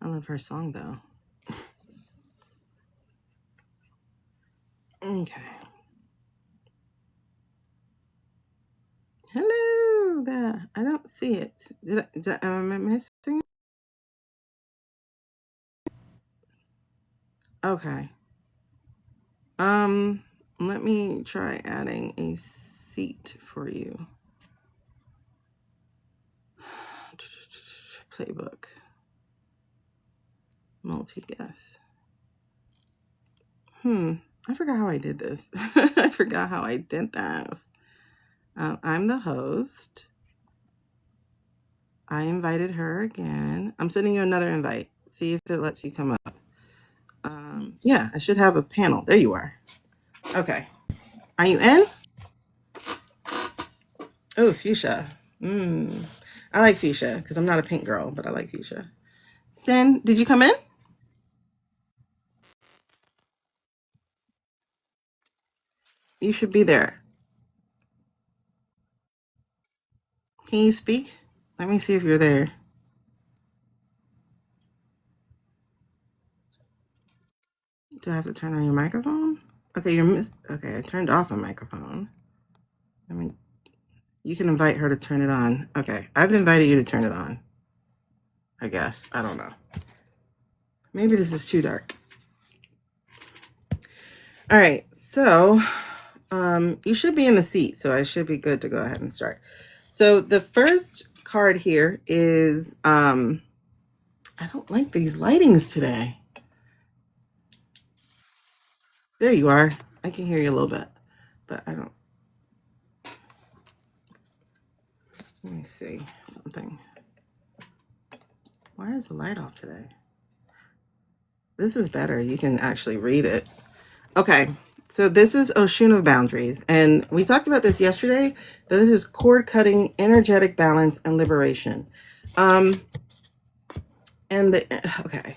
I love her song, though. Okay. Hello there. I don't see it. Am I missing? Okay. Let me try adding a seat for you. Playbook. Multi-guest. I forgot how I did this. I forgot how I did this. I'm the host. I invited her again. I'm sending you another invite. See if it lets you come up. Yeah, I should have a panel. There you are. Okay. Are you in? Oh, fuchsia. I like fuchsia because I'm not a pink girl, but I like fuchsia. Sin, did you come in? You should be there. Can you speak? Let me see if you're there. Do I have to turn on your microphone? Okay, okay, I turned off a microphone. I mean, you can invite her to turn it on. Okay, I've invited you to turn it on. I guess. I don't know. Maybe this is too dark. All right, so you should be in the seat, so I should be good to go ahead and start. So the first card here is, I don't like these lightings today. There you are. I can hear you a little bit, but I don't. Let me see something. Why is the light off today? This is better. You can actually read it. Okay, so this is Oshun of Boundaries, and we talked about this yesterday, but this is cord cutting, energetic balance, and liberation. Okay.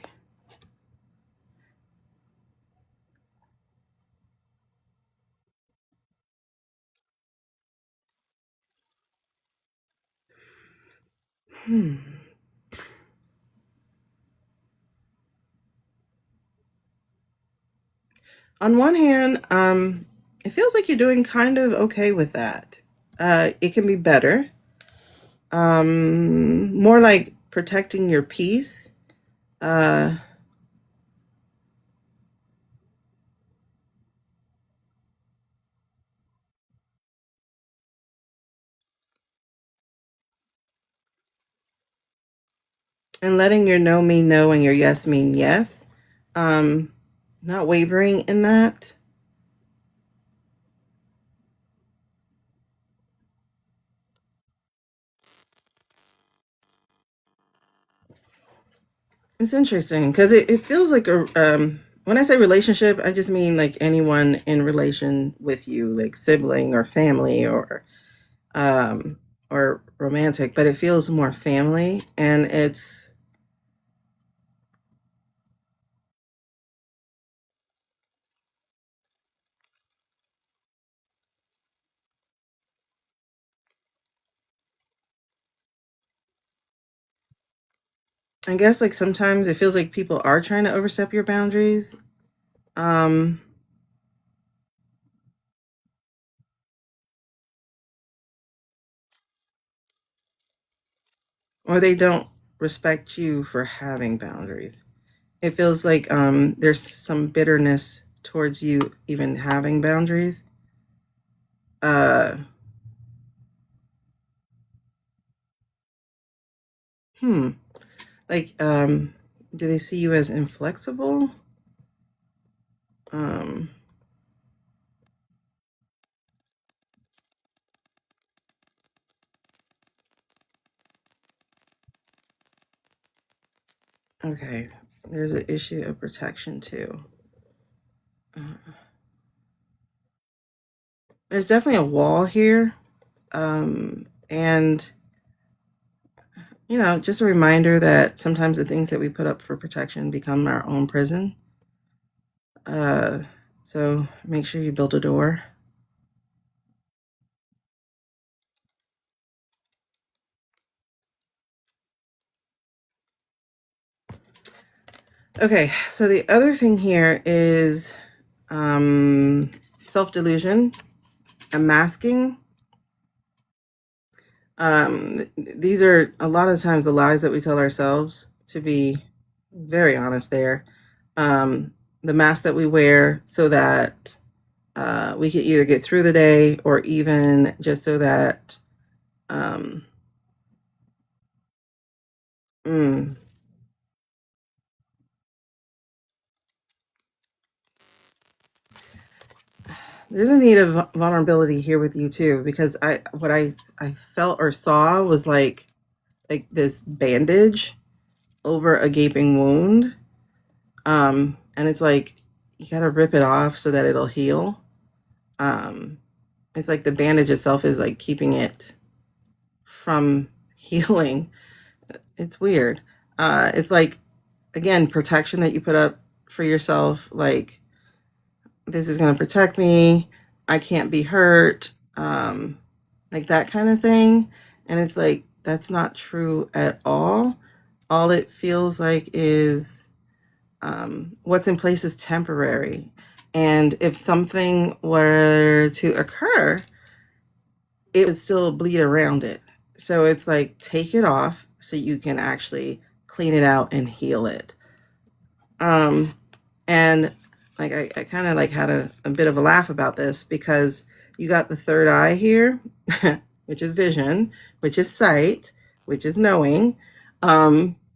On one hand, it feels like you're doing kind of okay with that. It can be better. More like protecting your peace. And letting your no mean no and your yes mean yes. Not wavering in that. It's interesting because it feels like when I say relationship, I just mean like anyone in relation with you, like sibling or family um or romantic, but it feels more family, and it's I guess like sometimes it feels like people are trying to overstep your boundaries. Um or they don't respect you for having boundaries. It feels like there's some bitterness towards you even having boundaries. Uh hmm. Like do they see you as inflexible? Um okay. There's an issue of protection too. Uh, there's definitely a wall here. And just a reminder that sometimes the things that we put up for protection become our own prison. Uh, so make sure you build a door. Okay, so the other thing here is um, self delusion and masking. These are a lot of times the lies that we tell ourselves, to be very honest there. Um, the mask that we wear so that we could either get through the day or even just so that um, mm, there's a need of vulnerability here with you too, because I felt or saw was like this bandage over a gaping wound, and it's like you gotta rip it off so that it'll heal. Um, it's like the bandage itself is like keeping it from healing. It's weird. It's like again protection that you put up for yourself, like this is going to protect me, I can't be hurt, like that kind of thing. And it's like that's not true at all it feels like is what's in place is temporary, and if something were to occur it would still bleed around it. So it's like take it off so you can actually clean it out and heal it. Um, and like I kind of like had a bit of a laugh about this because you got the third eye here, which is vision, which is sight, which is knowing.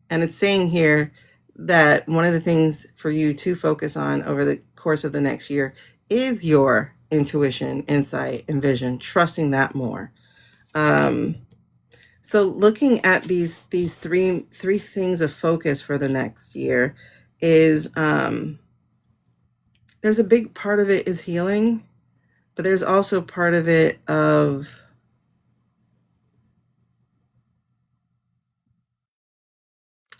And it's saying here that one of the things for you to focus on over the course of the next year is your intuition, insight, and vision, trusting that more. Um, so looking at these three things of focus for the next year is there's a big part of it is healing, but there's also part of it of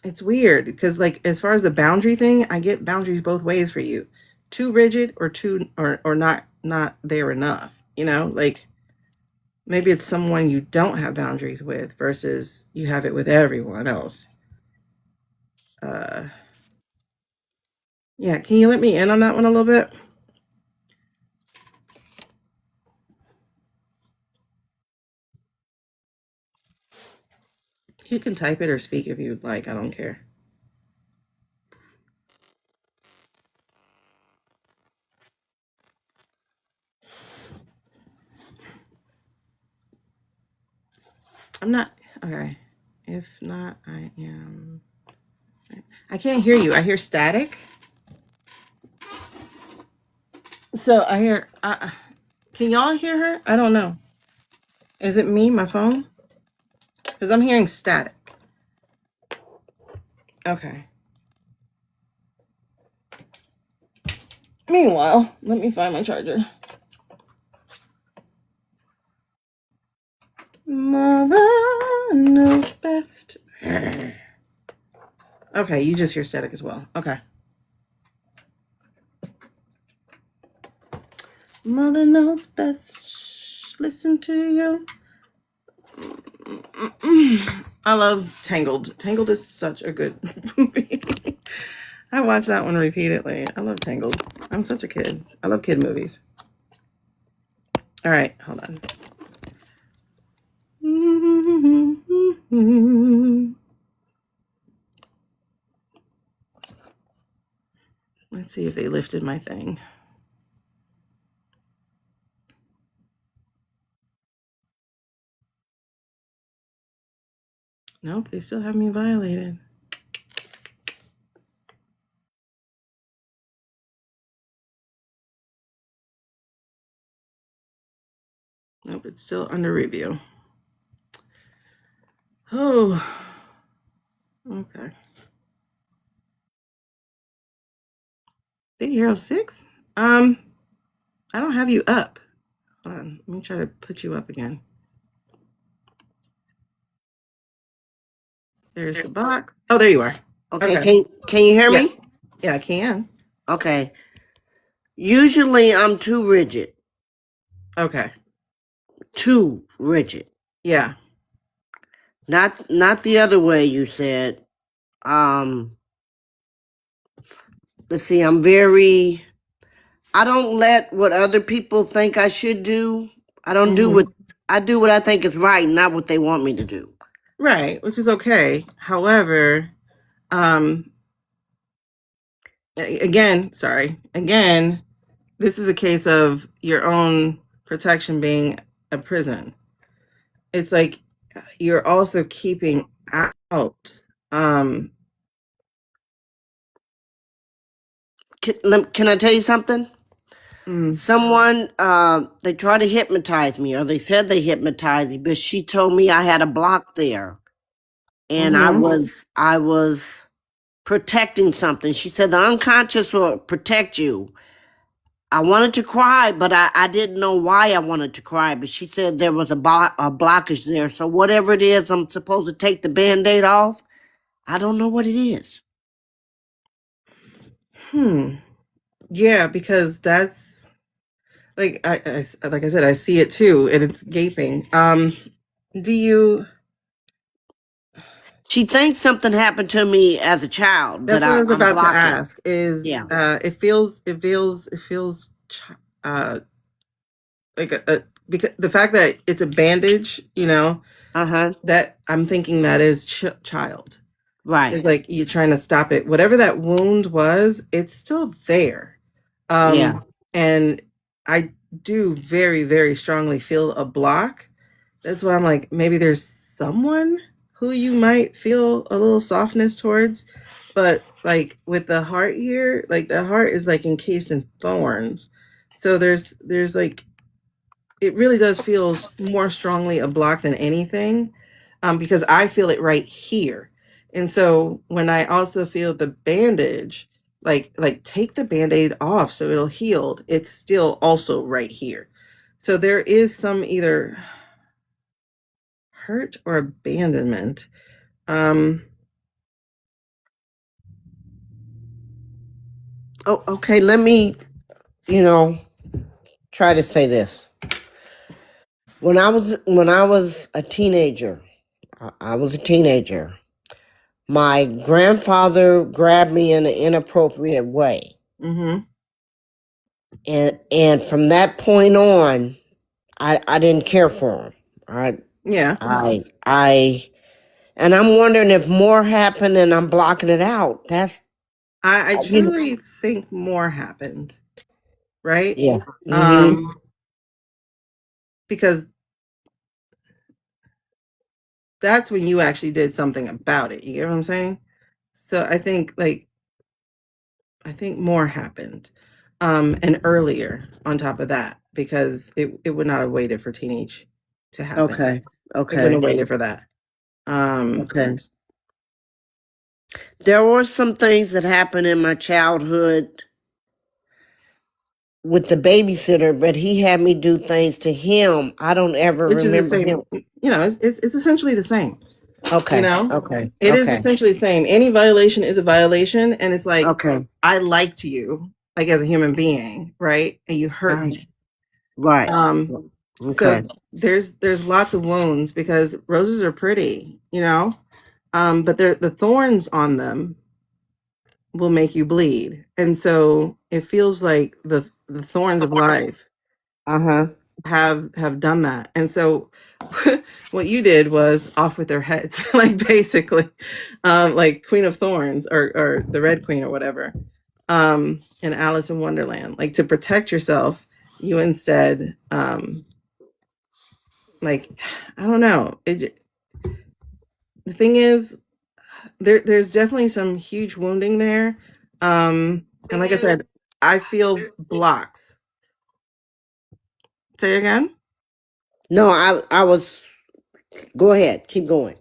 it's weird because like as far as the boundary thing, I get boundaries both ways for you. Too rigid or too or not there enough, like maybe it's someone you don't have boundaries with versus you have it with everyone else. Uh yeah, can you let me in on that one a little bit? You can type it or speak if you'd like. I don't care. I'm not okay. If not, I am. I can't hear you. I hear static. So I hear. Can y'all hear her? I don't know. Is it me, my phone? Because I'm hearing static. Okay. Meanwhile, let me find my charger. Mother knows best. Okay, you just hear static as well. Okay. Mother knows best. Listen to you. I love Tangled. Tangled is such a good movie. I watch that one repeatedly. I love Tangled. I'm such a kid. I love kid movies. All right, hold on. Let's see if they lifted my thing. Nope, they still have me violated. Nope, it's still under review. Oh, okay. Big Hero 6? I don't have you up. Hold on, let me try to put you up again. There's the box. Oh, there you are. Okay. Can you hear me? Yeah, I can. Okay. Usually I'm too rigid. Okay. Too rigid. Yeah. Not the other way you said. Let's see, I don't let what other people think I should do. I don't do what I do what I think is right, not what they want me to do. Right, which is okay. However, again, this is a case of your own protection being a prison. It's like you're also keeping out. Can I tell you something? Mm. Someone, they tried to hypnotize me, or they said they hypnotized me, but she told me I had a block there, and I was protecting something. She said the unconscious will protect you. I wanted to cry, but I didn't know why I wanted to cry. But she said there was a blockage there. So whatever it is, I'm supposed to take the Band-Aid off. I don't know what it is. Yeah, because that's like like I said, I see it too, and it's gaping. Do you? She thinks something happened to me as a child That's that what I was I'm about to blocking. ask. Is Yeah. it feels uh like because the fact that it's a bandage, that I'm thinking that is child. Right. It's like you're trying to stop it. Whatever that wound was, it's still there. Yeah. And I do very, very strongly feel a block. That's why I'm like, maybe there's someone who you might feel a little softness towards. But like with the heart here, like the heart is like encased in thorns. So there's like it really does feel more strongly a block than anything, because I feel it right here. And so when I also feel the bandage, like take the band-aid off so it'll heal, it's still also right here. So there is some either hurt or abandonment. Oh, okay. Let me, try to say this. When I was a teenager, my grandfather grabbed me in an inappropriate way. Mm-hmm. And from that point on, I didn't care for him. Yeah. And I'm wondering if more happened and I'm blocking it out. I truly think more happened, right? Yeah. Because that's when you actually did something about it. You get what I'm saying? So I think more happened. And earlier on top of that, because it would not have waited for teenage to happen. Okay. It wouldn't have waited for that. Okay. There were some things that happened in my childhood with the babysitter, but he had me do things to him. I don't ever which is the remember same. him. It's essentially the same. Okay, okay, It is okay, essentially the same. Any violation is a violation, and it's like okay. I liked you, like as a human being, right? And you hurt Uh, me. right. So Okay. there's lots of wounds because roses are pretty, but the thorns on them will make you bleed, and so it feels like the thorns of life Uh-huh. have done that. And so what you did was off with their heads, like basically, like Queen of Thorns or the Red Queen or whatever, in Alice in Wonderland. Like to protect yourself, you instead, like, I don't know. The thing is, there's definitely some huge wounding there. And like I said, I feel blocks. Say again? No, I was go ahead. Keep going.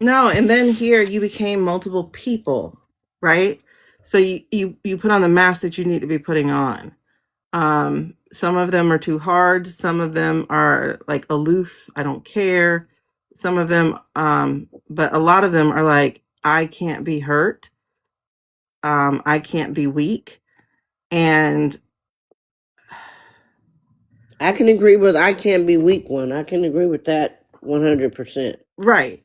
No, and then here you became multiple people, right? So you put on the mask that you need to be putting on. Some of them are too hard, some of them are like aloof, I don't care. Some of them but a lot of them are like I can't be hurt. I can't be weak. And I can agree with I can't be weak one. I can agree with that 100%. right.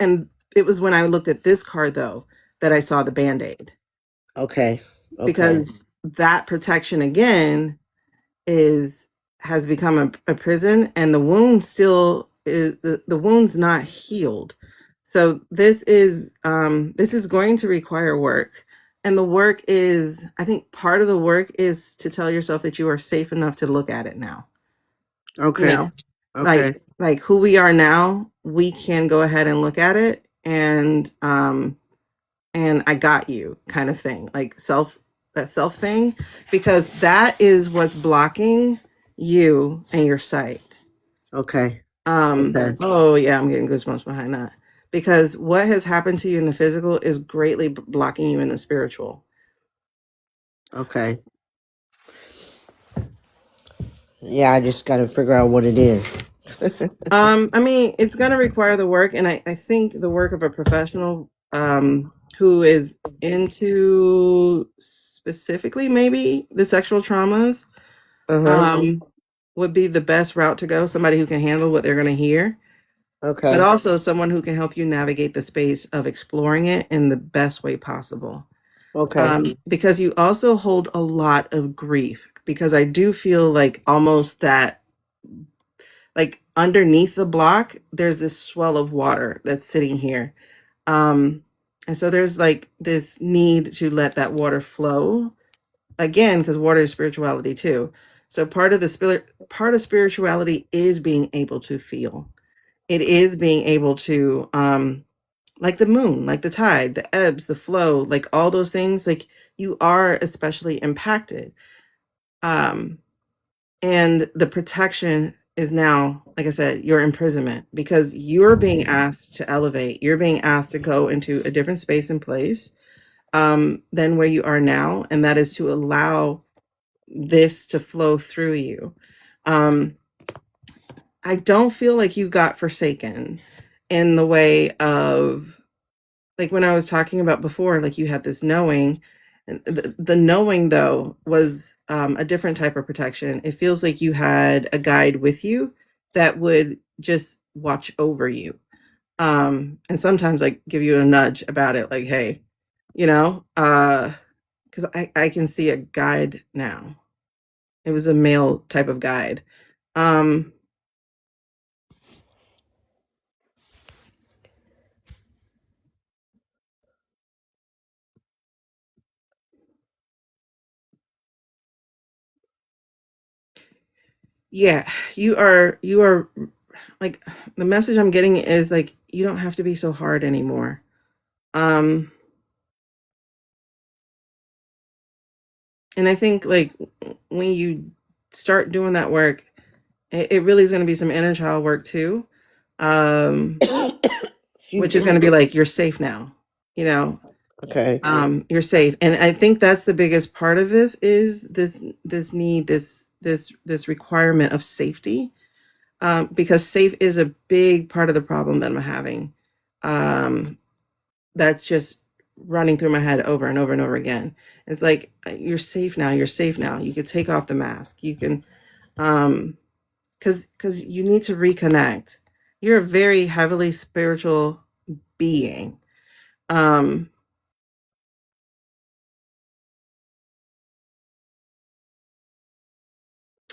And it was when I looked at this card though that I saw the band-aid Okay. Okay. because that protection again is has become a prison and the wound still is the wound's not healed. So this is going to require work, and the work is, I think part of the work is to tell yourself that you are safe enough to look at it now. you Okay. know Okay. like who we are now, we can go ahead and look at it, and I got you kind of thing, like that self thing, because that is what's blocking you and your sight. Okay. Okay. Oh yeah, I'm getting goosebumps behind that because what has happened to you in the physical is greatly blocking you in the spiritual. Okay. Yeah, I just got to figure out what it is. I mean, it's going to require the work, and I think the work of a professional who is into specifically maybe the sexual traumas Uh-huh. would be the best route to go. Somebody who can handle what they're going to hear, but Okay. also someone who can help you navigate the space of exploring it in the best way possible. Okay. Because you also hold a lot of grief, because I do feel like almost that, like underneath the block, there's this swell of water that's sitting here. Um, and so there's like this need to let that water flow again, because water is spirituality too. So part of spirituality is being able to feel. It is being able to like the moon, like the tide, the ebbs, the flow, like all those things, like you are especially impacted. Um, and the protection is now, like I said, your imprisonment, because you're being asked to elevate, you're being asked to go into a different space and place than where you are now, and that is to allow this to flow through you. um I don't feel like you got forsaken in the way of, like when I was talking about before, like you had this knowing. And the knowing though was a different type of protection. It feels like you had a guide with you that would just watch over you, and sometimes like give you a nudge about it, like, hey, because I can see a guide now. It was a male type of guide. um yeah, you are like, the message I'm getting is like you don't have to be so hard anymore. um and I think like when you start doing that work, it really is going to be some inner child work too, um Excuse which is me. going to be like you're safe now, you know Okay. You're safe. And I think that's the biggest part of this is this need, this requirement of safety. Because safe is a big part of the problem that I'm having. That's just running through my head over and over and over again. It's like you're safe now, you're safe now. You can take off the mask. You can because you need to reconnect. You're a very heavily spiritual being. Um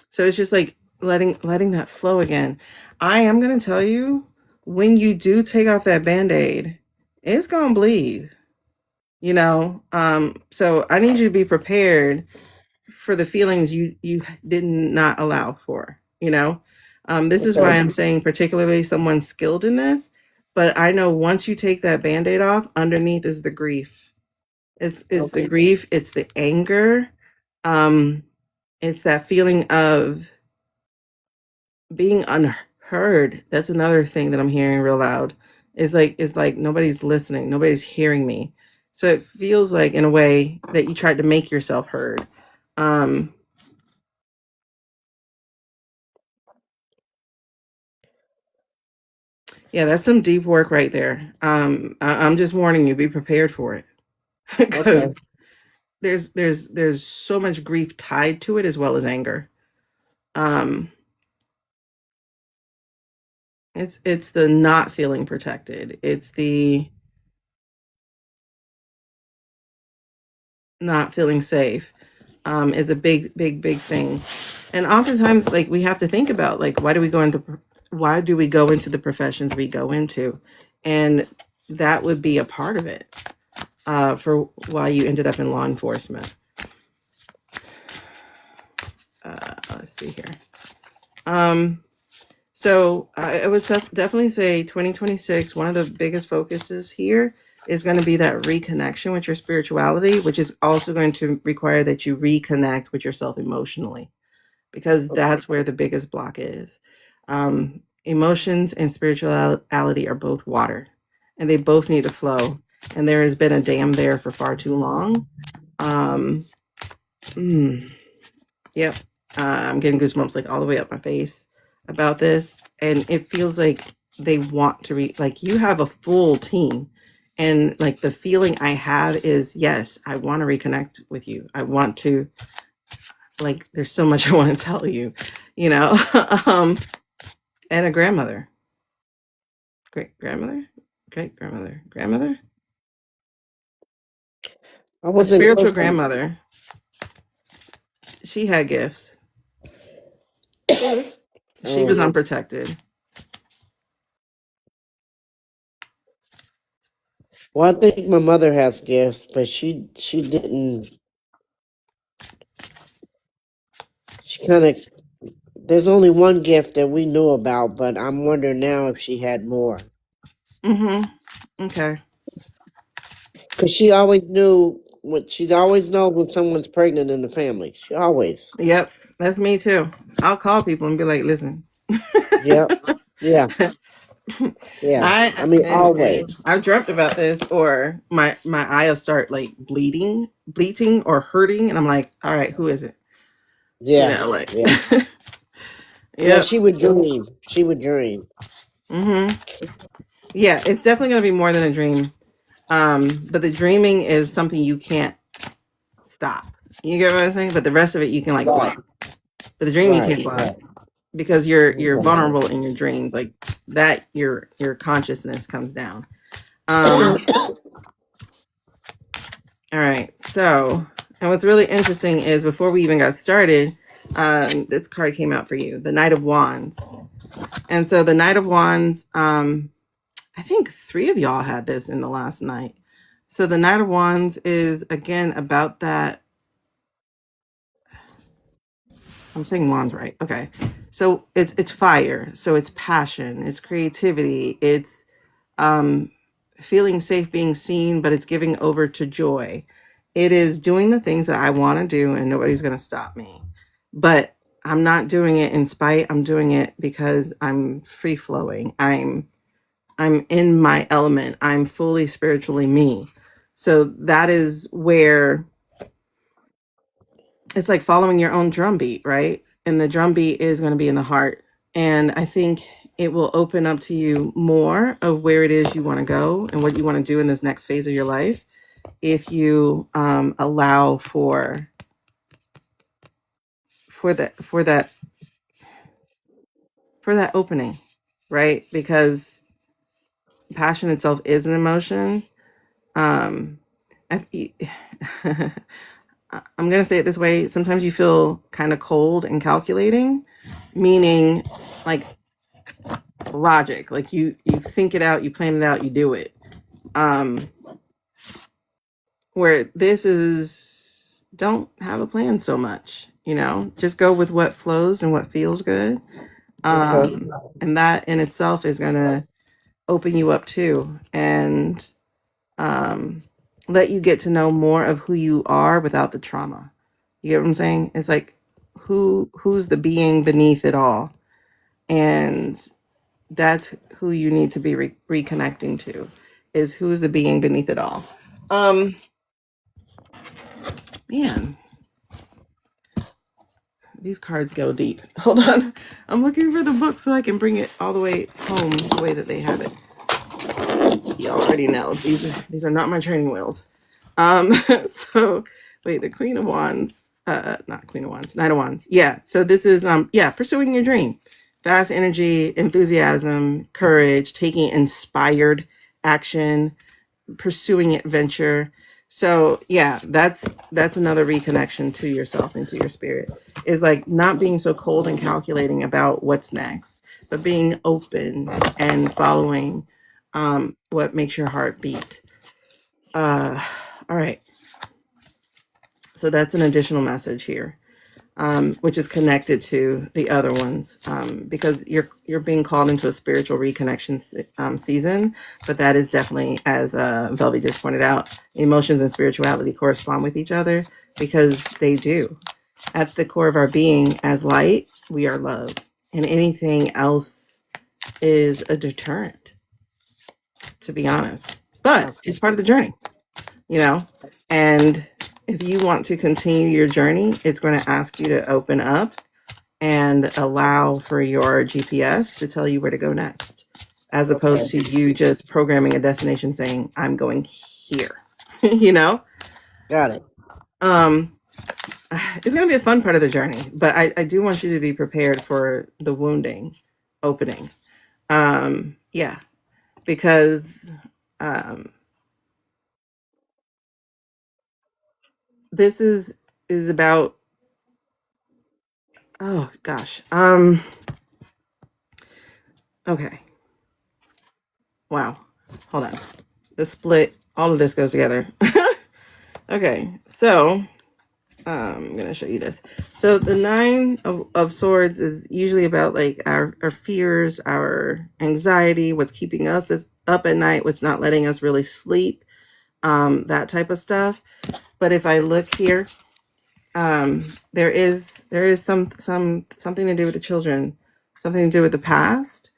so it's just like letting that flow again. I am going to tell you, when you do take off that band-aid, it's going to bleed, you know. So I need you to be prepared for the feelings you did not allow for, you know. This is why Okay. I'm saying particularly someone skilled in this, but I know once you take that band-aid off, underneath is the grief. It's the Okay. grief, it's the anger, um it's that feeling of being unheard. That's another thing that I'm hearing real loud. It's like nobody's listening, nobody's hearing me. So it feels like in a way that you tried to make yourself heard. um Yeah, that's some deep work right there. I'm just warning you, be prepared for it. Because Okay. there's so much grief tied to it as well as anger. Um, it's the not feeling protected. It's the not feeling safe. Is a big thing. And oftentimes, like, we have to think about, like, why do we go into the professions we go into, and that would be a part of it, for why you ended up in law enforcement. Let's see here. So I would definitely say 2026, one of the biggest focuses here is going to be that reconnection with your spirituality, which is also going to require that you reconnect with yourself emotionally, because that's where the biggest block is. Emotions and spirituality are both water, and they both need to flow. And there has been a dam there for far too long. Um, mm, Yep. I'm getting goosebumps like all the way up my face about this. And it feels like they want to like, you have a full team. And like the feeling I have is, yes, I want to reconnect with you. I want to, like, there's so much I want to tell you, you know. um, and a grandmother, great grandmother, great grandmother, grandmother, I a wasn't spiritual close to. grandmother. She had gifts. She was Mm. unprotected. Well, I think my mother has gifts, but she didn't. She kind of. There's only one gift that we knew about, but I'm wondering now if she had more. Mm-hmm. Okay. Cause she always knew when she's always known when someone's pregnant in the family. She always. Yep, that's me too. I'll call people and be like, "Listen, Yep. Yeah. Yeah. I I mean, and always. I've dreamt about this, or my eye will start like bleating or hurting, and I'm like, all right, who is it? You Yeah. know, like, Yeah. Yeah. yep, She would dream. She would dream. mm-hmm. Yeah, it's definitely gonna be more than a dream. But the dreaming is something you can't stop. You get what I'm saying? But the rest of it you can like Right. block. But the dream you Right. can't block, Right. because you're Okay. vulnerable in your dreams, like that your consciousness comes down. um all right, so, and what's really interesting is, before we even got started, this card came out for you, the Knight of Wands. And so the Knight of Wands, I think 3 of y'all had this in the last night. So the Knight of Wands is again about that. I'm saying wands right. Okay. So it's fire. So it's passion, it's creativity, it's um feeling safe, being seen, but it's giving over to joy. It is doing the things that I want to do and nobody's going to stop me. But I'm not doing it in spite. I'm doing it because I'm free flowing. I'm in my element. I'm fully spiritually me. So that is where it's like following your own drumbeat, right? And the drumbeat is going to be in the heart. And I think it will open up to you more of where it is you want to go and what you want to do in this next phase of your life if you allow for that for that for that opening, right? Because passion itself is an emotion. Um, I, I'm going to say it this way. Sometimes you feel kind of cold and calculating, meaning like logic, like you think it out, you plan it out, you do it. Um, where this is, don't have a plan so much, just go with what flows and what feels good. Okay. And that in itself is going to open you up too, and let you get to know more of who you are without the trauma. You get what I'm saying? It's like who's the being beneath it all, and that's who you need to be reconnecting to. Is who's the being beneath it all. Um, Man, these cards go deep. Hold on, I'm looking for the book so I can bring it all the way home the way that they have it. You already know these are not my training wheels. So wait, the Queen of Wands, not Queen of Wands, Knight of Wands. Yeah. So this is pursuing your dream. Fast energy, enthusiasm, courage, taking inspired action, pursuing adventure. So yeah, that's another reconnection to yourself and to your spirit. Is like not being so cold and calculating about what's next, but being open and following what makes your heart beat. All right. So that's an additional message here, which is connected to the other ones, because you're being called into a spiritual reconnection season. But that is definitely, as Velvy just pointed out, emotions and spirituality correspond with each other because they do. At the core of our being as light, we are love, and anything else is a deterrent, to be honest. But it's part of the journey. And if you want to continue your journey, it's going to ask you to open up and allow for your GPS to tell you where to go next, as opposed to you just programming a destination saying, I'm going here. Got it. It's going to be a fun part of the journey, but I do want you to be prepared for the wounding opening. Yeah, because this is about, oh gosh. Okay. Wow. Hold on. The split, all of this goes together. Okay. So I'm going to show you this. So the Nine of Swords is usually about like our fears, our anxiety, what's keeping us up at night, what's not letting us really sleep, that type of stuff. But if I look here, there is something to do with the children, something to do with the past.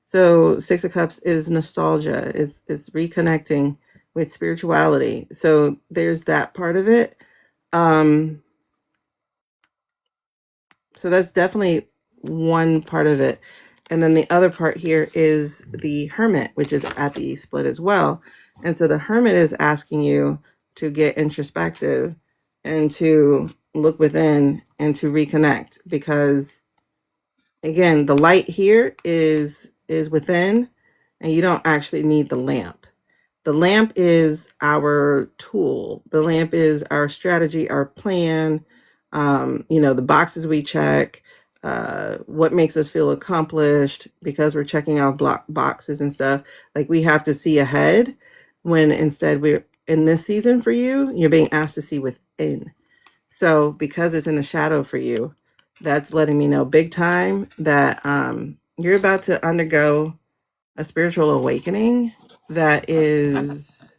So Six of Cups is nostalgia, is reconnecting with spirituality. So there's that part of it. So that's definitely one part of it. And then the other part here is the Hermit, which is at the split as well. And so the Hermit is asking you to get introspective and to look within and to reconnect, because again, the light here is within, and you don't actually need the lamp. The lamp is our tool. The lamp is our strategy, our plan, the boxes we check, what makes us feel accomplished because we're checking off boxes and stuff. Like we have to see ahead, when instead we're in this season for you, you're being asked to see within. So because it's in the shadow for you, that's letting me know big time that you're about to undergo a spiritual awakening that is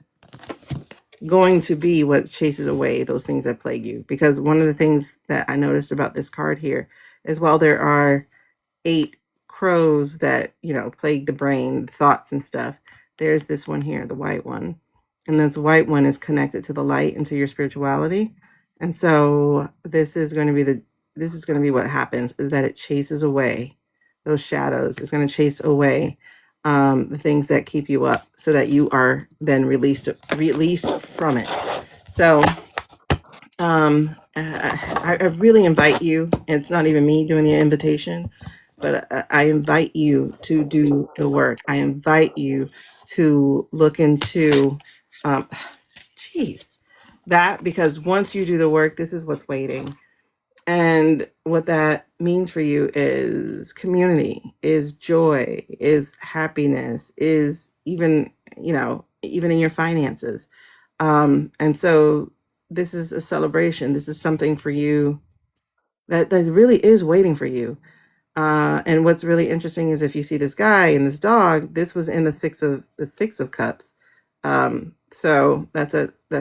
going to be what chases away those things that plague you. Because one of the things that I noticed about this card here is, while there are 8 crows that, plague the brain, thoughts and stuff, there's this one here, the white one. And this white one is connected to the light and to your spirituality. And so this is going to be what happens, is that it chases away those shadows. It's going to chase away the things that keep you up, so that you are then released from it. So I really invite you. It's not even me doing the invitation, but I invite you to do the work. I invite you to look into, that, because once you do the work, this is what's waiting. And what that means for you is community, is joy, is happiness, is even, even in your finances. And so this is a celebration. This is something for you that really is waiting for you. And what's really interesting is, if you see this guy and this dog, this was in the six of cups. So that's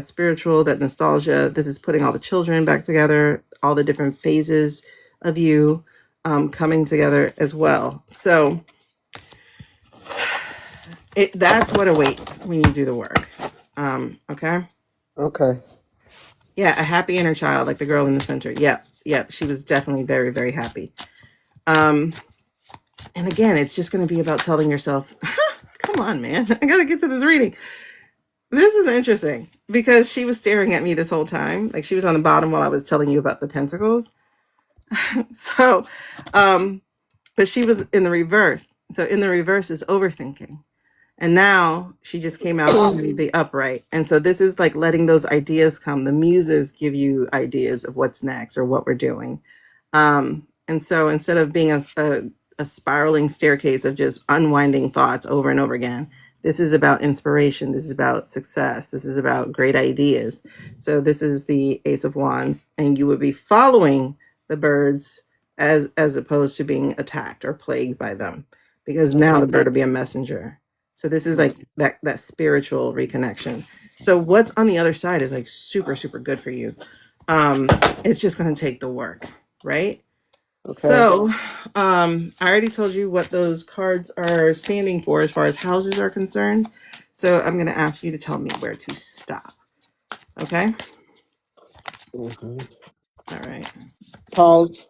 spiritual, that nostalgia. This is putting all the children back together, all the different phases of you coming together as well. So that's what awaits when you do the work. Okay. Okay. Yeah, a happy inner child, like the girl in the center. Yep. She was definitely very, very happy. And again, it's just going to be about telling yourself, come on, man, I got to get to this reading. This is interesting because she was staring at me this whole time. Like, she was on the bottom while I was telling you about the pentacles. So, but she was in the reverse. So in the reverse is overthinking. And now she just came out to the upright. And so this is like letting those ideas come. The muses give you ideas of what's next or what we're doing. And so instead of being a spiraling staircase of just unwinding thoughts over and over again, this is about inspiration. This is about success. This is about great ideas. So this is the Ace of Wands, and you would be following the birds as opposed to being attacked or plagued by them, because now the bird will be a messenger. So this is like that spiritual reconnection. So what's on the other side is like super, super good for you. It's just going to take the work, right? Okay. So I already told you what those cards are standing for as far as houses are concerned. So I'm going to ask you to tell me where to stop. Okay? Mm-hmm. All right. Pause.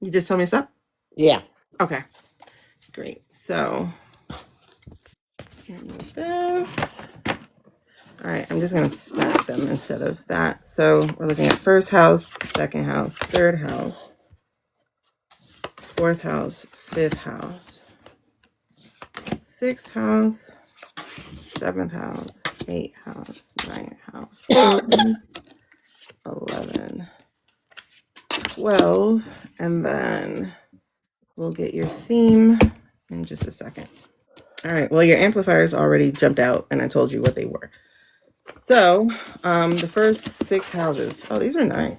You just told me to stop? Yeah. Okay. Great. So move this. All right, I'm just going to stack them instead of that. So we're looking at first house, second house, third house, fourth house, fifth house, sixth house, seventh house, eighth house, ninth house, 10, 11, 12, and then we'll get your theme in just a second. All right, well, your amplifiers already jumped out, and I told you what they were. So the first 6 houses. Oh, these are nice.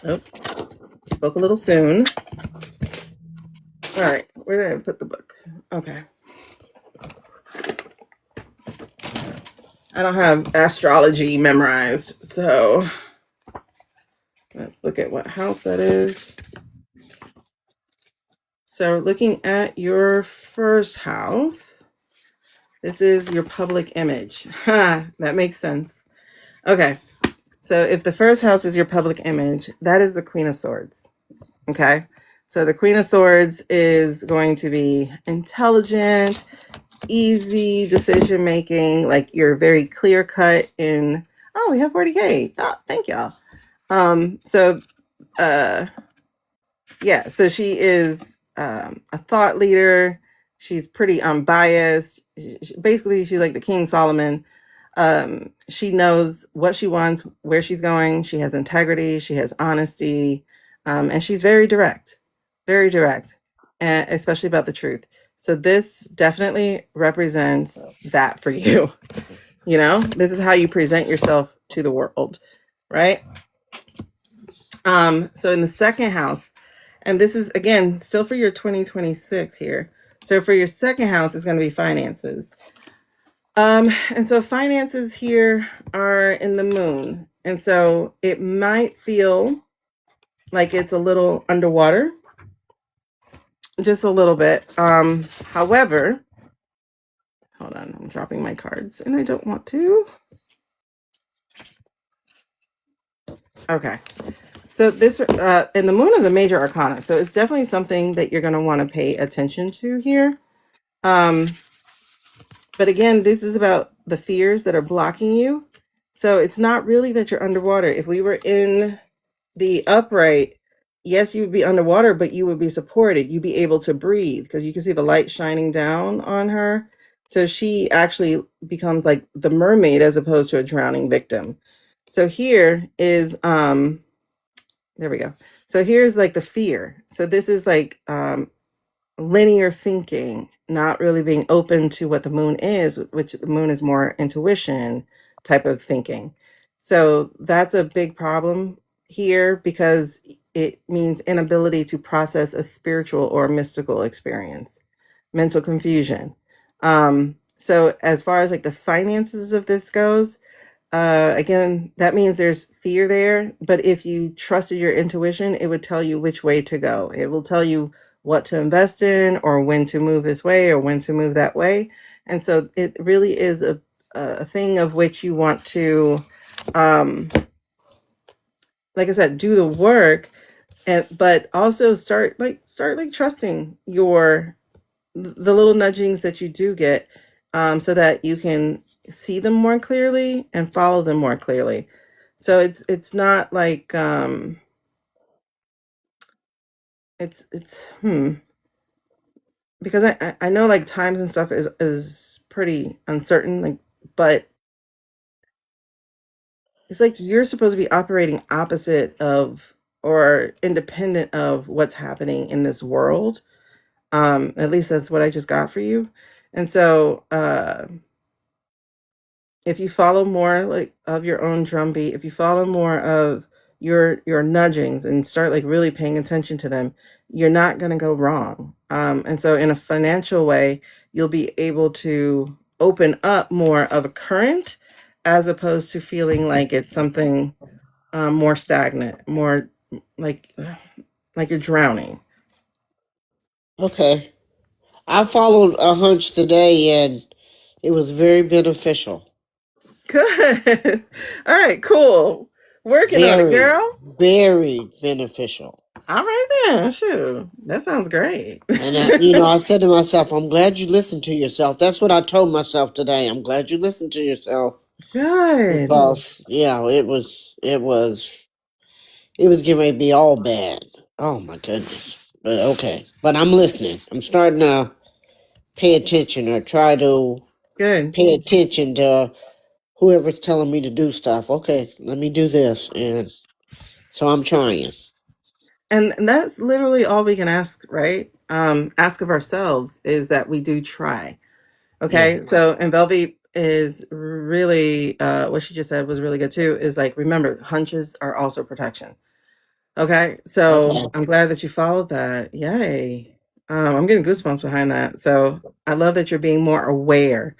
Oh, spoke a little soon. All right, where did I put the book? Okay. I don't have astrology memorized, so let's look at what house that is. So looking at your first house, this is your public image. Ha, that makes sense. Okay, so if the first house is your public image, that is the Queen of Swords. Okay, so the Queen of Swords is going to be intelligent, easy decision making, like you're very clear cut in, oh, we have 40K. Oh, thank y'all. Yeah, so she is a thought leader. She's pretty unbiased. Basically, she's like the King Solomon. She knows what she wants, where she's going. She has integrity. She has honesty. And she's very direct, and especially about the truth. So this definitely represents that for you. You know, this is how you present yourself to the world, right? So in the second house, and this is, again, still for your 2026 here. So for your second house is going to be finances. And so finances here are in the moon. And so it might feel like it's a little underwater, just a little bit. However, Hold on, I'm dropping my cards and I don't want to. Okay. So this, and the moon is a major arcana. So it's definitely something that you're going to want to pay attention to here. But again, this is about the fears that are blocking you. So it's not really that you're underwater. If we were in the upright, yes, you would be underwater, but you would be supported. You'd be able to breathe because you can see the light shining down on her. So she actually becomes like the mermaid as opposed to a drowning victim. So here is, there we go. So here's like the fear. So this is like linear thinking, not really being open to what the moon is, which the moon is more intuition type of thinking. So that's a big problem here because it means inability to process a spiritual or mystical experience, mental confusion. So as far as like the finances of this goes, again, that means there's fear there, but if you trusted your intuition, it would tell you which way to go. It will tell you what to invest in or when to move this way or when to move that way. And so it really is a thing of which you want to, like I said, do the work, and but also start trusting the little nudgings that you do get, so that you can see them more clearly and follow them more clearly. So it's not like it's because I know like times and stuff is pretty uncertain, like, but it's like you're supposed to be operating opposite of or independent of what's happening in this world. At least that's what I just got for you. And so if you follow more like of your own drumbeat, if you follow more of your nudgings and start like really paying attention to them, you're not going to go wrong. And so in a financial way, you'll be able to open up more of a current as opposed to feeling like it's something more stagnant, more like like you're drowning. Okay. I followed a hunch today and it was very beneficial. Good. All right, cool. Working on it, Very, girl. very beneficial. All right then. Shoot. That sounds great. And I said to myself, I'm glad you listened to yourself. That's what I told myself today. I'm glad you listened to yourself Good. because, yeah, it was getting ready to be all bad. Oh my goodness. But okay. But I'm listening. I'm starting to pay attention or try to Good. pay attention to whoever's telling me to do stuff. Okay, let me do this. And so I'm trying. And that's literally all we can ask, right? Ask of ourselves is that we do try. Yeah. Okay. So, and Velvy is really, what she just said was really good too, is like, remember, hunches are also protection. Okay. So Okay. I'm glad that you followed that. Yay. I'm getting goosebumps behind that. So I love that you're being more aware.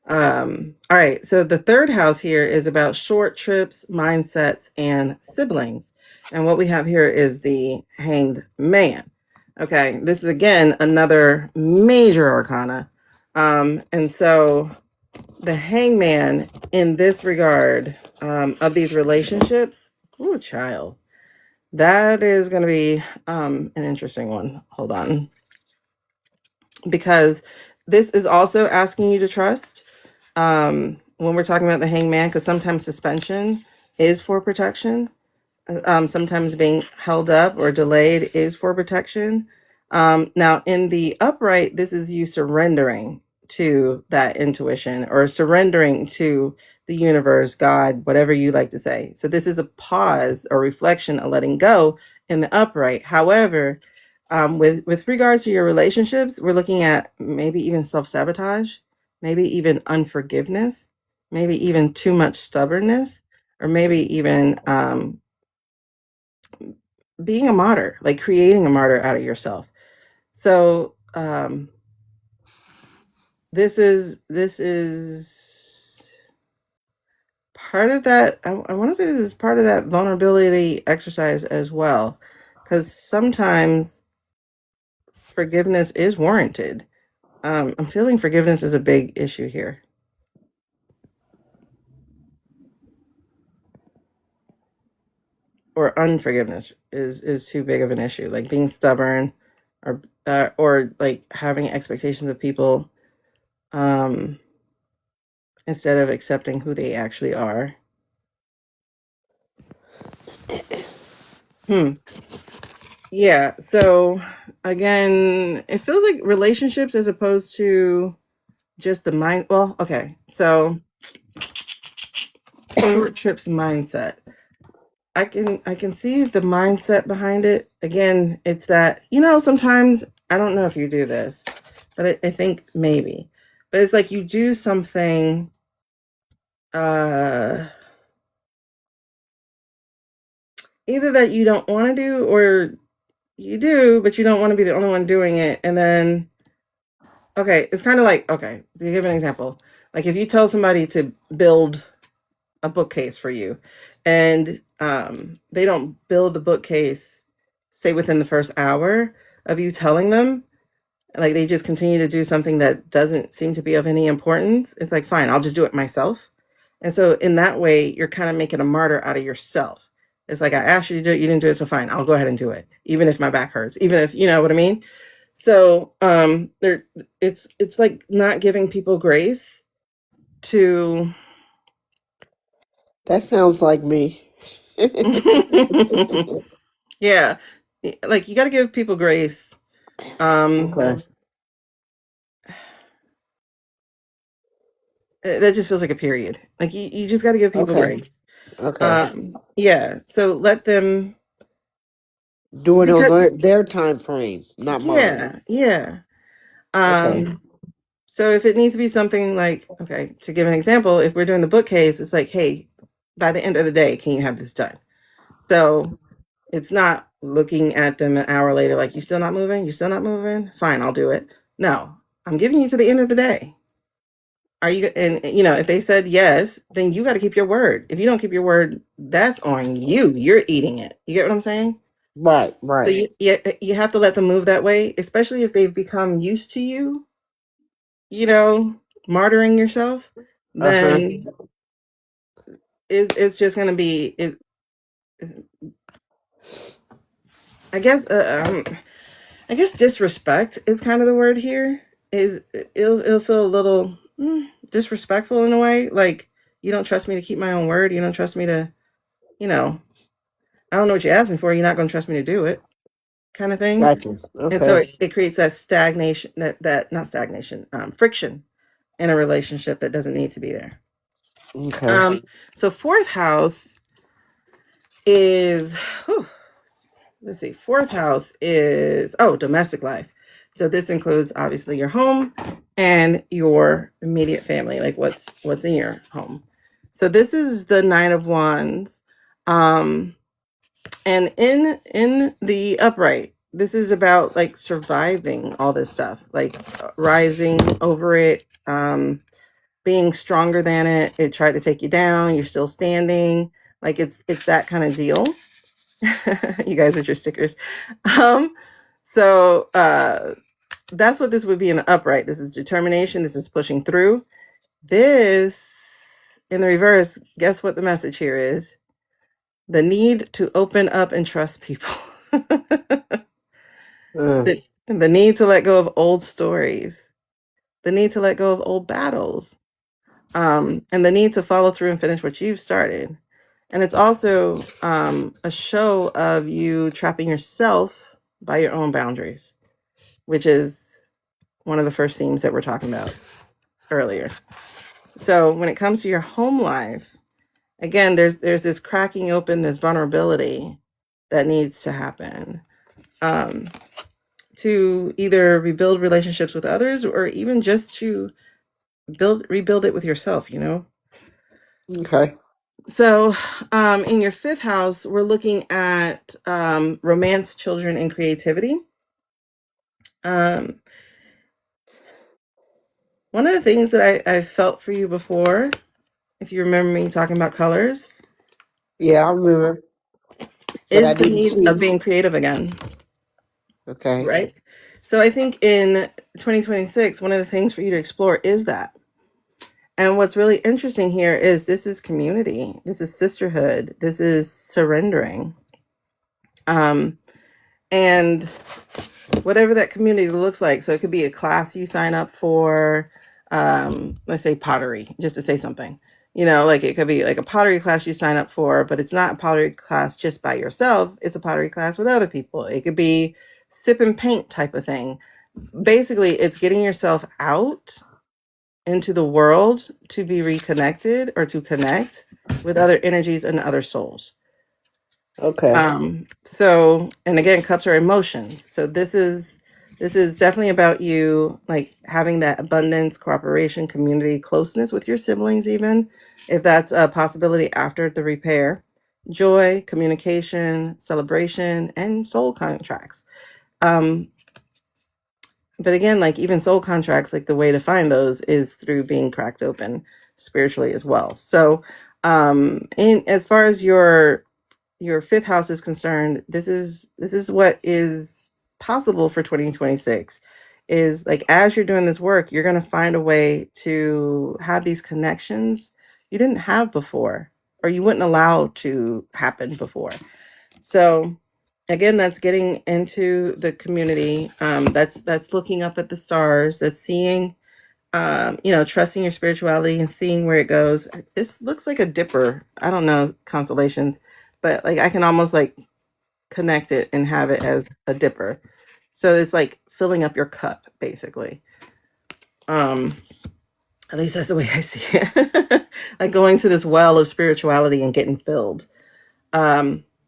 All right. So the third house here is about short trips, mindsets, and siblings. And what we have here is the Hanged Man. Okay. This is again another major arcana. And so the hangman in this regard, of these relationships, ooh, child, that is going to be an interesting one. Hold on. Because this is also asking you to trust, when we're talking about the hangman, because sometimes suspension is for protection. Sometimes being held up or delayed is for protection. Now, in the upright, this is you surrendering to that intuition or surrendering to the universe, God, whatever you like to say. So, this is a pause or reflection, a letting go in the upright. However, with regards to your relationships, we're looking at maybe even self sabotage, maybe even unforgiveness, maybe even too much stubbornness, or maybe even being a martyr, like creating a martyr out of yourself. So this is part of that. I want to say this is part of that vulnerability exercise as well, because sometimes forgiveness is warranted. I'm feeling forgiveness is a big issue here. Or unforgiveness is too big of an issue. Like being stubborn, or like having expectations of people, um, instead of accepting who they actually are. Yeah. So again, it feels like relationships as opposed to just the mind. Well, okay. So short trips mindset. I can see the mindset behind it. Again, it's that, sometimes I don't know if you do this, but I think maybe. But it's like you do something either that you don't want to do, or you do, but you don't want to be the only one doing it. And then, okay, it's kind of like, okay, to give an example, like if you tell somebody to build a bookcase for you, and they don't build the bookcase, say within the first hour of you telling them, like they just continue to do something that doesn't seem to be of any importance, it's like, fine, I'll just do it myself. And so in that way, you're kind of making a martyr out of yourself. It's like, I asked you to do it, you didn't do it, so fine, I'll go ahead and do it, even if my back hurts, even if, you know what I mean. So there, it's like not giving people grace to. That sounds like me. Yeah, like you got to give people grace. Okay. That just feels like a period. Like you just got to give people Okay. grace. Okay. Yeah. So let them, Do it on because their time frame, not mine. yeah. Okay. So if it needs to be something like, okay, to give an example, if we're doing the bookcase, it's like, hey, by the end of the day, can you have this done? So it's not looking at them an hour later, like, you still not moving? You still not moving? Fine, I'll do it. No, I'm giving you to the end of the day. Are you, and if they said yes, then you got to keep your word. If you don't keep your word, that's on you. You're eating it. You get what I'm saying? Right, So right. you have to let them move that way, especially if they've become used to you, you know, martyring yourself. Uh-huh. Then it's just gonna be it. I guess I guess disrespect is kind of the word here. Is it'll feel a little disrespectful in a way, like you don't trust me to keep my own word. You don't trust me to, you know, I don't know what you asked me for. You're not going to trust me to do it, kind of thing. Gotcha. And so Okay. it creates that stagnation, that not stagnation, friction in a relationship that doesn't need to be there. Okay. So fourth house is, whew, let's see, fourth house is, domestic life. So this includes obviously your home and your immediate family, like what's in your home. So this is the Nine of Wands. And in the upright, this is about like surviving all this stuff, like rising over it, being stronger than it. It tried to take you down, you're still standing. Like it's that kind of deal. You guys with your stickers. So that's what this would be in the upright. This is determination. This is pushing through. This in the reverse, guess what the message here is? The need to open up and trust people. Uh, The need to let go of old stories. The need to let go of old battles. And the need to follow through and finish what you've started. And it's also a show of you trapping yourself by your own boundaries, which is one of the first themes that we're talking about earlier. So when it comes to your home life, again, there's this cracking open, this vulnerability that needs to happen, to either rebuild relationships with others or even just to rebuild it with yourself, okay. So in your fifth house, we're looking at romance, children, and creativity. Um, one of the things that I felt for you before, if you remember me talking about colors, Yeah, I remember, but I is the didn't need of see. being creative again, Okay. right? So I think in 2026, one of the things for you to explore is that. And what's really interesting here is this is community, this is sisterhood, this is surrendering. And whatever that community looks like. So it could be a class you sign up for, let's say pottery, just to say something. You know, like it could be like a pottery class you sign up for, but it's not a pottery class just by yourself. It's a pottery class with other people. It could be sip and paint type of thing. Basically, it's getting yourself out into the world to be reconnected or to connect with other energies and other souls. Okay. So, and again, cups are emotions. So this is definitely about you like having that abundance, cooperation, community, closeness with your siblings, even if that's a possibility after the repair, joy, communication, celebration, and soul contracts. Um, but again, like even soul contracts, like the way to find those is through being cracked open spiritually as well. So, in as far as your fifth house is concerned, this is what is possible for 2026 is like as you're doing this work, you're going to find a way to have these connections you didn't have before or you wouldn't allow to happen before. So again, that's getting into the community. That's looking up at the stars. That's seeing, trusting your spirituality and seeing where it goes. This looks like a dipper. I don't know constellations, but like I can almost like connect it and have it as a dipper. So it's like filling up your cup, basically. At least that's the way I see it. Like going to this well of spirituality and getting filled.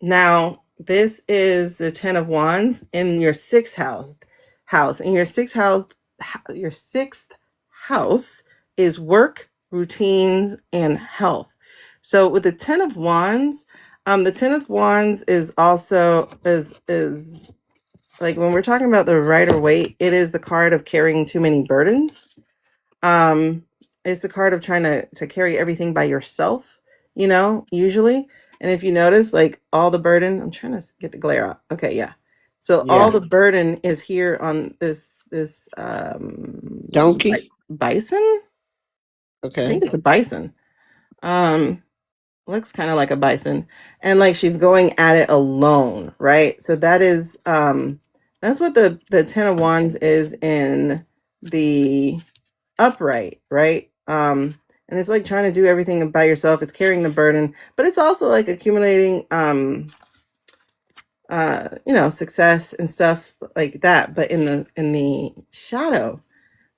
Now this is the Ten of Wands in your sixth house. In your sixth house is work, routines, and health. So with the Ten of Wands, the Ten of Wands is also is like when we're talking about the Rider Waite, it is the card of carrying too many burdens. Um, it's a card of trying to carry everything by yourself, usually. And if you notice, like all the burden, I'm trying to get the glare out. Okay, yeah. So all Yeah. the burden is here on this Donkey. bison. I think Okay. it's a bison. Looks kind of like a bison, and like she's going at it alone, right? So that's what the Ten of Wands is in the upright, right? And it's like trying to do everything by yourself. It's carrying the burden, but it's also like accumulating success and stuff like that. But in the shadow,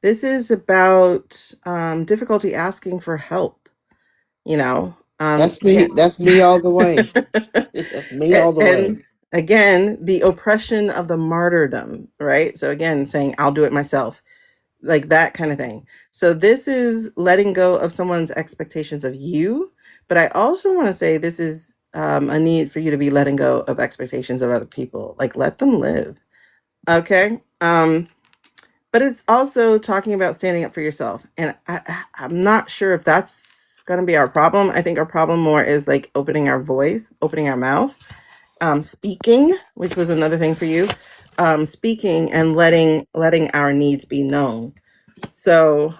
this is about difficulty asking for help, you know. That's me. That's me all the way. That's me all the way. And again, the oppression of the martyrdom, right? So again, saying I'll do it myself, like that kind of thing. So this is letting go of someone's expectations of you, but I also want to say this is a need for you to be letting go of expectations of other people. Like let them live, okay? But it's also talking about standing up for yourself, and I'm not sure if that's going to be our problem. I think our problem more is like opening our voice, opening our mouth, speaking, which was another thing for you, speaking and letting our needs be known. So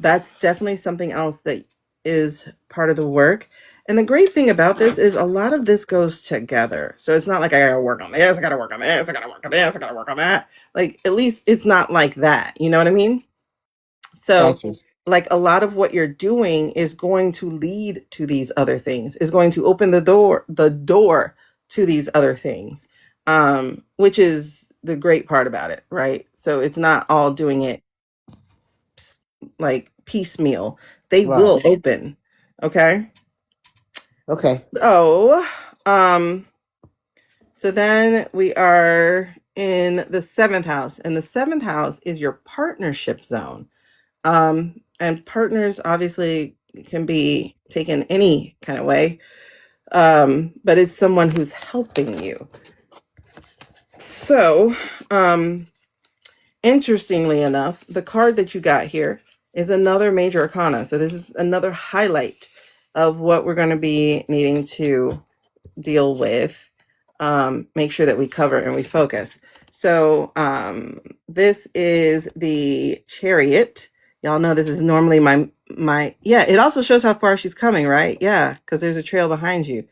that's definitely something else that is part of the work. And the great thing about this is a lot of this goes together. So it's not like I gotta work on this, I gotta work on this, I gotta work on this, I gotta work on that. Like at least it's not like that. You know what I mean? So Gotcha. like a lot of what you're doing is going to lead to these other things, is going to open the door to these other things, which is the great part about it, right? So it's not all doing it like piecemeal. They Right. will open. Okay. Okay. So, so then we are in the seventh house, and the seventh house is your partnership zone. And partners obviously can be taken any kind of way, but it's someone who's helping you. So, interestingly enough, the card that you got here is another major arcana. So this is another highlight of what we're going to be needing to deal with. make sure that we cover and we focus. So this is the Chariot. Y'all know this is normally my yeah, it also shows how far she's coming, right? Yeah, because there's a trail behind you.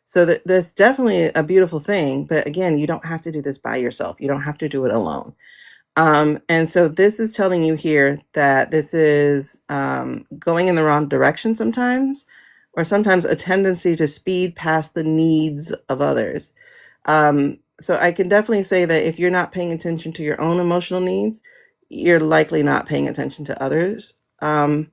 So that's definitely a beautiful thing. But again, you don't have to do this by yourself. You don't have to do it alone. And so this is telling you here that this is going in the wrong direction sometimes, or sometimes a tendency to speed past the needs of others. So I can definitely say that if you're not paying attention to your own emotional needs, you're likely not paying attention to others. And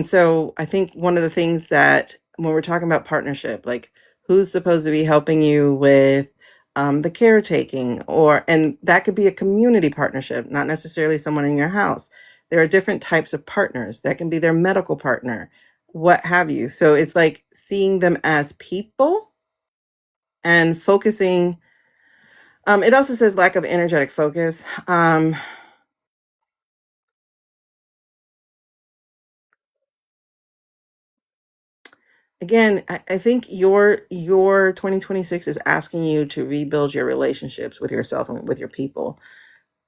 so I think one of the things that when we're talking about partnership, like who's supposed to be helping you with the caretaking, and that could be a community partnership, not necessarily someone in your house. There are different types of partners. That can be their medical partner, what have you. So it's like seeing them as people and focusing. It also says lack of energetic focus. Again, I think your 2026 is asking you to rebuild your relationships with yourself and with your people,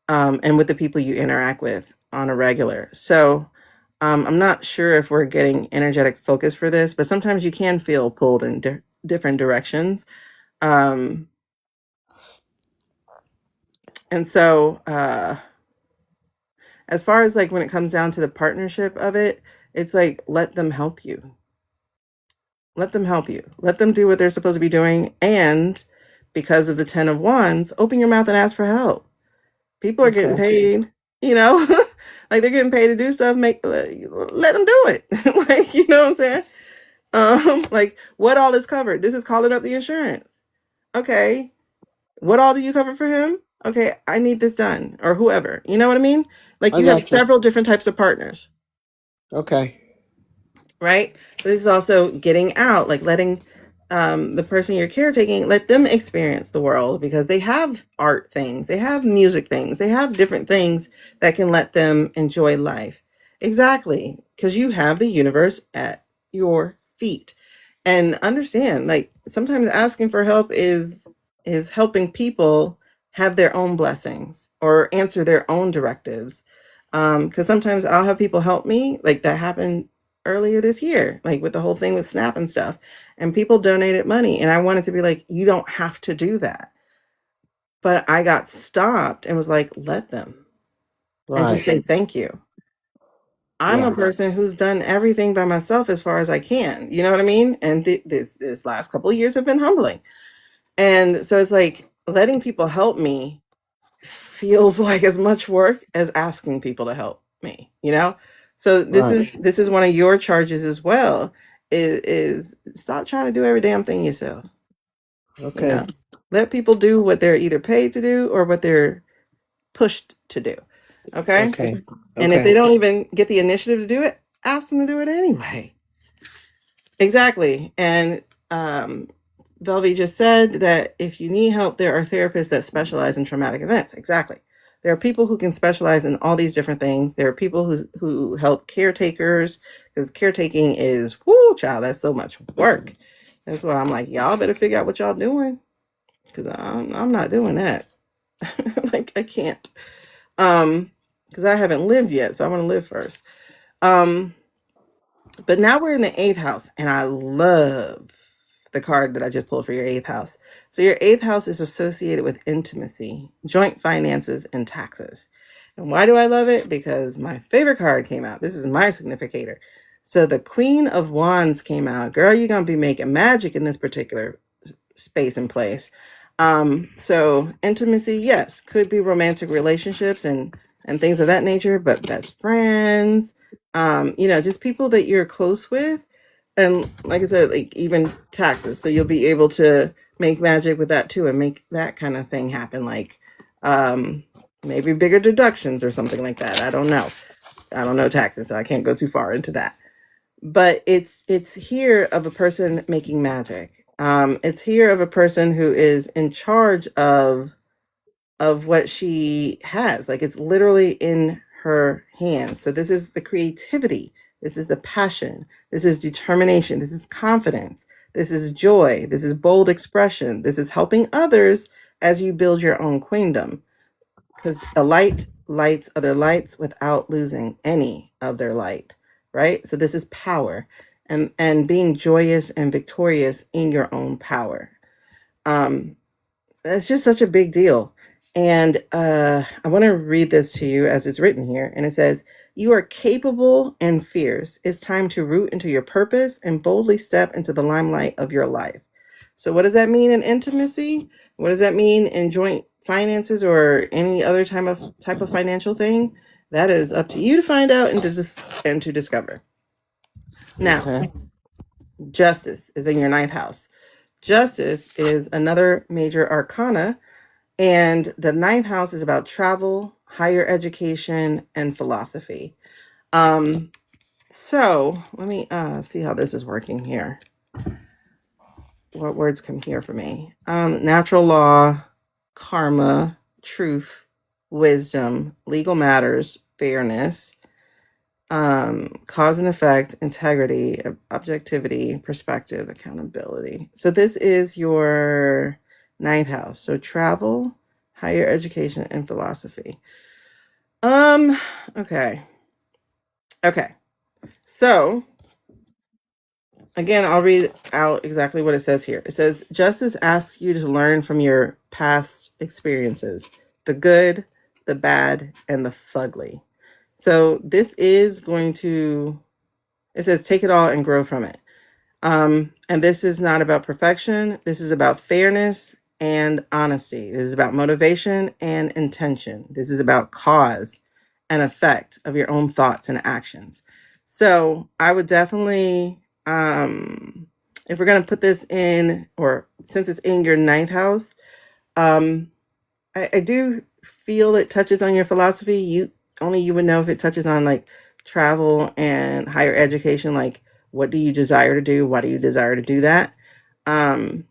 and with the people you interact with on a regular. So I'm not sure if we're getting energetic focus for this, but sometimes you can feel pulled in different directions. And so as far as like when it comes down to the partnership of it, it's like let them help you. Let them help you. Let them do what they're supposed to be doing. And because of the 10 of Wands, open your mouth and ask for help. People are getting paid, you know, like they're getting paid to do stuff. Let them do it. Like, you know what I'm saying? Like what all is covered? This is calling up the insurance. Okay. What all do you cover for him? Okay. I need this done, or whoever, you know what I mean? Like you have several different types of partners. Okay. Right? This is also getting out, like letting the person you're caretaking, let them experience the world, because they have art things, they have music things, they have different things that can let them enjoy life. Exactly. Because you have the universe at your feet. And understand, like sometimes asking for help is helping people have their own blessings or answer their own directives. Because sometimes I'll have people help me, like that happened earlier this year, like with the whole thing with SNAP and stuff, and people donated money, and I wanted to be like, you don't have to do that, but I got stopped and was like, let them, and just say thank you. I'm a person who's done everything by myself as far as I can, you know what I mean? And this last couple of years have been humbling, and so it's like letting people help me feels like as much work as asking people to help me, you know? So this is one of your charges as well, is stop trying to do every damn thing yourself. Okay. You know? Let people do what they're either paid to do or what they're pushed to do. Okay? Okay. And if they don't even get the initiative to do it, ask them to do it anyway. Exactly. And Velvy just said that if you need help, there are therapists that specialize in traumatic events. Exactly. There are people who can specialize in all these different things. There are people who help caretakers, because caretaking is, whoo, child, that's so much work. That's why I'm like, y'all better figure out what y'all doing, because I'm not doing that. Like I can't, because I haven't lived yet, so I want to live first. But now we're in the 8th house, and I love the card that I just pulled for your 8th house. So your 8th house is associated with intimacy, joint finances, and taxes. And why do I love it? Because my favorite card came out. This is my significator. So the Queen of Wands came out. Girl, you're going to be making magic in this particular space and place. So intimacy, yes, could be romantic relationships and things of that nature, but best friends, just people that you're close with. And like I said, like even taxes. So you'll be able to make magic with that too and make that kind of thing happen. Like maybe bigger deductions or something like that. I don't know. I don't know taxes, so I can't go too far into that. But it's here of a person making magic. It's here of a person who is in charge of what she has. Like it's literally in her hands. So this is the creativity. This is the passion. This is determination. This is confidence. This is joy. This is bold expression. This is helping others as you build your own queendom. Because a light lights other lights without losing any of their light, right? So this is power and being joyous and victorious in your own power. Um, that's just such a big deal. And I want to read this to you as it's written here. And it says, "You are capable and fierce. It's time to root into your purpose and boldly step into the limelight of your life." So, what does that mean in intimacy? What does that mean in joint finances or any other type of financial thing? That is up to you to find out and to discover. Now, Okay. justice is in your ninth house. Justice is another major arcana, and the ninth house is about travel, higher education, and philosophy. So let me see how this is working here. What words come here for me? Natural law, karma, truth, wisdom, legal matters, fairness, cause and effect, integrity, objectivity, perspective, accountability. So this is your ninth house. So travel, higher education, and philosophy. Okay. Okay. So again, I'll read out exactly what it says here. It says, justice asks you to learn from your past experiences, the good, the bad, and the fugly. So this is going to, it says, take it all and grow from it. And this is not about perfection. This is about fairness and honesty. This is about motivation and intention. This is about cause and effect of your own thoughts and actions. So I would definitely, if we're going to put this in, or since it's in your ninth house, I do feel it touches on your philosophy. You would know if it touches on like travel and higher education, like what do you desire to do? Why do you desire to do that? Um,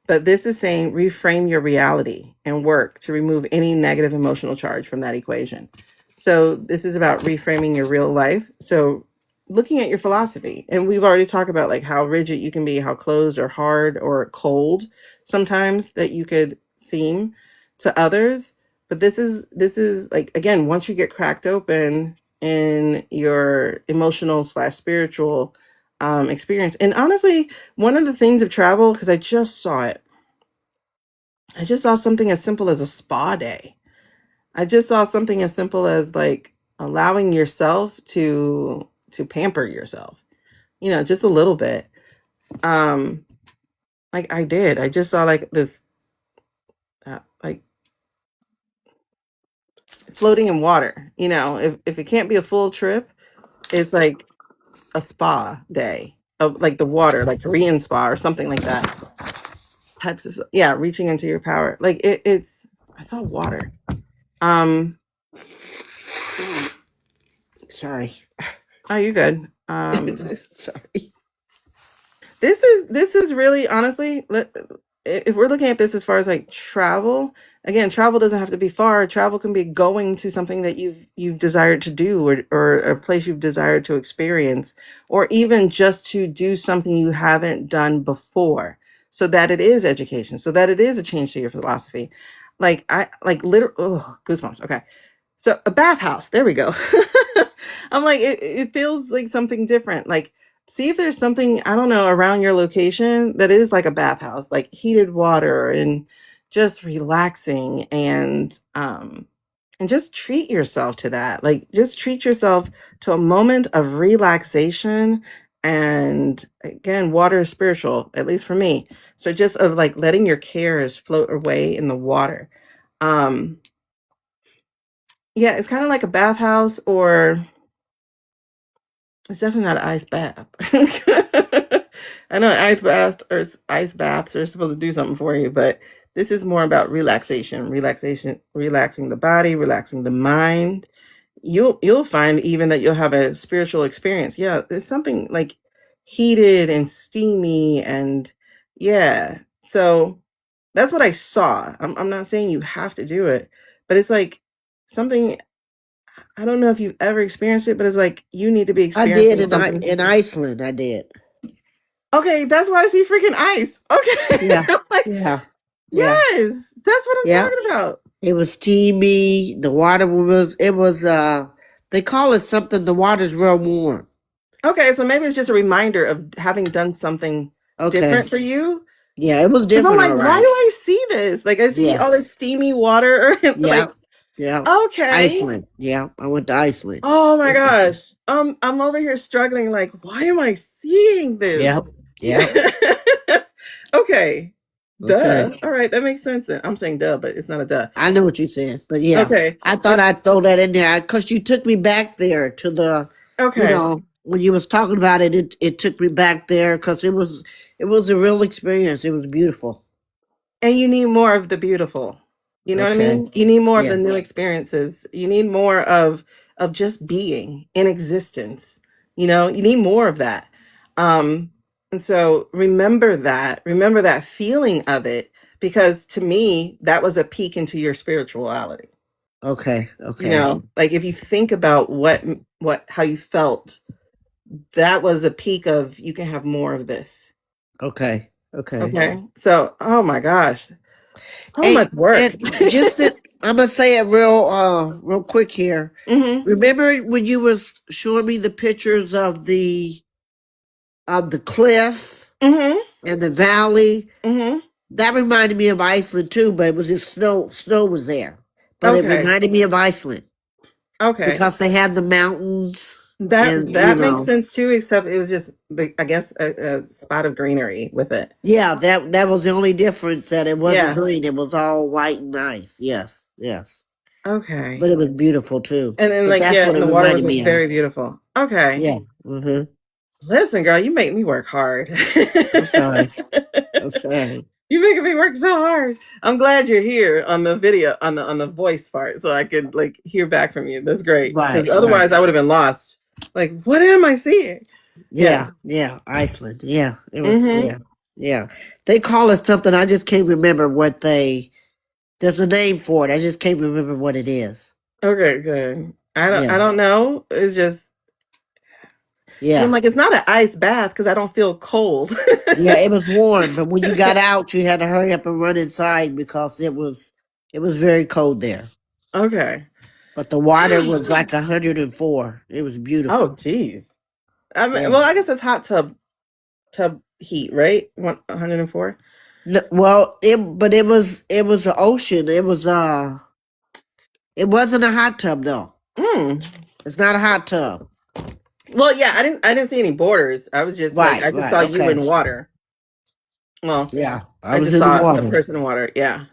but this is saying reframe your reality and work to remove any negative emotional charge from that equation. So this is about reframing your real life. So looking at your philosophy, and we've already talked about like how rigid you can be, how closed or hard or cold sometimes that you could seem to others. But this is like, again, once you get cracked open in your emotional slash spiritual experience. And honestly, one of the things of travel, because I just saw it, I just saw something as simple as a spa day. I just saw something as simple as like allowing yourself to pamper yourself, just a little bit. Um, like I did. I just saw like this, like floating in water. If it can't be a full trip, it's like a spa day of like the water, like Korean spa or something like that. Types of, yeah, reaching into your power. Like it's. I saw water. Um, Sorry. oh, you're good. Sorry. This is really, honestly, if we're looking at this as far as like travel, again, travel doesn't have to be far. Travel can be going to something that you've desired to do, or a place you've desired to experience, or even just to do something you haven't done before, so that it is education, so that it is a change to your philosophy. Like I like literally, oh, goosebumps. Okay. So a bathhouse, there we go. I'm like, it feels like something different. Like, see if there's something, I don't know, around your location that is like a bathhouse, like heated water and just relaxing, and just treat yourself to that. Like, just treat yourself to a moment of relaxation. And again, water is spiritual, at least for me. So just of like letting your cares float away in the water. Um, yeah, it's kind of like a bathhouse, or it's definitely not an ice bath. I know ice baths are supposed to do something for you, but this is more about relaxation, relaxing the body, relaxing the mind. You'll find even that you'll have a spiritual experience. Yeah, it's something like heated and steamy, and yeah. So that's what I saw. I'm not saying you have to do it, but it's like something. I don't know if you've ever experienced it, but it's like you need to be I did experiencing something. in Iceland. I did. Okay, that's why I see freaking ice. Okay. Yeah, I'm like, yeah, yeah, yes, that's what I'm yeah. talking about. It was steamy. The water was. It was. They call it something. The water's real warm. Okay, so maybe it's just a reminder of having done something different Okay. for you. Yeah, it was Because I'm different. like, All why right. do I see this? Like, I see all Yes. this steamy water. Yeah. Like, Yeah. okay. Iceland. Yeah, I went to Iceland. Oh my gosh. I'm over here struggling. Like, why am I seeing this? Yep. Yep. Okay. Okay. Duh. All right, that makes sense then. I'm saying duh, but it's not a duh. I know what you said, but yeah, Okay. I thought I'd throw that in there because you took me back there to the, Okay. when you was talking about it, it took me back there because it was a real experience. It was beautiful. And you need more of the beautiful. You know what I Okay. mean? You need more of Yeah. the new experiences. You need more of just being in existence. You need more of that. Um and so remember that feeling of it, because to me that was a peek into your spirituality. Okay. Okay. Like if you think about what how you felt, that was a peak of you can have more of this. Okay. Okay. Okay? So, oh my gosh, so much Hey, work. and I'm gonna say it real quick here. Mhm. Remember when you was showing me the pictures of the cliff Mhm. and the valley? Mhm. That reminded me of Iceland too, but it was just snow. Snow was there, but it Okay. reminded me of Iceland Okay. because they had the mountains, That and that makes sense too, except it was just I guess a spot of greenery with it. yeah, that was the only difference, that it wasn't Yeah. green; it was all white and nice. Yes, yes, Okay. but it was beautiful too. And then But like that's yeah, what and it the water was reminded me of. very beautiful. Okay. Yeah. Mm-hmm. Listen, girl, you make me work hard. I'm sorry. I'm sorry. You making me work so hard. I'm glad you're here on the video, on the voice part, so I could like hear back from you. That's great. Because Right. otherwise, Right. I would have been lost. Like, what am I seeing? Yeah. Yeah. Yeah. Iceland. Yeah. It was. Mm-hmm. Yeah. Yeah. They call it something. I just can't remember what they. There's a name for it. I just can't remember what it is. Okay, good. I Yeah. don't know. It's just, and I'm Yeah. like, it's not an ice bath because I don't feel cold. Yeah, it was warm, but when you got out, you had to hurry up and run inside because it was very cold there. Okay. But the water was like 104. It was Oh, beautiful. geez. I mean, Yeah. well, I guess it's hot tub heat, right? 104. No, well, it was the ocean. It wasn't a hot tub though. Mm. It's not a hot tub. Well, yeah, I didn't see any borders. I was just like, Right, I just right. saw you Okay. in water. Well, Yeah. I I was just in the saw a water. person in water. Yeah.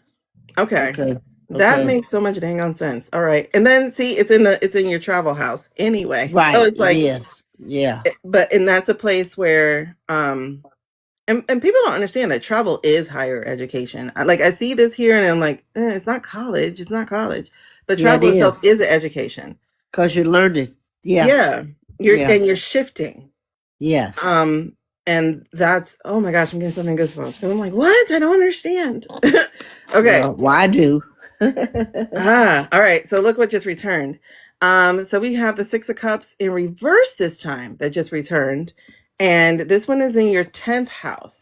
Okay. Okay. That Okay. makes so much dang on sense. All right. And then see, it's in your travel house anyway. So Right. it's It like, is. Yeah. and that's a place where and people don't understand that travel is higher education. Like I see this here and I'm like, it's not college. It's not college. But Yeah, it travel itself is. is an education. Because you're learning. Yeah. Yeah. Yeah. You're shifting. Yes. Um, and that's, oh my gosh, I'm getting something goosebumps. And I'm like, what? I don't understand. Okay. Well, I do. All right. So look what just returned. So we have the Six of Cups in reverse this time that just returned. And this one is in your 10th house.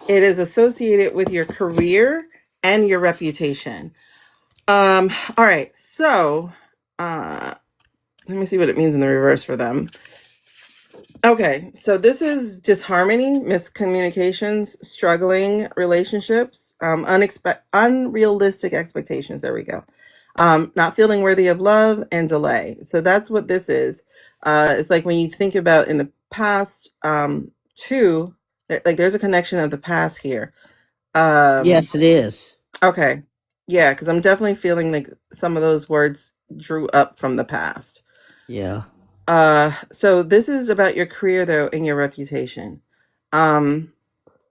It is associated with your career and your reputation. All right. So let me see what it means in the reverse for them. Okay, so this is disharmony, miscommunications, struggling relationships, unrealistic expectations. There we go. Not feeling worthy of love and delay. So that's what this is. It's like when you think about in the past, too, like there's a connection of the past here. Yes, it is. Okay, yeah, because I'm definitely feeling like some of those words drew up from the past. Yeah. So this is about your career though and your reputation. Um,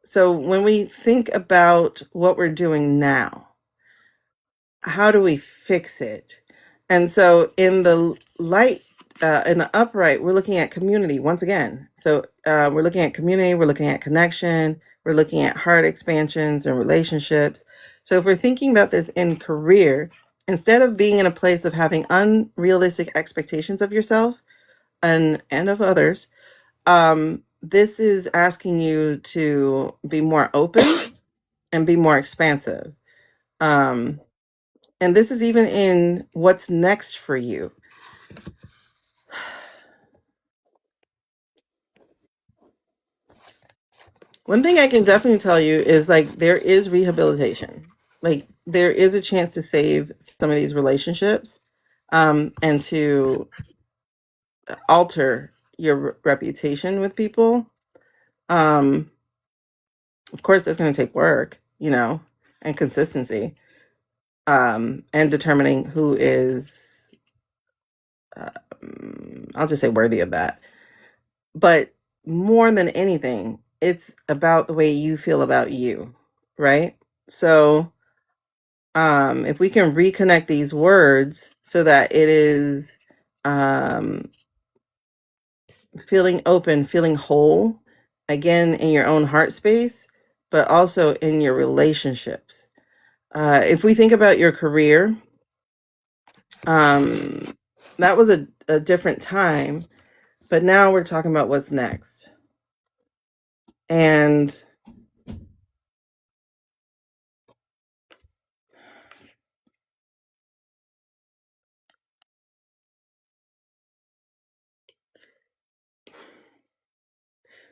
so when we think about what we're doing now, how do we fix it? And so in the light, in the upright, we're looking at community once again. So we're looking at community, we're looking at connection, we're looking at heart expansions and relationships. So if we're thinking about this in career, instead of being in a place of having unrealistic expectations of yourself, and of others, this is asking you to be more open and be more expansive. And this is even in what's next for you. One thing I can definitely tell you is like there is rehabilitation. Like there is a chance to save some of these relationships, and to alter your reputation with people. Um, of course, that's going to take work, and consistency, and determining who is, I'll just say, worthy of that. But more than anything, it's about the way you feel about you, right? So, if we can reconnect these words so that it is, um, feeling open, feeling whole, again, in your own heart space, but also in your relationships. If we think about your career, that was a different time, but now we're talking about what's next. And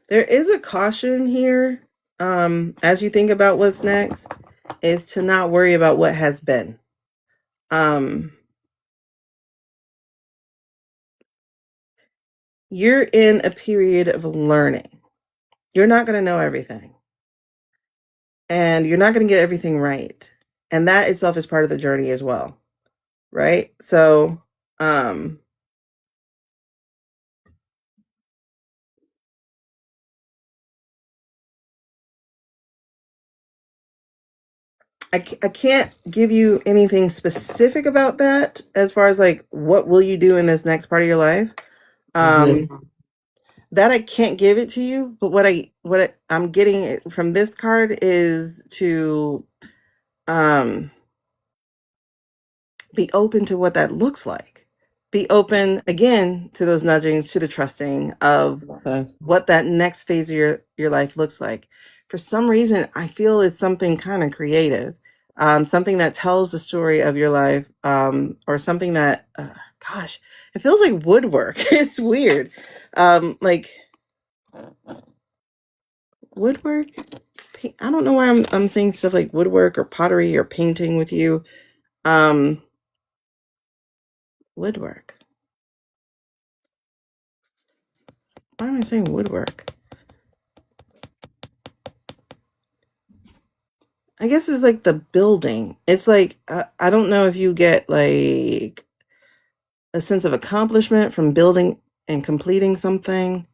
there is a caution here, as you think about what's next, is to not worry about what has been. You're in a period of learning. You're not going to know everything, and you're not going to get everything right. And that itself is part of the journey as well, right? So, um, I can't give you anything specific about that as far as like what will you do in this next part of your life. Mm-hmm. That I can't give it to you, but I'm getting from this card is to, um, be open to what that looks like. Be open again to those nudgings, to the trusting of Okay. what that next phase of your life looks like. For some reason, I feel it's something kind of creative, something that tells the story of your life, or something that, gosh, it feels like woodwork. It's weird, like woodwork. I don't know why I'm saying stuff like woodwork or pottery or painting with you. Um, Woodwork. Why am I saying woodwork? I guess it's like the building. It's like, I don't know if you get like a sense of accomplishment from building and completing something.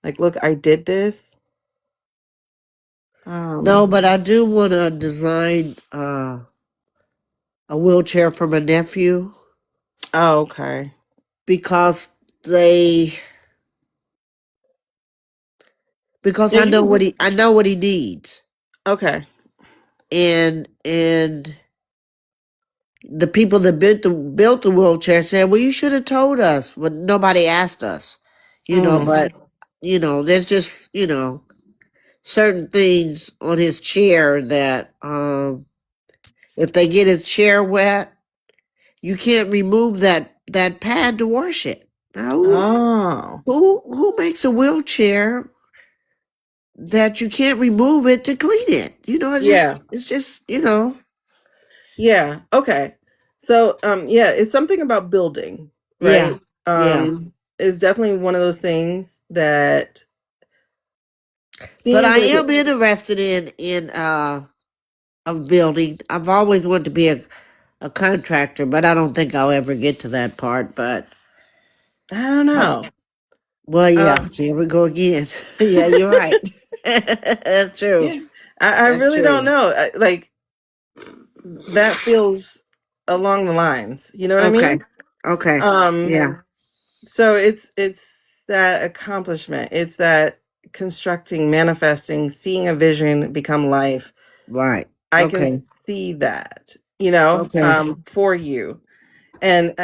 Like, look, I did this. No, Um, but I do want to design a wheelchair for my nephew oh, okay. because they because Yeah, you can. I know what he needs, Okay. and the people that built the wheelchair said, "Well, you should have told us," but nobody asked us, you know. Mm. But there's just certain things on his chair that if they get his chair wet, you can't remove that pad to wash it. Now, Oh, who makes a wheelchair that you can't remove it to clean it? yeah. It's just Yeah. Okay. So, yeah, it's something about building, yeah, right? yeah. Is definitely one of those things that But seems I like am interested in of building. I've always wanted to be a contractor, but I don't think I'll ever get to that part. But I don't know. well, yeah. Um, So here we go again. Yeah, you're right. That's true. yeah, I That's really don't true. know. Like that feels along the lines. You know what I Okay. mean? Okay. Um, Yeah. so it's that accomplishment. It's that constructing, manifesting, seeing a vision become life. Right. I can Okay. see that, Okay. for you. And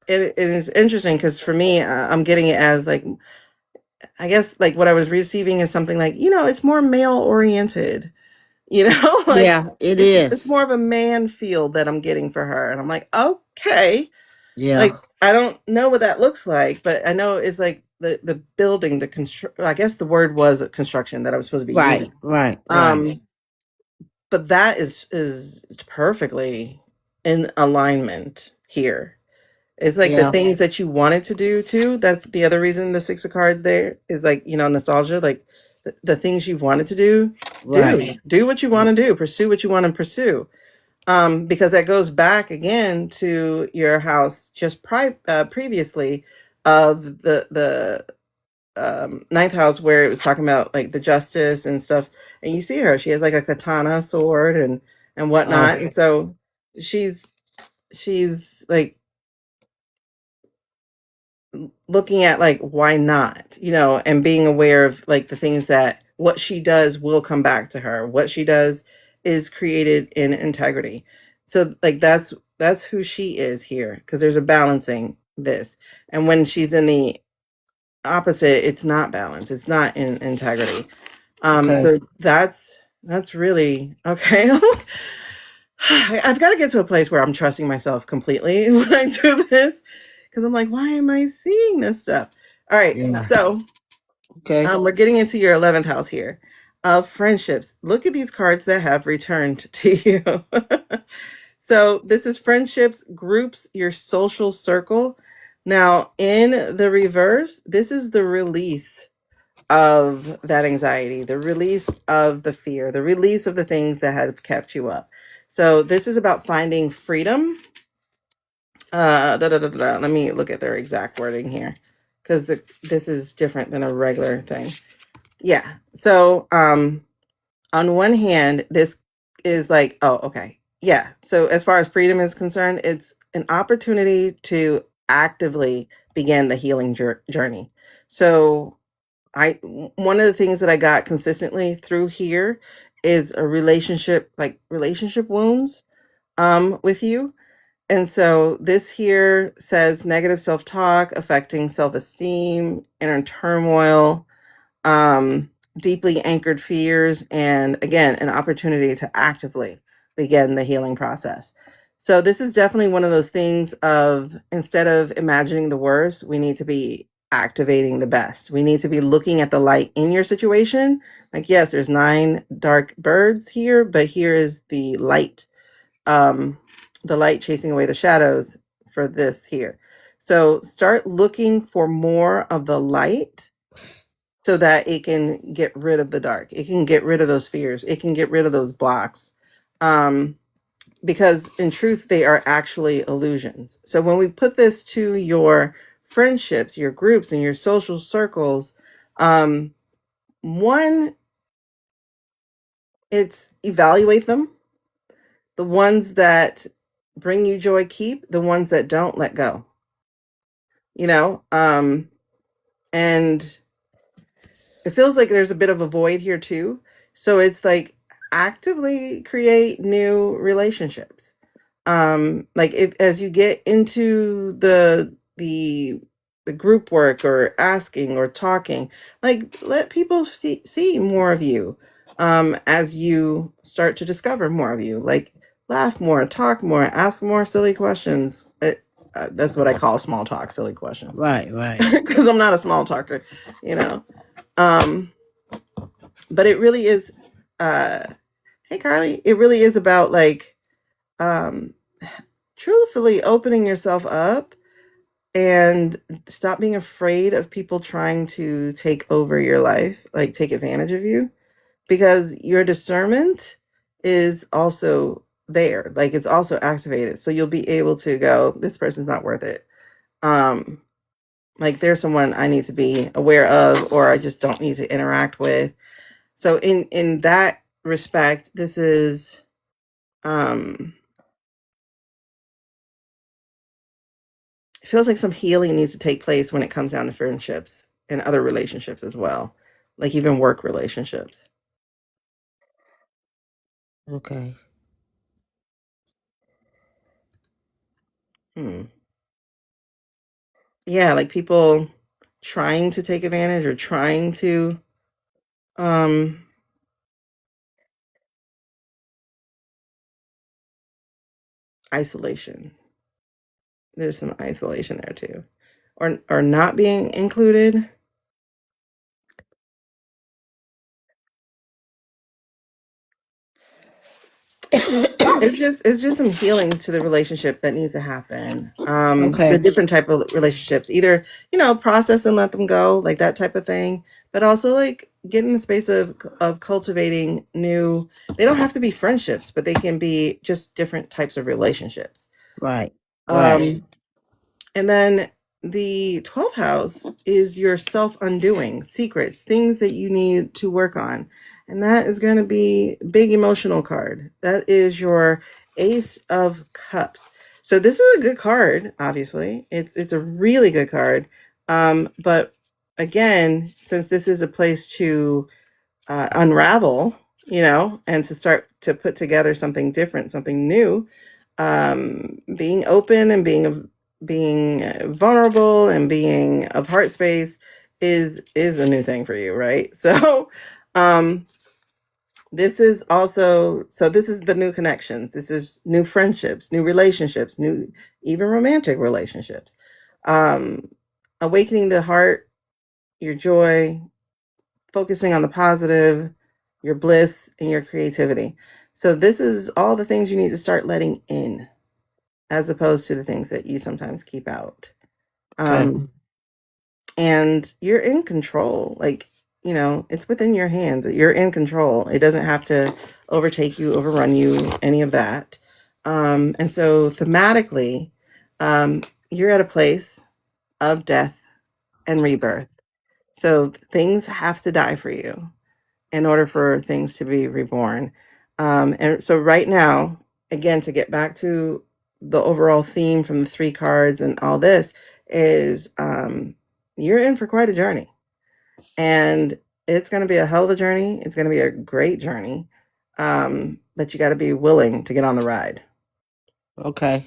it is interesting because for me, I'm getting it as like I guess like what I was receiving is something like, it's more male oriented, like Yeah, it it's is. more of a man feel that I'm getting for her. And I'm like, okay. Yeah. Like I don't know what that looks like, but I know it's like the building, the construct, I guess the word was construction that I was supposed to be Right, using. right, right. Um, but that is perfectly in alignment here. It's like the Yeah. things that you wanted to do too. That's the other reason the six of cards there is like, nostalgia, like the things you wanted to do, Right. do what you want to do, pursue what you want to pursue. Because that goes back again to your house just previously of the ninth house where it was talking about like the justice and stuff. And you see her, she has like a katana sword and whatnot. Oh, And so she's she's like looking at like why not, and being aware of like the things that what she does will come back to her. What she does is created in integrity. So like that's who she is here, because there's a balancing this. And when she's in the opposite, it's not balance. It's not in integrity. okay. So that's really okay. I've got to get to a place where I'm trusting myself completely when I do this, because I'm like, why am I seeing this stuff? All right, Yeah. so Okay. we're getting into your 11th house here of friendships. Look at these cards that have returned to you. So this is friendships, groups, your social circle. Now, in the reverse, this is the release of that anxiety, the release of the fear, the release of the things that have kept you up. So this is about finding freedom. Let me look at their exact wording here, because this is different than a regular thing. Yeah. So on one hand, this is like, oh, okay. Yeah. So as far as freedom is concerned, it's an opportunity to actively begin the healing journey. So one of the things that I got consistently through here is a relationship wounds with you. And so this here says negative self-talk affecting self-esteem, inner turmoil, deeply anchored fears, and again, an opportunity to actively begin the healing process. So this is definitely one of those things of, instead of imagining the worst, we need to be activating the best. We need to be looking at the light in your situation. Like, yes, there's 9 dark birds here, but here is the light chasing away the shadows for this here. So start looking for more of the light so that it can get rid of the dark. It can get rid of those fears. It can get rid of those blocks. Um, because in truth, they are actually illusions. So when we put this to your friendships, your groups, and your social circles, one, it's evaluate them. The ones that bring you joy, keep. The ones that don't, let go. You know, and it feels like there's a bit of a void here too. So it's like actively create new relationships. Like if as you get into the group work or asking or talking, like let people see more of you as you start to discover more of you. Like laugh more, talk more, ask more silly questions. That's what I call small talk, silly questions, Right, right. because I'm not a small talker, you know. Um, but it really is, uh, hey Carly, it really is about like um, truthfully opening yourself up and stop being afraid of people trying to take over your life, like take advantage of you, because your discernment is also there, like it's also activated. So you'll be able to go, this person's not worth it. Um, like there's someone I need to be aware of, or I just don't need to interact with. So in that respect, this is it feels like some healing needs to take place when it comes down to friendships and other relationships as well, like even work relationships. Okay. Hmm. Yeah, like people trying to take advantage or trying to isolation. There's some isolation there too. Or not being included. It's just some healings to the relationship that needs to happen. The different type of relationships, either, process and let them go, like that type of thing, but also like get in the space of cultivating new. They don't have to be friendships, but they can be just different types of relationships. Right. And then the 12th house is your self-undoing, secrets, things that you need to work on. And that is going to be big emotional card. That is your Ace of Cups. So this is a good card, obviously. It's a really good card. But again, since this is a place to unravel, and to start to put together something different, something new, being open and being vulnerable and being of heart space is a new thing for you, right? So this is the new connections. This is new friendships, new relationships, new, even romantic relationships. Awakening the heart, your joy, focusing on the positive, your bliss, and your creativity. So this is all the things you need to start letting in, as opposed to the things that you sometimes keep out. And you're in control. Like, it's within your hands. You're in control. It doesn't have to overtake you, overrun you, any of that. And so thematically, you're at a place of death and rebirth. So things have to die for you in order for things to be reborn. And so right now, again, to get back to the overall theme from the 3 cards and all this is, you're in for quite a journey. And it's going to be a hell of a journey. It's going to be a great journey. But you got to be willing to get on the ride. Okay.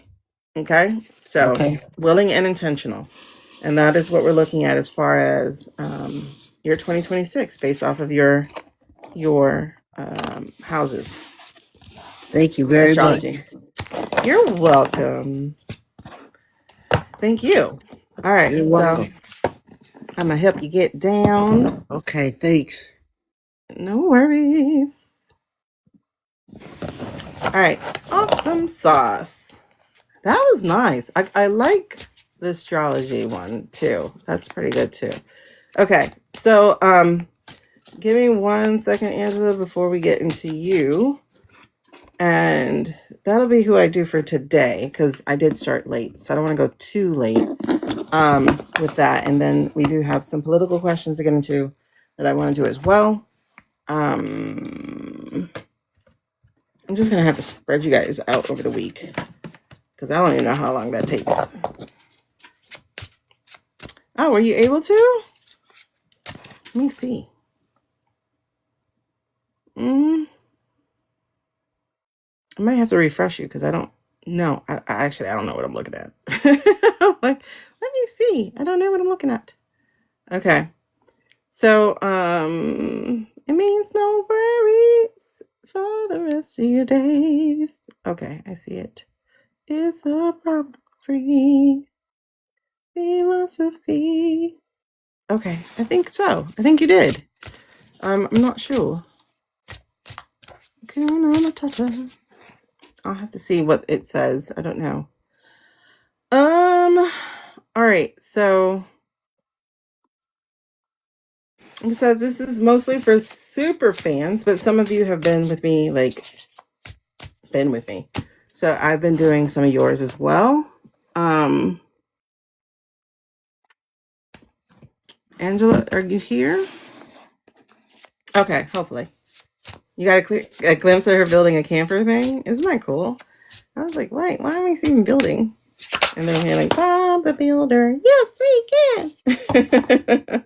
So willing and intentional. And that is what we're looking at as far as your 2026 based off of your houses. Thank you very much. You're welcome. Thank you. All right. You're welcome. So I'm going to help you get down. Okay, thanks. No worries. All right. Awesome sauce. That was nice. I like the astrology one too. That's pretty good too. Okay. So give me 1 second, Angela, before we get into you. And that'll be who I do for today, because I did start late. So I don't want to go too late with that. And then we do have some political questions to get into that I want to do as well. I'm just going to have to spread you guys out over the week, because I don't even know how long that takes. Oh, were you able to? Let me see. I might have to refresh you, because I don't know. I don't know what I'm looking at. I'm like, let me see. I don't know what I'm looking at. Okay. So, it means no worries for the rest of your days. Okay, I see it. It's a problem-free philosophy. Okay, I think so. I think you did. I'm not sure. I'll have to see what it says. I don't know. All right, so this is mostly for super fans, but some of you have been with me. So I've been doing some of yours as well. Angela, are you here? Okay, hopefully. You got a glimpse of her building a camper thing? Isn't that cool? I was like, wait, why am I seeing building? And then we're like, Bob the Builder. Yes, we can.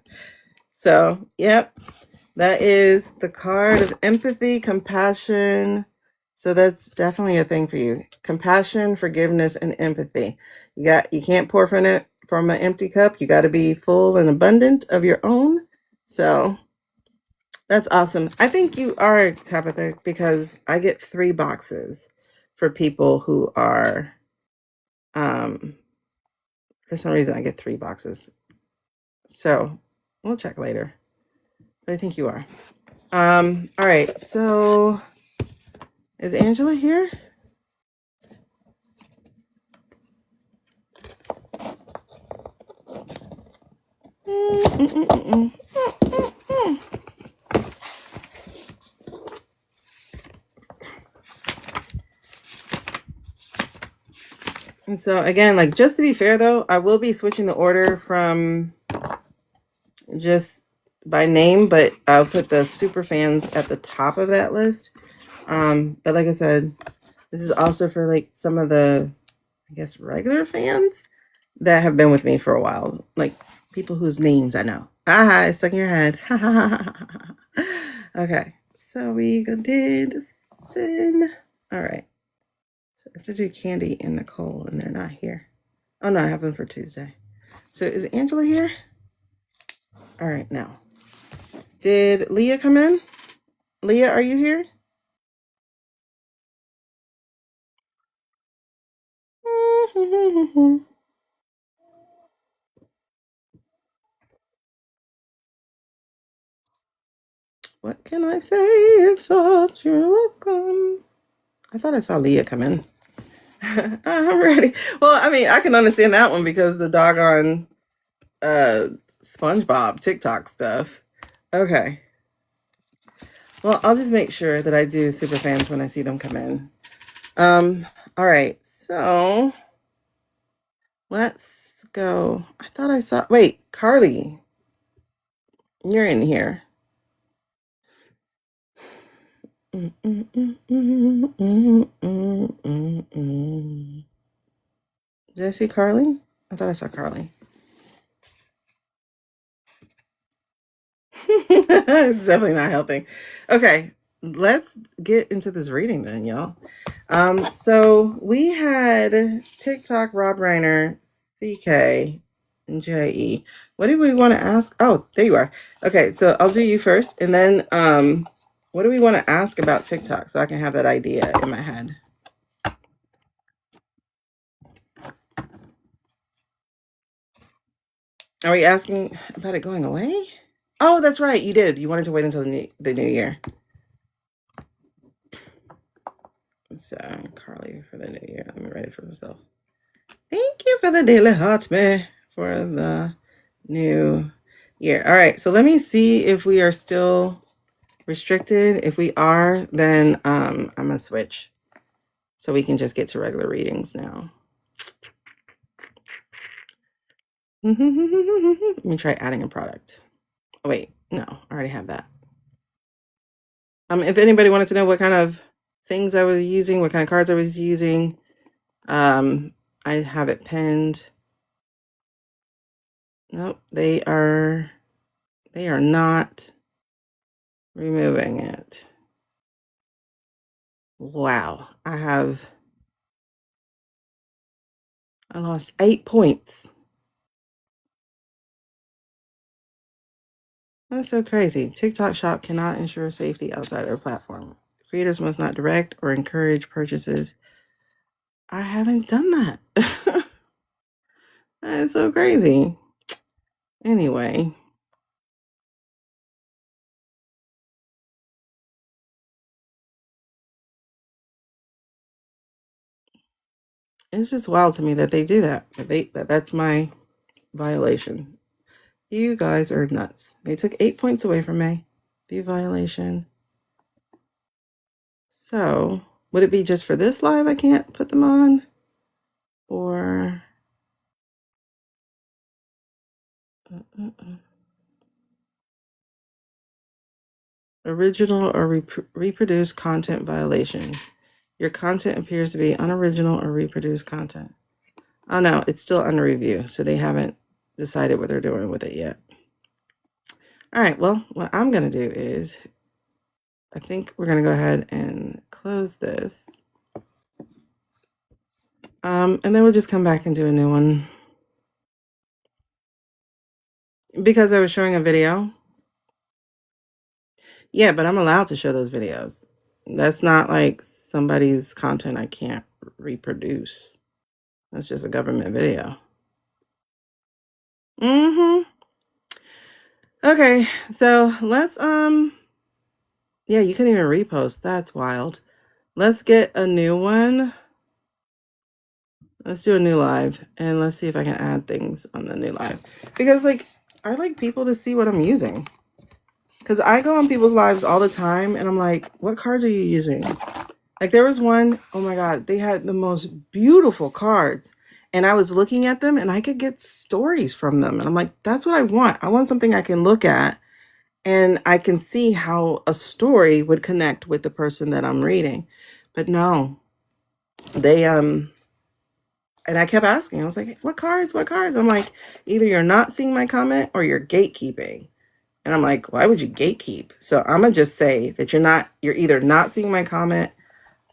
So, yep. That is the card of empathy, compassion. So that's definitely a thing for you. Compassion, forgiveness, and empathy. You can't pour from from an empty cup. You got to be full and abundant of your own. So that's awesome. I think you are, Tabitha, because I get 3 boxes for people who are, for some reason, I get 3 boxes. So we'll check later. But I think you are. All right. So is Angela here? And so again, like, just to be fair though, I will be switching the order from just by name, but I'll put the super fans at the top of that list. But like I said, this is also for like some of the, I guess, regular fans that have been with me for a while, like people whose names I know. Aha, it's stuck in your head. Okay, so we did sin. All right, so I have to do Candy and Nicole, and they're not here. Oh no, I have them for Tuesday. So is Angela here? All right, now. Did Leah come in? Leah, are you here? What can I say except you're welcome? I thought I saw Leah come in. I'm ready. Well, I mean, I can understand that one because the doggone SpongeBob TikTok stuff. Okay. Well, I'll just make sure that I do super fans when I see them come in. All right. So let's go. I thought I saw. Wait, Carly, you're in here. Did I see Carly? I thought I saw Carly. It's definitely not helping. Okay, let's get into this reading then, y'all. So we had TikTok, Rob Reiner, CK, and JE. What do we want to ask? Oh, there you are. Okay, so I'll do you first, and then what do we want to ask about TikTok so I can have that idea in my head? Are we asking about it going away? Oh, that's right. You did. You wanted to wait until the new year. So, Carly for the new year. Let me write it for myself. Thank you for the daily hot me for the new year. All right. So let me see if we are still restricted. If we are, then I'm gonna switch so we can just get to regular readings now. Let me try adding a product. Oh, wait, no, I already have that. If anybody wanted to know what kind of things I was using, what kind of cards I was using, I have it pinned. Nope, they are not removing it. Wow, I lost 8 points. That's so crazy. TikTok Shop cannot ensure safety outside their platform. Creators must not direct or encourage purchases. I haven't done that. That is so crazy. Anyway. It's just wild to me that they do that. That's my violation. You guys are nuts. They took 8 points away from me. View violation. So, would it be just for this live I can't put them on? Or original or reproduced content violation. Your content appears to be unoriginal or reproduced content. Oh no, it's still under review, so they haven't decided what they're doing with it yet. All right, well, what I'm going to do is I think we're going to go ahead and close this. And then we'll just come back and do a new one. Because I was showing a video. Yeah, but I'm allowed to show those videos. That's not like somebody's content I can't reproduce. That's just a government video. Mm-hmm. Okay, so let's yeah, you couldn't even repost. That's wild. Let's get a new one. Let's do a new live and let's see if I can add things on the new live. Because like I like people to see what I'm using. Because I go on people's lives all the time and I'm like, what cards are you using? Like there was one, oh my God, they had the most beautiful cards. And I was looking at them and I could get stories from them. And I'm like, that's what I want. I want something I can look at and I can see how a story would connect with the person that I'm reading. But no, they and I kept asking. I was like, what cards? What cards? I'm like, either you're not seeing my comment or you're gatekeeping. And I'm like, why would you gatekeep? So I'm gonna just say that you're either not seeing my comment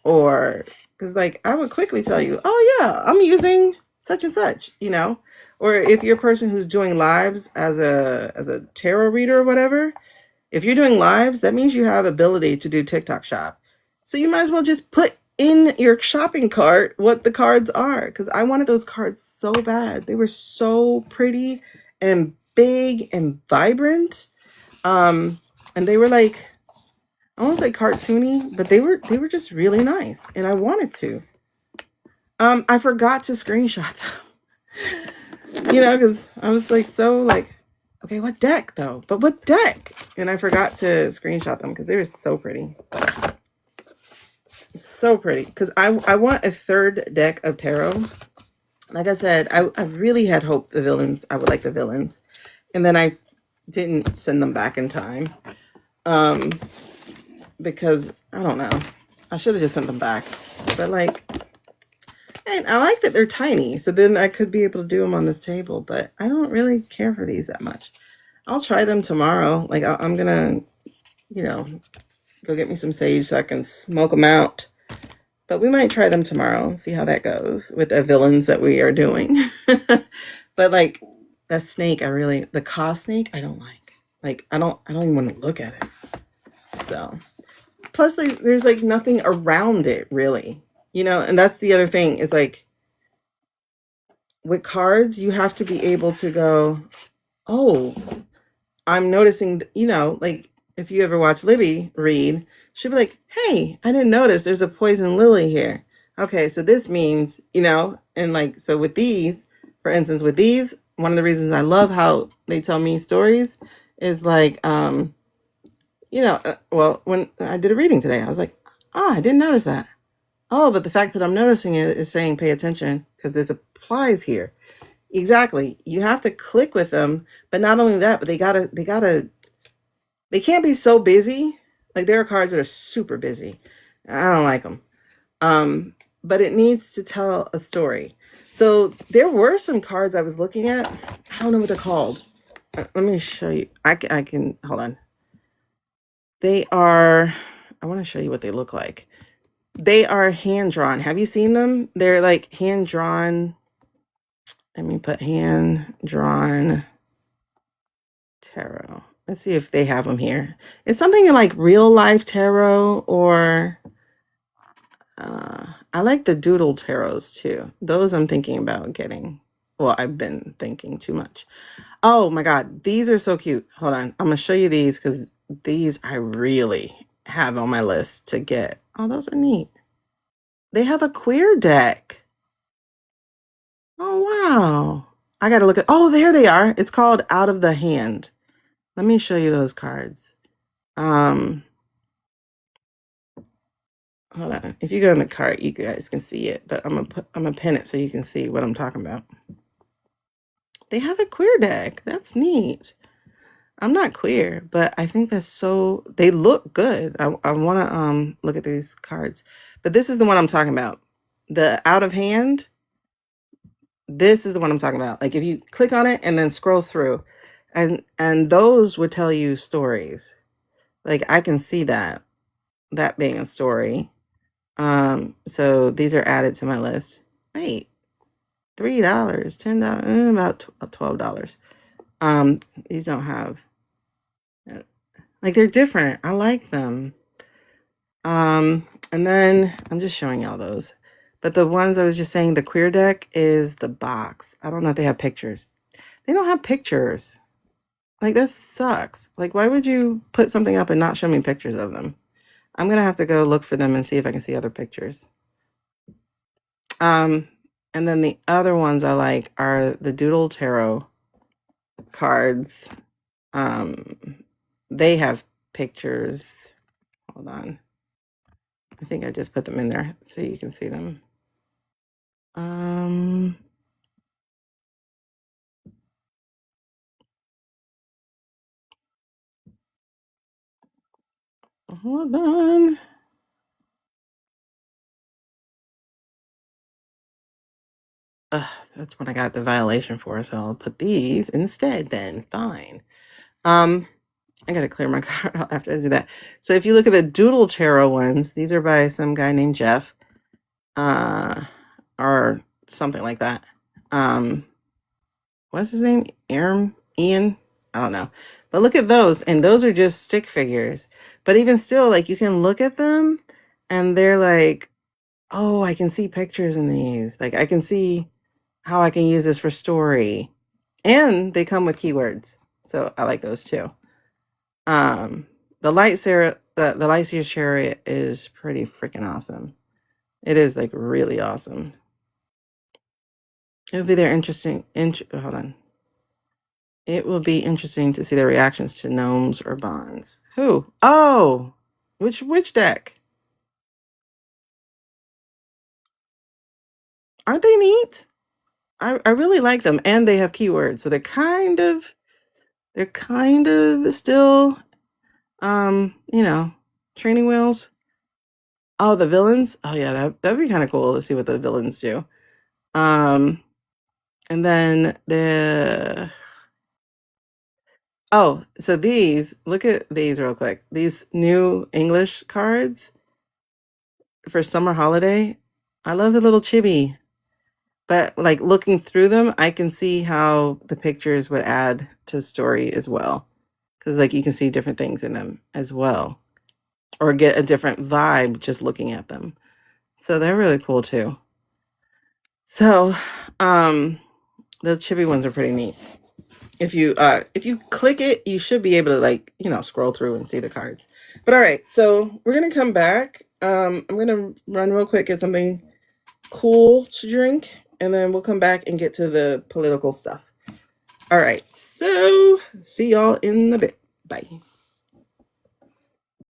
or because like I would quickly tell you, oh yeah, I'm using such and such, you know? Or if you're a person who's doing lives as a tarot reader or whatever, if you're doing lives, that means you have ability to do TikTok shop. So you might as well just put in your shopping cart what the cards are. Because I wanted those cards so bad. They were so pretty and big and vibrant. And they were like almost like cartoony, but they were just really nice. And I wanted to. I forgot to screenshot them. You know, because I was like so like, okay, what deck though? But what deck? And I forgot to screenshot them because they were so pretty. So pretty. Because I want a third deck of tarot. Like I said, I really had hoped I would like the villains. And then I didn't send them back in time. Because I don't know. I should have just sent them back. But like, and I like that they're tiny. So then I could be able to do them on this table. But I don't really care for these that much. I'll try them tomorrow. Like I'm gonna, you know, go get me some sage so I can smoke them out. But we might try them tomorrow, see how that goes with the villains that we are doing. But like that snake, the Ka snake, I don't like. Like I don't even want to look at it. So plus there's like nothing around it really, you know. And that's the other thing is like with cards, you have to be able to go, oh, I'm noticing, you know, like if you ever watch Libby read, she'll be like, hey, I didn't notice there's a poison lily here. Okay, so this means, you know, and like, so with these, for instance, with these, one of the reasons I love how they tell me stories is like, you know, well, when I did a reading today, I was like, oh, I didn't notice that. Oh, but the fact that I'm noticing it is saying pay attention because this applies here. Exactly. You have to click with them, but not only that, but they can't be so busy. Like there are cards that are super busy. I don't like them. But it needs to tell a story. So there were some cards I was looking at. I don't know what they're called. Let me show you. I can hold on. They are, I want to show you what they look like. They are hand drawn. Have you seen them? They're like hand drawn. Let me put hand drawn tarot. Let's see if they have them here. It's something like real life tarot or I like the doodle tarots too. Those I'm thinking about getting. Well, I've been thinking too much. Oh my God, these are so cute. Hold on. I'm going to show you these because these I really have on my list to get. Oh, those are neat. They have a queer deck. Oh, wow. I got to look at, oh, there they are. It's called Out of the Hand. Let me show you those cards. Hold on. If you go in the cart, you guys can see it, but I'm gonna pin it so you can see what I'm talking about. They have a queer deck. That's neat. I'm not queer, but I think that's so, they look good. I want to look at these cards. But this is the one I'm talking about. The Out of Hand. This is the one I'm talking about. Like if you click on it and then scroll through, and those would tell you stories. Like I can see that being a story. So these are added to my list. Wait, $3, $10, about $12. These don't have, like, they're different. I like them. And then I'm just showing y'all those. But the ones I was just saying, the queer deck is the box. I don't know if they have pictures. They don't have pictures. Like, that sucks. Like, why would you put something up and not show me pictures of them? I'm going to have to go look for them and see if I can see other pictures. And then the other ones I like are the Doodle Tarot cards. They have pictures. Hold on. I think I just put them in there so you can see them. Hold on. That's what I got the violation for, so I'll put these instead then. Fine. I gotta clear my card out after I do that. So if you look at the Doodle Tarot ones, these are by some guy named Jeff. Or something like that. What's his name? Ian? I don't know. But look at those, and those are just stick figures. But even still, like, you can look at them and they're like, oh, I can see pictures in these. Like, I can see how I can use this for story. And they come with keywords. So I like those too. The Lightseer's Chariot is pretty freaking awesome. It is, like, really awesome. It would be hold on. It will be interesting to see their reactions to gnomes or bonds. Who? Oh, which deck? Aren't they neat? I really like them, and they have keywords, so they're kind of still, training wheels. Oh, the villains. Oh yeah, that'd be kind of cool to see what the villains do. And then so look at these real quick. These new English cards for summer holiday. I love the little chibi. But, like, looking through them, I can see how the pictures would add to the story as well. Because, like, you can see different things in them as well. Or get a different vibe just looking at them. So they're really cool too. So, the chibi ones are pretty neat. If you click it, you should be able to, like, scroll through and see the cards. But all right, so we're gonna come back. I'm gonna run real quick, get something cool to drink, and then we'll come back and get to the political stuff. All right, so see y'all in a bit. Bye.